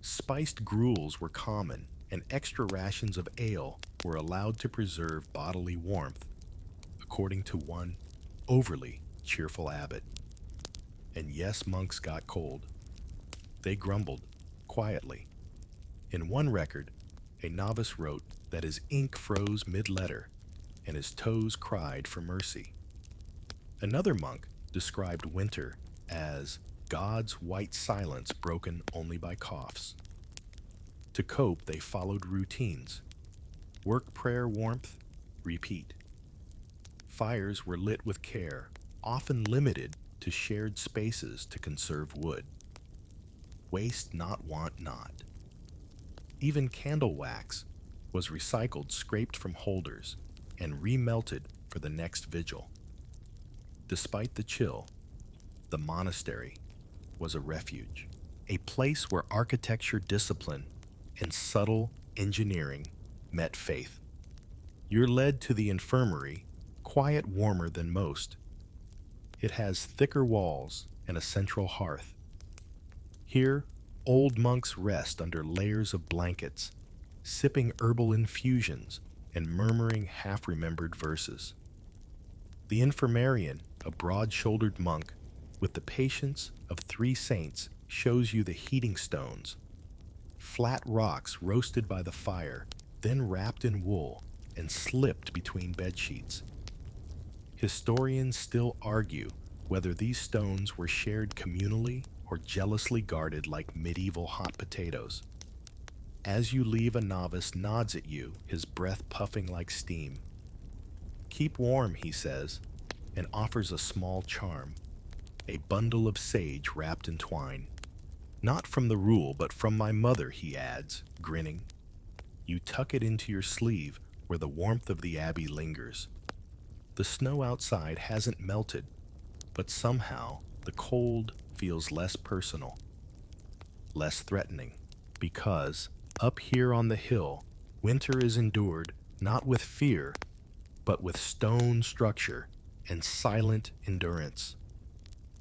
Spiced gruels were common, and extra rations of ale were allowed to preserve bodily warmth, according to one overly cheerful abbot. And yes, monks got cold. They grumbled, quietly. In one record, a novice wrote that his ink froze mid-letter, and his toes cried for mercy. Another monk described winter as God's white silence broken only by coughs. To cope, they followed routines. Work, prayer, warmth, repeat. Fires were lit with care, often limited to shared spaces to conserve wood. Waste not, want not. Even candle wax was recycled, scraped from holders, and remelted for the next vigil. Despite the chill, the monastery was a refuge, a place where architecture discipline and subtle engineering met faith. You're led to the infirmary, quiet, warmer than most. It has thicker walls and a central hearth. Here, old monks rest under layers of blankets, sipping herbal infusions and murmuring half-remembered verses. The infirmarian, a broad-shouldered monk with the patience of 3 saints, shows you the heating stones, flat rocks roasted by the fire, then wrapped in wool and slipped between bedsheets. Historians still argue whether these stones were shared communally or jealously guarded like medieval hot potatoes. As you leave, a novice nods at you, his breath puffing like steam. Keep warm, he says, and offers a small charm, a bundle of sage wrapped in twine. Not from the rule, but from my mother, he adds, grinning. You tuck it into your sleeve where the warmth of the abbey lingers. The snow outside hasn't melted, but somehow the cold feels less personal, less threatening, because up here on the hill, winter is endured not with fear, but with stone structure and silent endurance.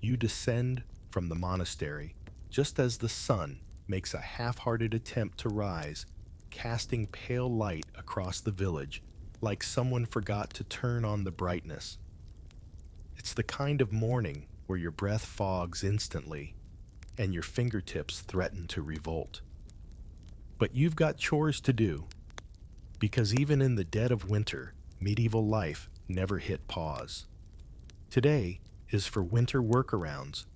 You descend from the monastery just as the sun makes a half-hearted attempt to rise, casting pale light across the village, like someone forgot to turn on the brightness. It's the kind of morning where your breath fogs instantly and your fingertips threaten to revolt. But you've got chores to do, because even in the dead of winter, medieval life never hit pause. Today is for winter workarounds,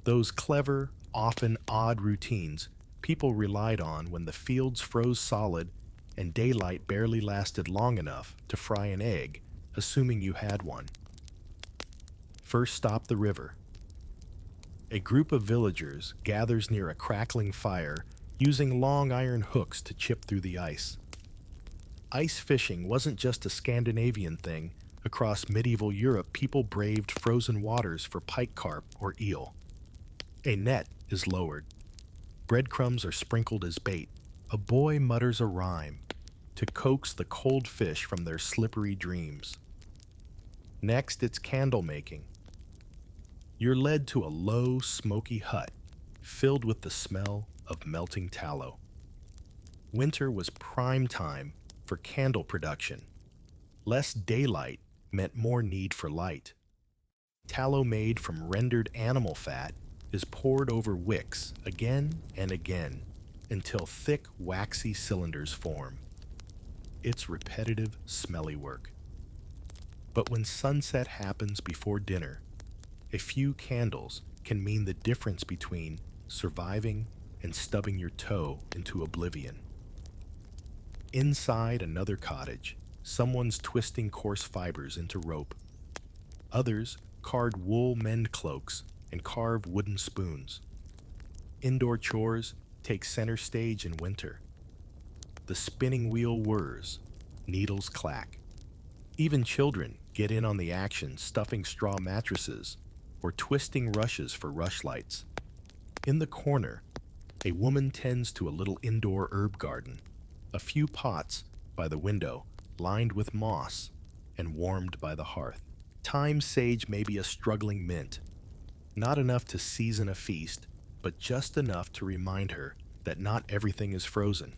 those clever, often odd routines people relied on when the fields froze solid and daylight barely lasted long enough to fry an egg, assuming you had one. First stop, the river. A group of villagers gathers near a crackling fire, using long iron hooks to chip through the ice. Ice fishing wasn't just a Scandinavian thing. Across medieval Europe, people braved frozen waters for pike carp or eel. A net is lowered. Breadcrumbs are sprinkled as bait. A boy mutters a rhyme to coax the cold fish from their slippery dreams. Next, it's candle making. You're led to a low, smoky hut filled with the smell of melting tallow. Winter was prime time for candle production. Less daylight meant more need for light. Tallow made from rendered animal fat is poured over wicks again and again until thick, waxy cylinders form. It's repetitive, smelly work. But when sunset happens before dinner, a few candles can mean the difference between surviving and stubbing your toe into oblivion. Inside another cottage, someone's twisting coarse fibers into rope. Others card wool mend cloaks and carve wooden spoons. Indoor chores take center stage in winter. The spinning wheel whirs, needles clack. Even children get in on the action, stuffing straw mattresses or twisting rushes for rushlights. In the corner, a woman tends to a little indoor herb garden, a few pots by the window lined with moss and warmed by the hearth. Thyme sage may be a struggling mint, not enough to season a feast, but just enough to remind her that not everything is frozen.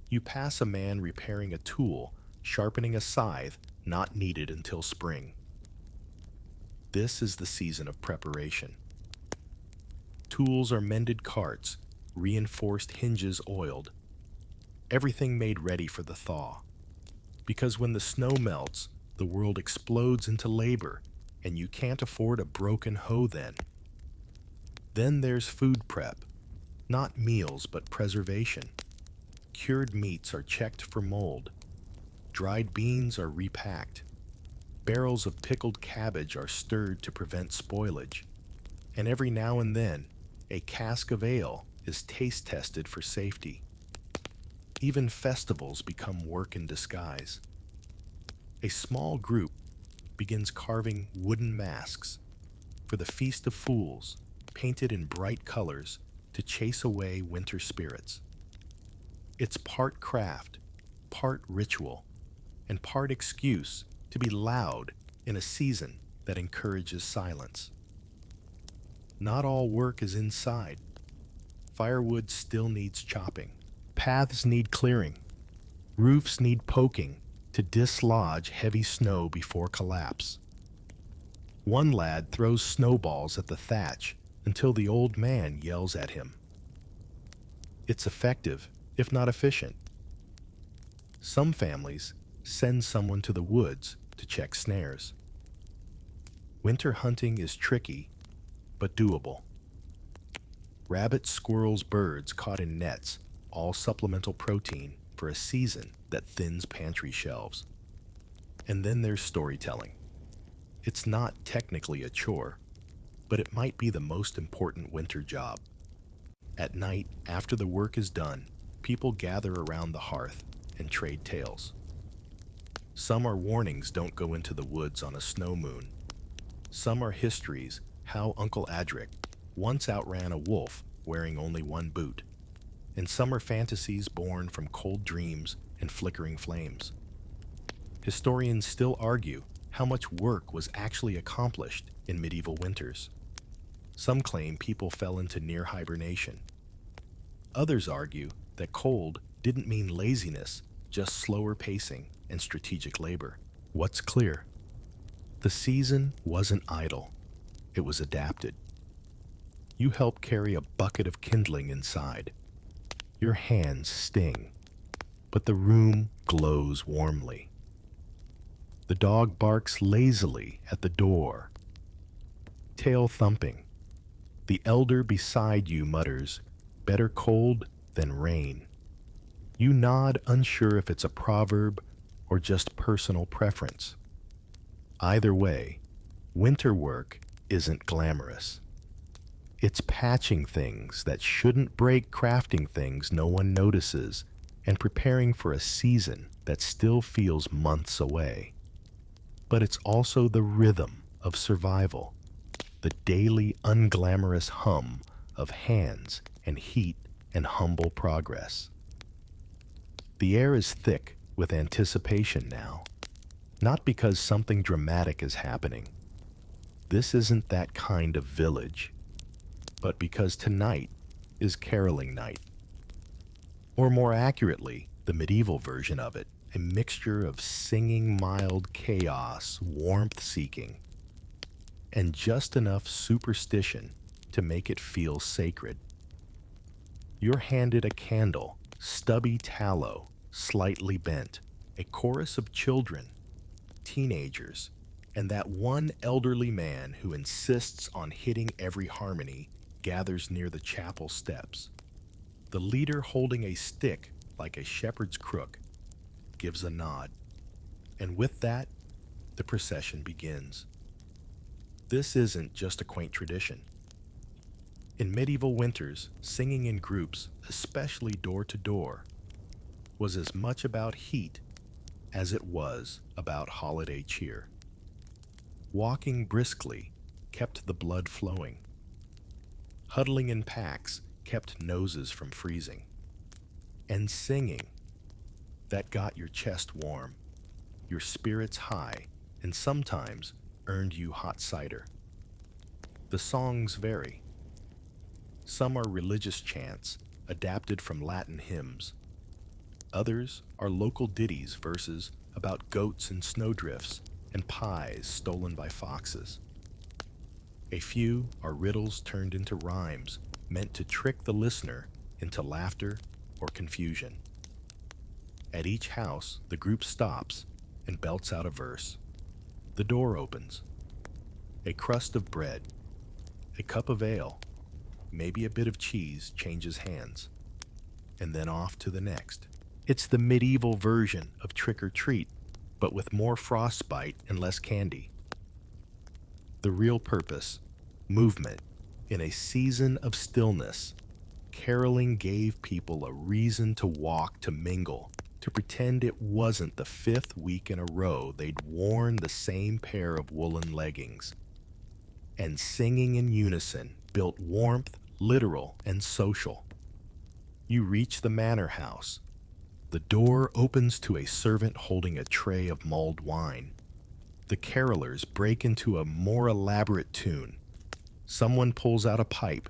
You pass a man repairing a tool, sharpening a scythe not needed until spring. This is the season of preparation. Tools are mended carts, reinforced hinges oiled, everything made ready for the thaw. Because when the snow melts, the world explodes into labor, and you can't afford a broken hoe then. Then there's food prep, not meals but preservation. Cured meats are checked for mold. Dried beans are repacked. Barrels of pickled cabbage are stirred to prevent spoilage. And every now and then, a cask of ale is taste tested for safety. Even festivals become work in disguise. A small group begins carving wooden masks for the Feast of Fools, painted in bright colors to chase away winter spirits. It's part craft, part ritual, and part excuse to be loud in a season that encourages silence. Not all work is inside. Firewood still needs chopping. Paths need clearing. Roofs need poking to dislodge heavy snow before collapse. One lad throws snowballs at the thatch until the old man yells at him. It's effective, if not efficient. Some families send someone to the woods to check snares. Winter hunting is tricky, but doable. Rabbits, squirrels, birds caught in nets, all supplemental protein for a season that thins pantry shelves. And then there's storytelling. It's not technically a chore, but it might be the most important winter job. At night, after the work is done, people gather around the hearth and trade tales. Some are warnings don't go into the woods on a snow moon. Some are histories, how Uncle Adric once outran a wolf wearing only one boot. And some are fantasies born from cold dreams and flickering flames. Historians still argue how much work was actually accomplished in medieval winters. Some claim people fell into near hibernation. Others argue that cold didn't mean laziness, just slower pacing and strategic labor. What's clear? The season wasn't idle. It was adapted. You help carry a bucket of kindling inside. Your hands sting, but the room glows warmly. The dog barks lazily at the door, tail thumping. The elder beside you mutters, "Better cold than rain." You nod, unsure if it's a proverb or just personal preference. Either way, winter work isn't glamorous. It's patching things that shouldn't break, crafting things no one notices, and preparing for a season that still feels months away. But it's also the rhythm of survival, the daily unglamorous hum of hands and heat and humble progress. The air is thick with anticipation now, not because something dramatic is happening. This isn't that kind of village, but because tonight is caroling night. Or more accurately, the medieval version of it, a mixture of singing mild chaos, warmth seeking, and just enough superstition to make it feel sacred. You're handed a candle, stubby tallow, slightly bent, a chorus of children, teenagers, and that one elderly man who insists on hitting every harmony gathers near the chapel steps. The leader, holding a stick like a shepherd's crook, gives a nod, and with that, the procession begins. This isn't just a quaint tradition. In medieval winters, singing in groups, especially door to door, was as much about heat as it was about holiday cheer. Walking briskly kept the blood flowing. Huddling in packs kept noses from freezing. And singing, that got your chest warm, your spirits high, and sometimes earned you hot cider. The songs vary. Some are religious chants adapted from Latin hymns. Others are local ditties, verses about goats and snowdrifts and pies stolen by foxes. A few are riddles turned into rhymes meant to trick the listener into laughter or confusion. At each house, the group stops and belts out a verse. The door opens. A crust of bread, a cup of ale, maybe a bit of cheese changes hands, and then off to the next. It's the medieval version of trick or treat, but with more frostbite and less candy. The real purpose, movement. In a season of stillness, caroling gave people a reason to walk, to mingle, to pretend it wasn't the fifth week in a row they'd worn the same pair of woolen leggings. And singing in unison built warmth, literal and social. You reach the manor house. The door opens to a servant holding a tray of mulled wine. The carolers break into a more elaborate tune. Someone pulls out a pipe.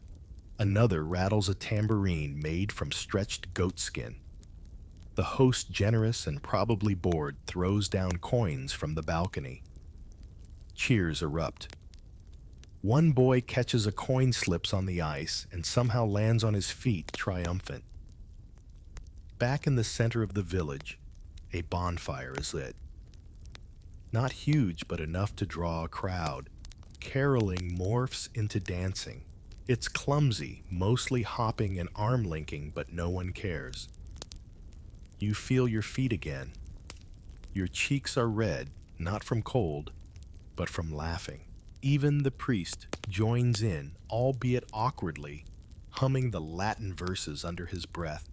Another rattles a tambourine made from stretched goatskin. The host, generous and probably bored, throws down coins from the balcony. Cheers erupt. One boy catches a coin, slips on the ice, and somehow lands on his feet, triumphant. Back in the center of the village, a bonfire is lit. Not huge, but enough to draw a crowd. Caroling morphs into dancing. It's clumsy, mostly hopping and arm-linking, but no one cares. You feel your feet again. Your cheeks are red, not from cold, but from laughing. Even the priest joins in, albeit awkwardly, humming the Latin verses under his breath,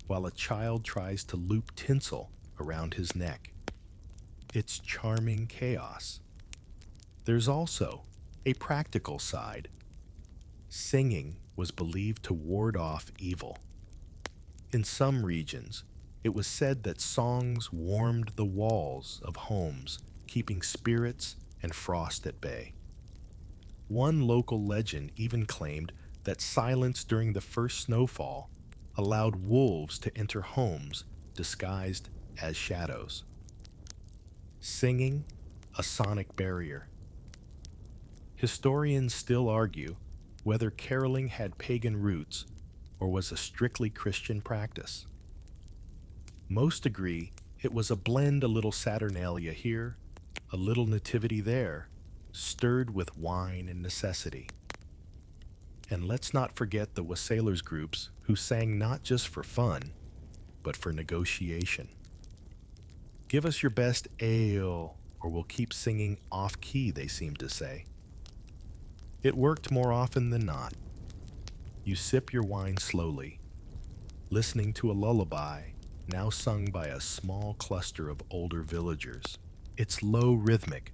while a child tries to loop tinsel around his neck. It's charming chaos. There's also a practical side. Singing was believed to ward off evil. In some regions, it was said that songs warmed the walls of homes, keeping spirits and frost at bay. One local legend even claimed that silence during the first snowfall allowed wolves to enter homes disguised as shadows. Singing, a sonic barrier. Historians still argue whether caroling had pagan roots or was a strictly Christian practice. Most agree it was a blend, a little Saturnalia here, a little nativity there, stirred with wine and necessity. And let's not forget the wassailers groups who sang not just for fun, but for negotiation. Give us your best ale, or we'll keep singing off-key, they seem to say. It worked more often than not. You sip your wine slowly, listening to a lullaby now sung by a small cluster of older villagers. It's low rhythmic,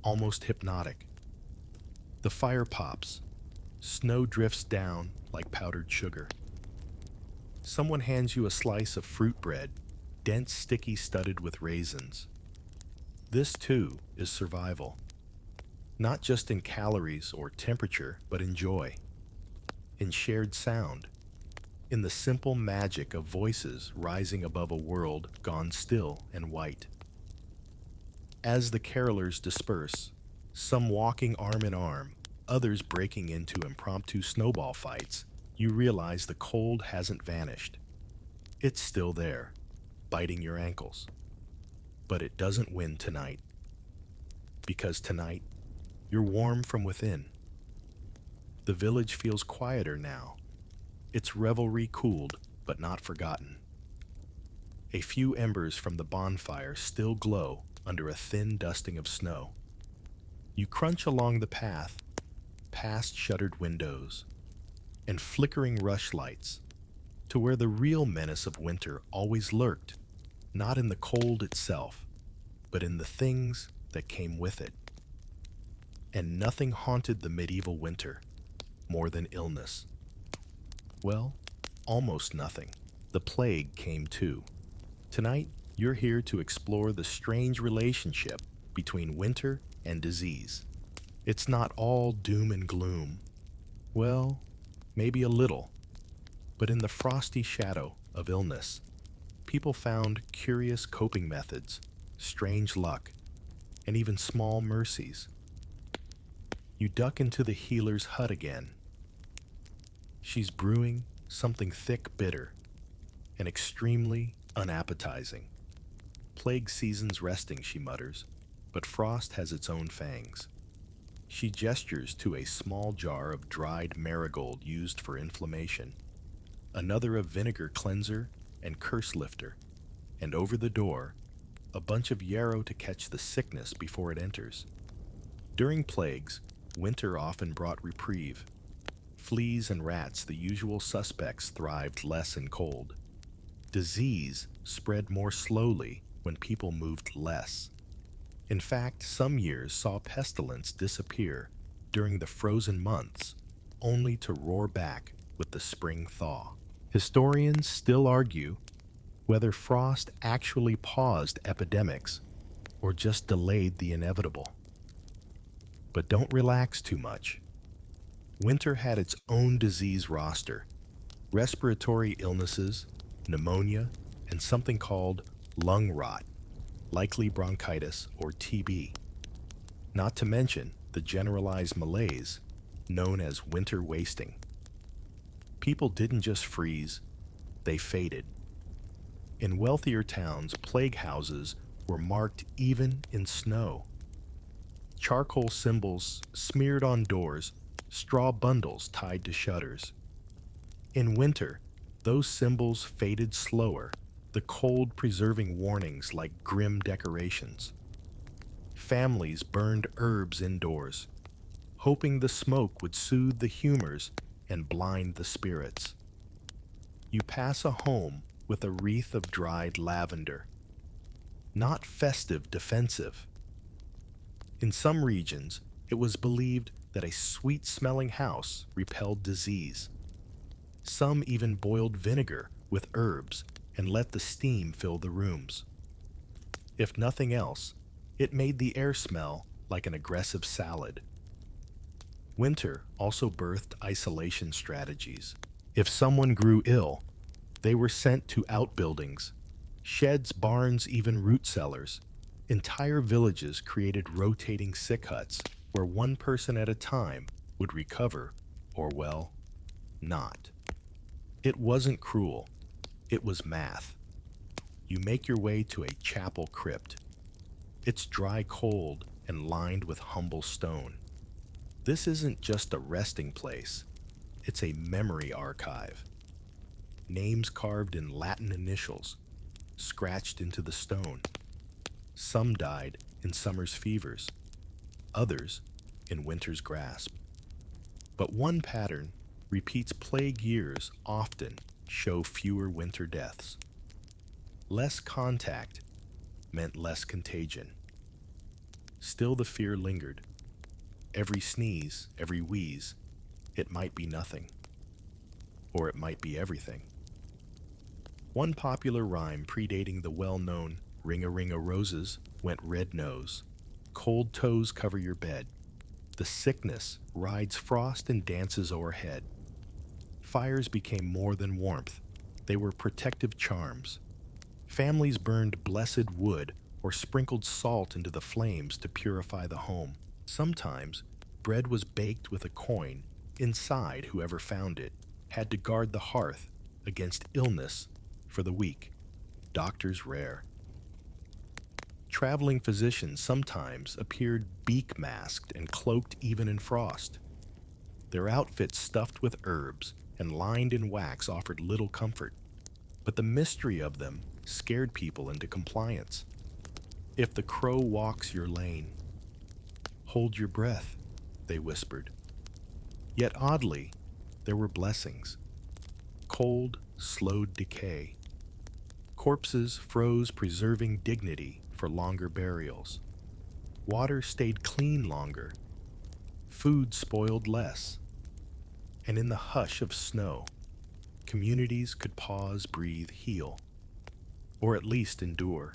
almost hypnotic. The fire pops, snow drifts down like powdered sugar. Someone hands you a slice of fruit bread, dense, sticky, studded with raisins. This, too, is survival. Not just in calories or temperature, but in joy, in shared sound, in the simple magic of voices rising above a world gone still and white. As the carolers disperse, some walking arm in arm, others breaking into impromptu snowball fights, you realize the cold hasn't vanished. It's still there, biting your ankles. But it doesn't win tonight. Because tonight, you're warm from within. The village feels quieter now. Its revelry cooled, but not forgotten. A few embers from the bonfire still glow under a thin dusting of snow. You crunch along the path, past shuttered windows and flickering rushlights, to where the real menace of winter always lurked, not in the cold itself, but in the things that came with it. And nothing haunted the medieval winter more than illness. Well, almost nothing. The plague came too. Tonight, you're here to explore the strange relationship between winter and disease. It's not all doom and gloom. Well, maybe a little. But in the frosty shadow of illness, people found curious coping methods, strange luck, and even small mercies. You duck into the healer's hut again. She's brewing something thick, bitter, and extremely unappetizing. Plague season's resting, she mutters, but frost has its own fangs. She gestures to a small jar of dried marigold used for inflammation, another of vinegar cleanser and curse lifter, and over the door, a bunch of yarrow to catch the sickness before it enters. During plagues, winter often brought reprieve. Fleas and rats, the usual suspects, thrived less in cold. Disease spread more slowly when people moved less. In fact, some years saw pestilence disappear during the frozen months, only to roar back with the spring thaw. Historians still argue whether frost actually paused epidemics or just delayed the inevitable. But don't relax too much. Winter had its own disease roster: respiratory illnesses, pneumonia, and something called lung rot, likely bronchitis or TB. Not to mention the generalized malaise, known as winter wasting. People didn't just freeze, they faded. In wealthier towns, plague houses were marked even in snow. Charcoal symbols smeared on doors, straw bundles tied to shutters. In winter, those symbols faded slower, the cold preserving warnings like grim decorations. Families burned herbs indoors, hoping the smoke would soothe the humors and blind the spirits. You pass a home with a wreath of dried lavender. Not festive, defensive. In some regions, it was believed that a sweet-smelling house repelled disease. Some even boiled vinegar with herbs and let the steam fill the rooms. If nothing else, it made the air smell like an aggressive salad. Winter also birthed isolation strategies. If someone grew ill, they were sent to outbuildings, sheds, barns, even root cellars. Entire villages created rotating sick huts where one person at a time would recover, or well, not. It wasn't cruel, it was math. You make your way to a chapel crypt. It's dry, cold, and lined with humble stone. This isn't just a resting place, it's a memory archive. Names carved in Latin initials, scratched into the stone. Some died in summer's fevers, others in winter's grasp. But one pattern repeats: plague years often show fewer winter deaths. Less contact meant less contagion. Still the fear lingered. Every sneeze, every wheeze, it might be nothing. Or it might be everything. One popular rhyme predating the well-known ring-a-ring-a-roses went red nose. Cold toes cover your bed. The sickness rides frost and dances o'erhead. Fires became more than warmth. They were protective charms. Families burned blessed wood or sprinkled salt into the flames to purify the home. Sometimes, bread was baked with a coin. Inside, whoever found it had to guard the hearth against illness for the weak. Doctors rare. Traveling physicians sometimes appeared beak-masked and cloaked even in frost. Their outfits stuffed with herbs and lined in wax offered little comfort, but the mystery of them scared people into compliance. If the crow walks your lane, hold your breath, they whispered. Yet oddly, there were blessings. Cold slowed decay. Corpses froze, preserving dignity for longer burials. Water stayed clean longer. Food spoiled less. And in the hush of snow, communities could pause, breathe, heal, or at least endure.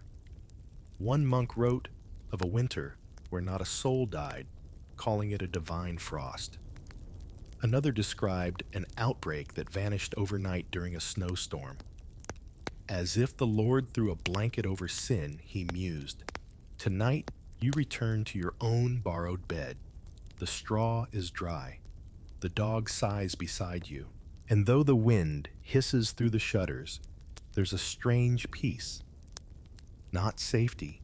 One monk wrote of a winter where not a soul died, calling it a divine frost. Another described an outbreak that vanished overnight during a snowstorm. As if the Lord threw a blanket over sin, he mused, "Tonight you return to your own borrowed bed. The straw is dry. The dog sighs beside you. And though the wind hisses through the shutters, there's a strange peace. Not safety,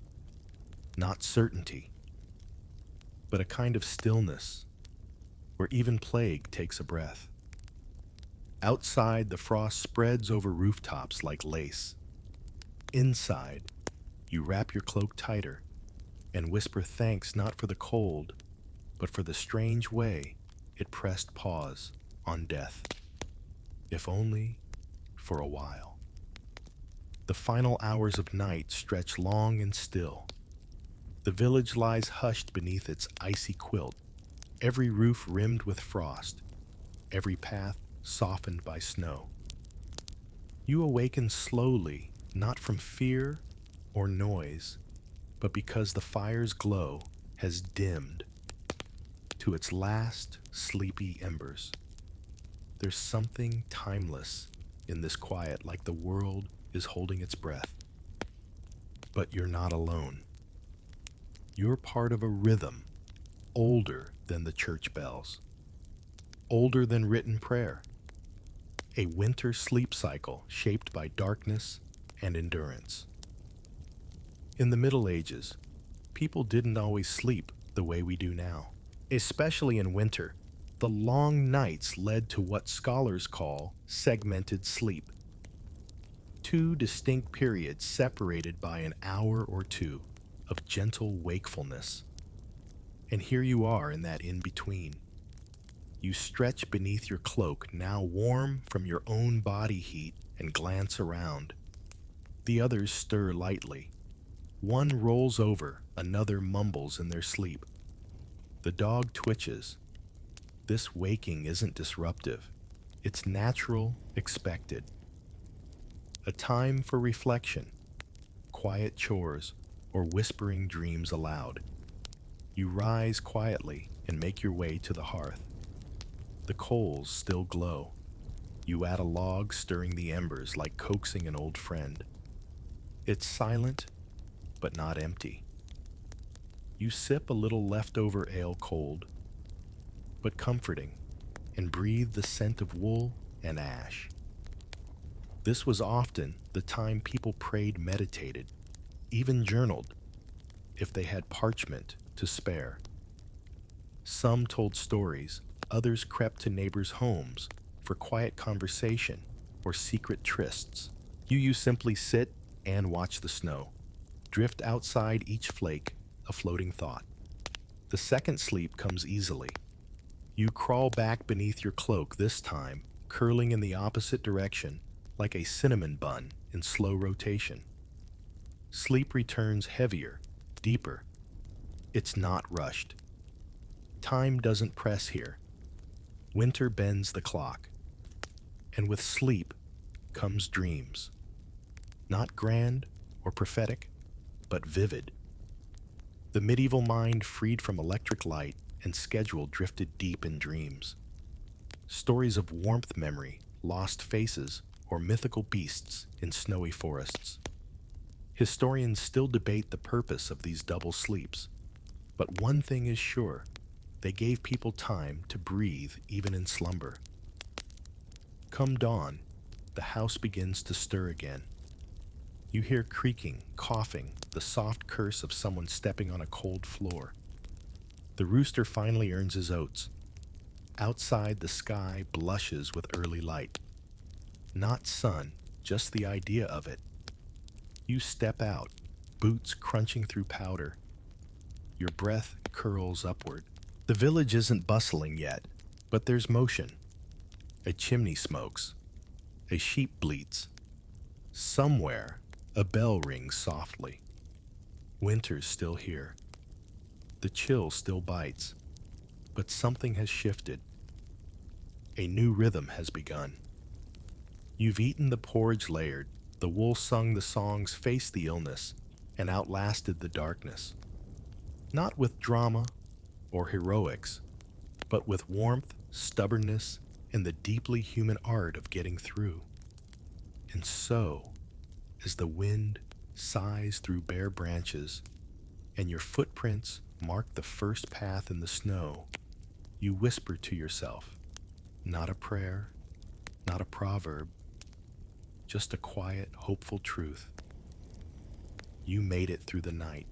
not certainty, but a kind of stillness where even plague takes a breath." Outside, the frost spreads over rooftops like lace. Inside, you wrap your cloak tighter and whisper thanks not for the cold, but for the strange way it pressed pause on death, if only for a while. The final hours of night stretch long and still. The village lies hushed beneath its icy quilt, every roof rimmed with frost, every path softened by snow. You awaken slowly, not from fear or noise, but because the fire's glow has dimmed to its last sleepy embers. There's something timeless in this quiet, like the world is holding its breath. But you're not alone. You're part of a rhythm older than the church bells, older than written prayer, a winter sleep cycle shaped by darkness and endurance. In the Middle Ages, people didn't always sleep the way we do now. Especially in winter, the long nights led to what scholars call segmented sleep. Two distinct periods separated by an hour or two of gentle wakefulness. And here you are in that in-between. You stretch beneath your cloak, now warm from your own body heat, and glance around. The others stir lightly. One rolls over, another mumbles in their sleep. The dog twitches. This waking isn't disruptive. It's natural, expected. A time for reflection, quiet chores, or whispering dreams aloud. You rise quietly and make your way to the hearth. The coals still glow. You add a log, stirring the embers like coaxing an old friend. It's silent, but not empty. You sip a little leftover ale cold, but comforting, and breathe the scent of wool and ash. This was often the time people prayed, meditated, even journaled, if they had parchment to spare. Some told stories, others crept to neighbors' homes for quiet conversation or secret trysts. You simply sit and watch the snow. Drift outside each flake, a floating thought. The second sleep comes easily. You crawl back beneath your cloak, this time curling in the opposite direction like a cinnamon bun in slow rotation. Sleep returns heavier, deeper. It's not rushed. Time doesn't press here. Winter bends the clock. And with sleep comes dreams. Not grand or prophetic, but vivid. The medieval mind freed from electric light and schedule drifted deep in dreams. Stories of warmth memory, lost faces, or mythical beasts in snowy forests. Historians still debate the purpose of these double sleeps, but one thing is sure, they gave people time to breathe even in slumber. Come dawn, the house begins to stir again. You hear creaking, coughing, the soft curse of someone stepping on a cold floor. The rooster finally earns his oats. Outside, the sky blushes with early light. Not sun, just the idea of it. You step out, boots crunching through powder. Your breath curls upward. The village isn't bustling yet, but there's motion. A chimney smokes. A sheep bleats. Somewhere, a bell rings softly. Winter's still here. The chill still bites, but something has shifted. A new rhythm has begun. You've eaten the porridge layered, the wool sung the songs, faced the illness, and outlasted the darkness. Not with drama or heroics, but with warmth, stubbornness, and the deeply human art of getting through. And so, as the wind sighs through bare branches, and your footprints mark the first path in the snow, you whisper to yourself, not a prayer, not a proverb, just a quiet, hopeful truth. You made it through the night.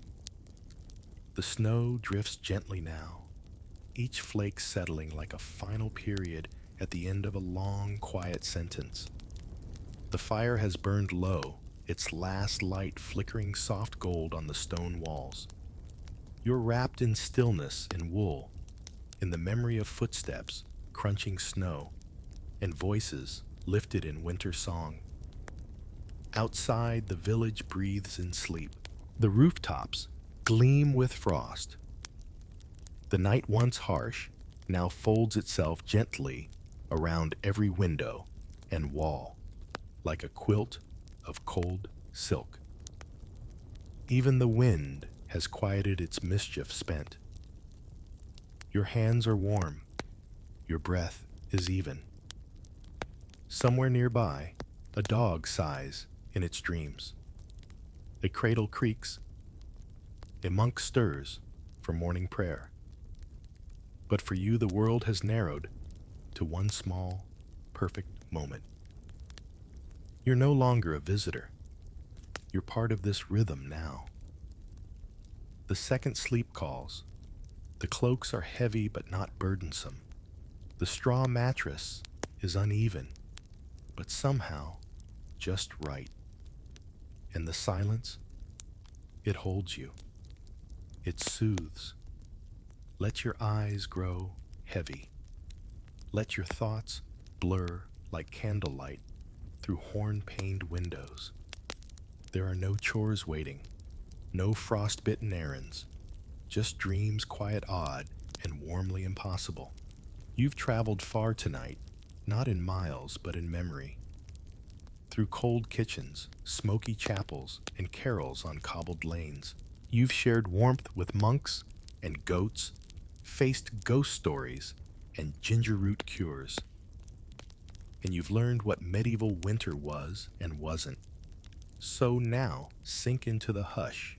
The snow drifts gently now, each flake settling like a final period at the end of a long, quiet sentence. The fire has burned low, its last light flickering soft gold on the stone walls. You're wrapped in stillness, in wool, in the memory of footsteps, crunching snow, and voices lifted in winter song. Outside, the village breathes in sleep. The rooftops gleam with frost. The night once harsh now folds itself gently around every window and wall, like a quilt of cold silk. Even the wind has quieted its mischief spent. Your hands are warm, your breath is even. Somewhere nearby, a dog sighs in its dreams. A cradle creaks. A monk stirs for morning prayer. But for you, the world has narrowed to one small, perfect moment. You're no longer a visitor. You're part of this rhythm now. The second sleep calls. The cloaks are heavy but not burdensome. The straw mattress is uneven, but somehow just right. And the silence, it holds you. It soothes. Let your eyes grow heavy. Let your thoughts blur like candlelight through horn-paned windows. There are no chores waiting, no frost-bitten errands, just dreams quiet odd and warmly impossible. You've traveled far tonight, not in miles but in memory. Through cold kitchens, smoky chapels, and carols on cobbled lanes. You've shared warmth with monks and goats, faced ghost stories and ginger root cures. And you've learned what medieval winter was and wasn't. So now, sink into the hush.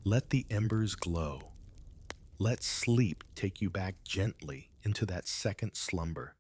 Let the embers glow. Let sleep take you back gently into that second slumber.